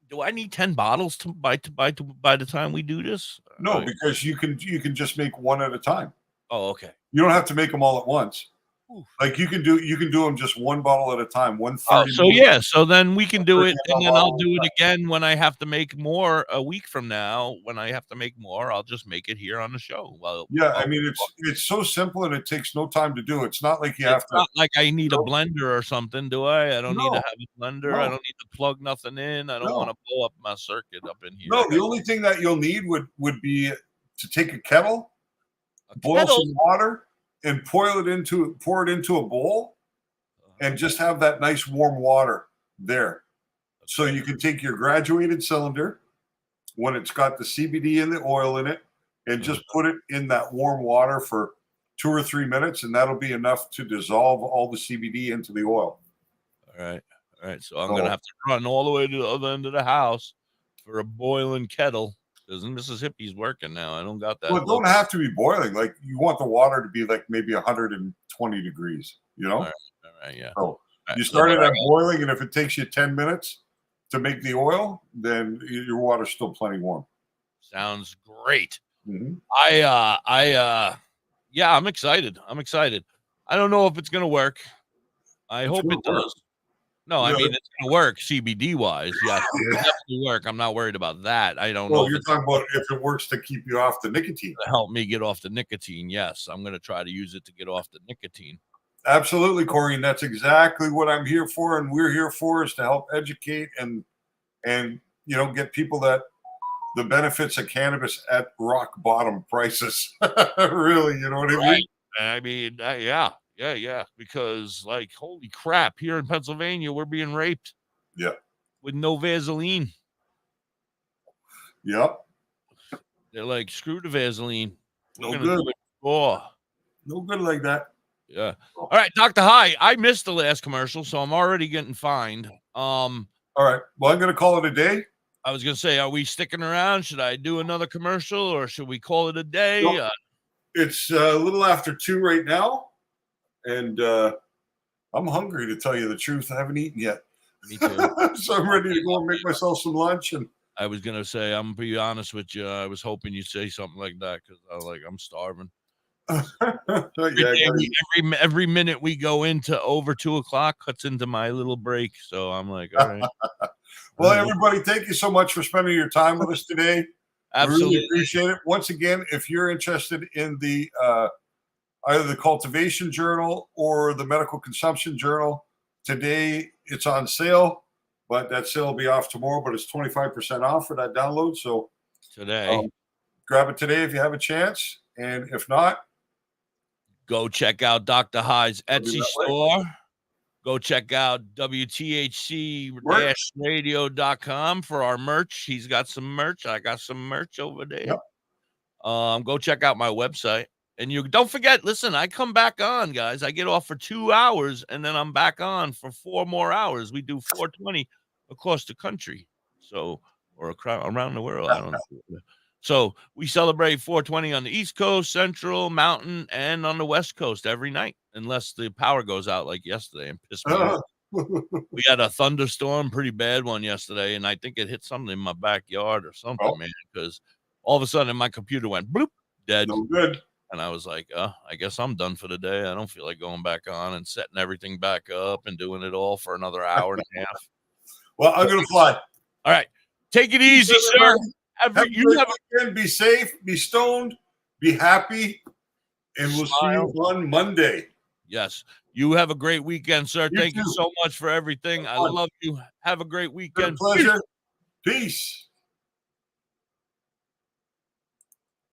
Do I need 10 bottles by the time we do this? No, because you can just make one at a time. Oh, okay. You don't have to make them all at once. Like you can do them just one bottle at a time. 130. So yeah, so then we can do it, and then I'll do it again when I have to make more a week from now. When I have to make more, I'll just make it here on the show. Well, yeah, I mean it's so simple and it takes no time to do. It's not like you have to. Not like I need a blender or something, do I? I don't need to No. have a blender. No. I don't need to plug nothing in. I don't No. want to blow up my circuit up in here. No, the only thing that you'll need would be to take a kettle, boil some water, and pour it into a bowl, and just have that nice warm water there. So you can take your graduated cylinder when it's got the CBD and the oil in it, and just put it in that warm water for 2 or 3 minutes, and that'll be enough to dissolve all the CBD into the oil. All right. All right, so I'm gonna have to run all the way to the other end of the house for a boiling kettle because Mississippi's working now. I don't got that. Well, it don't have to be boiling. Like you want the water to be like maybe 120 degrees. You know. All right, yeah. So you start it at boiling, and if it takes you 10 minutes to make the oil, then your water's still plenty warm. Sounds great. Mm-hmm. Yeah, I'm excited. I don't know if it's gonna work. I hope it does. No, I mean it's gonna work CBD wise. Yeah, it'll definitely work. I'm not worried about that. I don't know. Well, you're talking about if it works to keep you off the nicotine. To help me get off the nicotine. Yes, I'm gonna try to use it to get off the nicotine. Absolutely, Corey. And that's exactly what I'm here for, and we're here for is to help educate and get people that the benefits of cannabis at rock bottom prices. Really, you know what I mean? I mean, yeah. Because like, holy crap, here in Pennsylvania, we're being raped. Yeah. With no Vaseline. Yep. They're like, screw the Vaseline. No good. No good like that. Yeah. All right, Dr. High. I missed the last commercial, so I'm already getting fined. All right. Well, I'm gonna call it a day. I was gonna say, are we sticking around? Should I do another commercial or should we call it a day? Well, it's a little after 2 right now, and I'm hungry to tell you the truth. I haven't eaten yet. Me too. So I'm ready to go and make myself some lunch. And I was gonna say, I'm gonna be honest with you. I was hoping you'd say something like that because I'm starving. Every minute we go into over 2 o'clock cuts into my little break. So I'm like, all right. Well, everybody, thank you so much for spending your time with us today. Absolutely. We really appreciate it. Once again, if you're interested in the either the Cultivation Journal or the Medical Consumption Journal, today it's on sale, but that sale will be off tomorrow, but it's 25% off for that download. So today, grab it today if you have a chance. And if not, go check out Dr. High's Etsy store. Go check out WTHC-radio.com for our merch. He's got some merch. I got some merch over there. Yep. Go check out my website. And you don't forget, listen, I come back on, guys. I get off for 2 hours, and then I'm back on for 4 more hours. We do 420 across the country. So, or around the world. I don't know. So we celebrate 420 on the East Coast, Central, Mountain, and on the West Coast every night, unless the power goes out like yesterday and pissed me off. We had a thunderstorm, pretty bad one yesterday, and I think it hit something in my backyard or something, man, because all of a sudden my computer went bloop, dead. No good. And I was like, I guess I'm done for the day. I don't feel like going back on and setting everything back up and doing it all for another hour and a half. Well, I'm going to fly. All right. Take it easy, sir. Be safe, be stoned, be happy, and we'll see you on Monday. Yes. You have a great weekend, sir. Thank you so much for everything. I love you. Have a great weekend. Pleasure. Peace.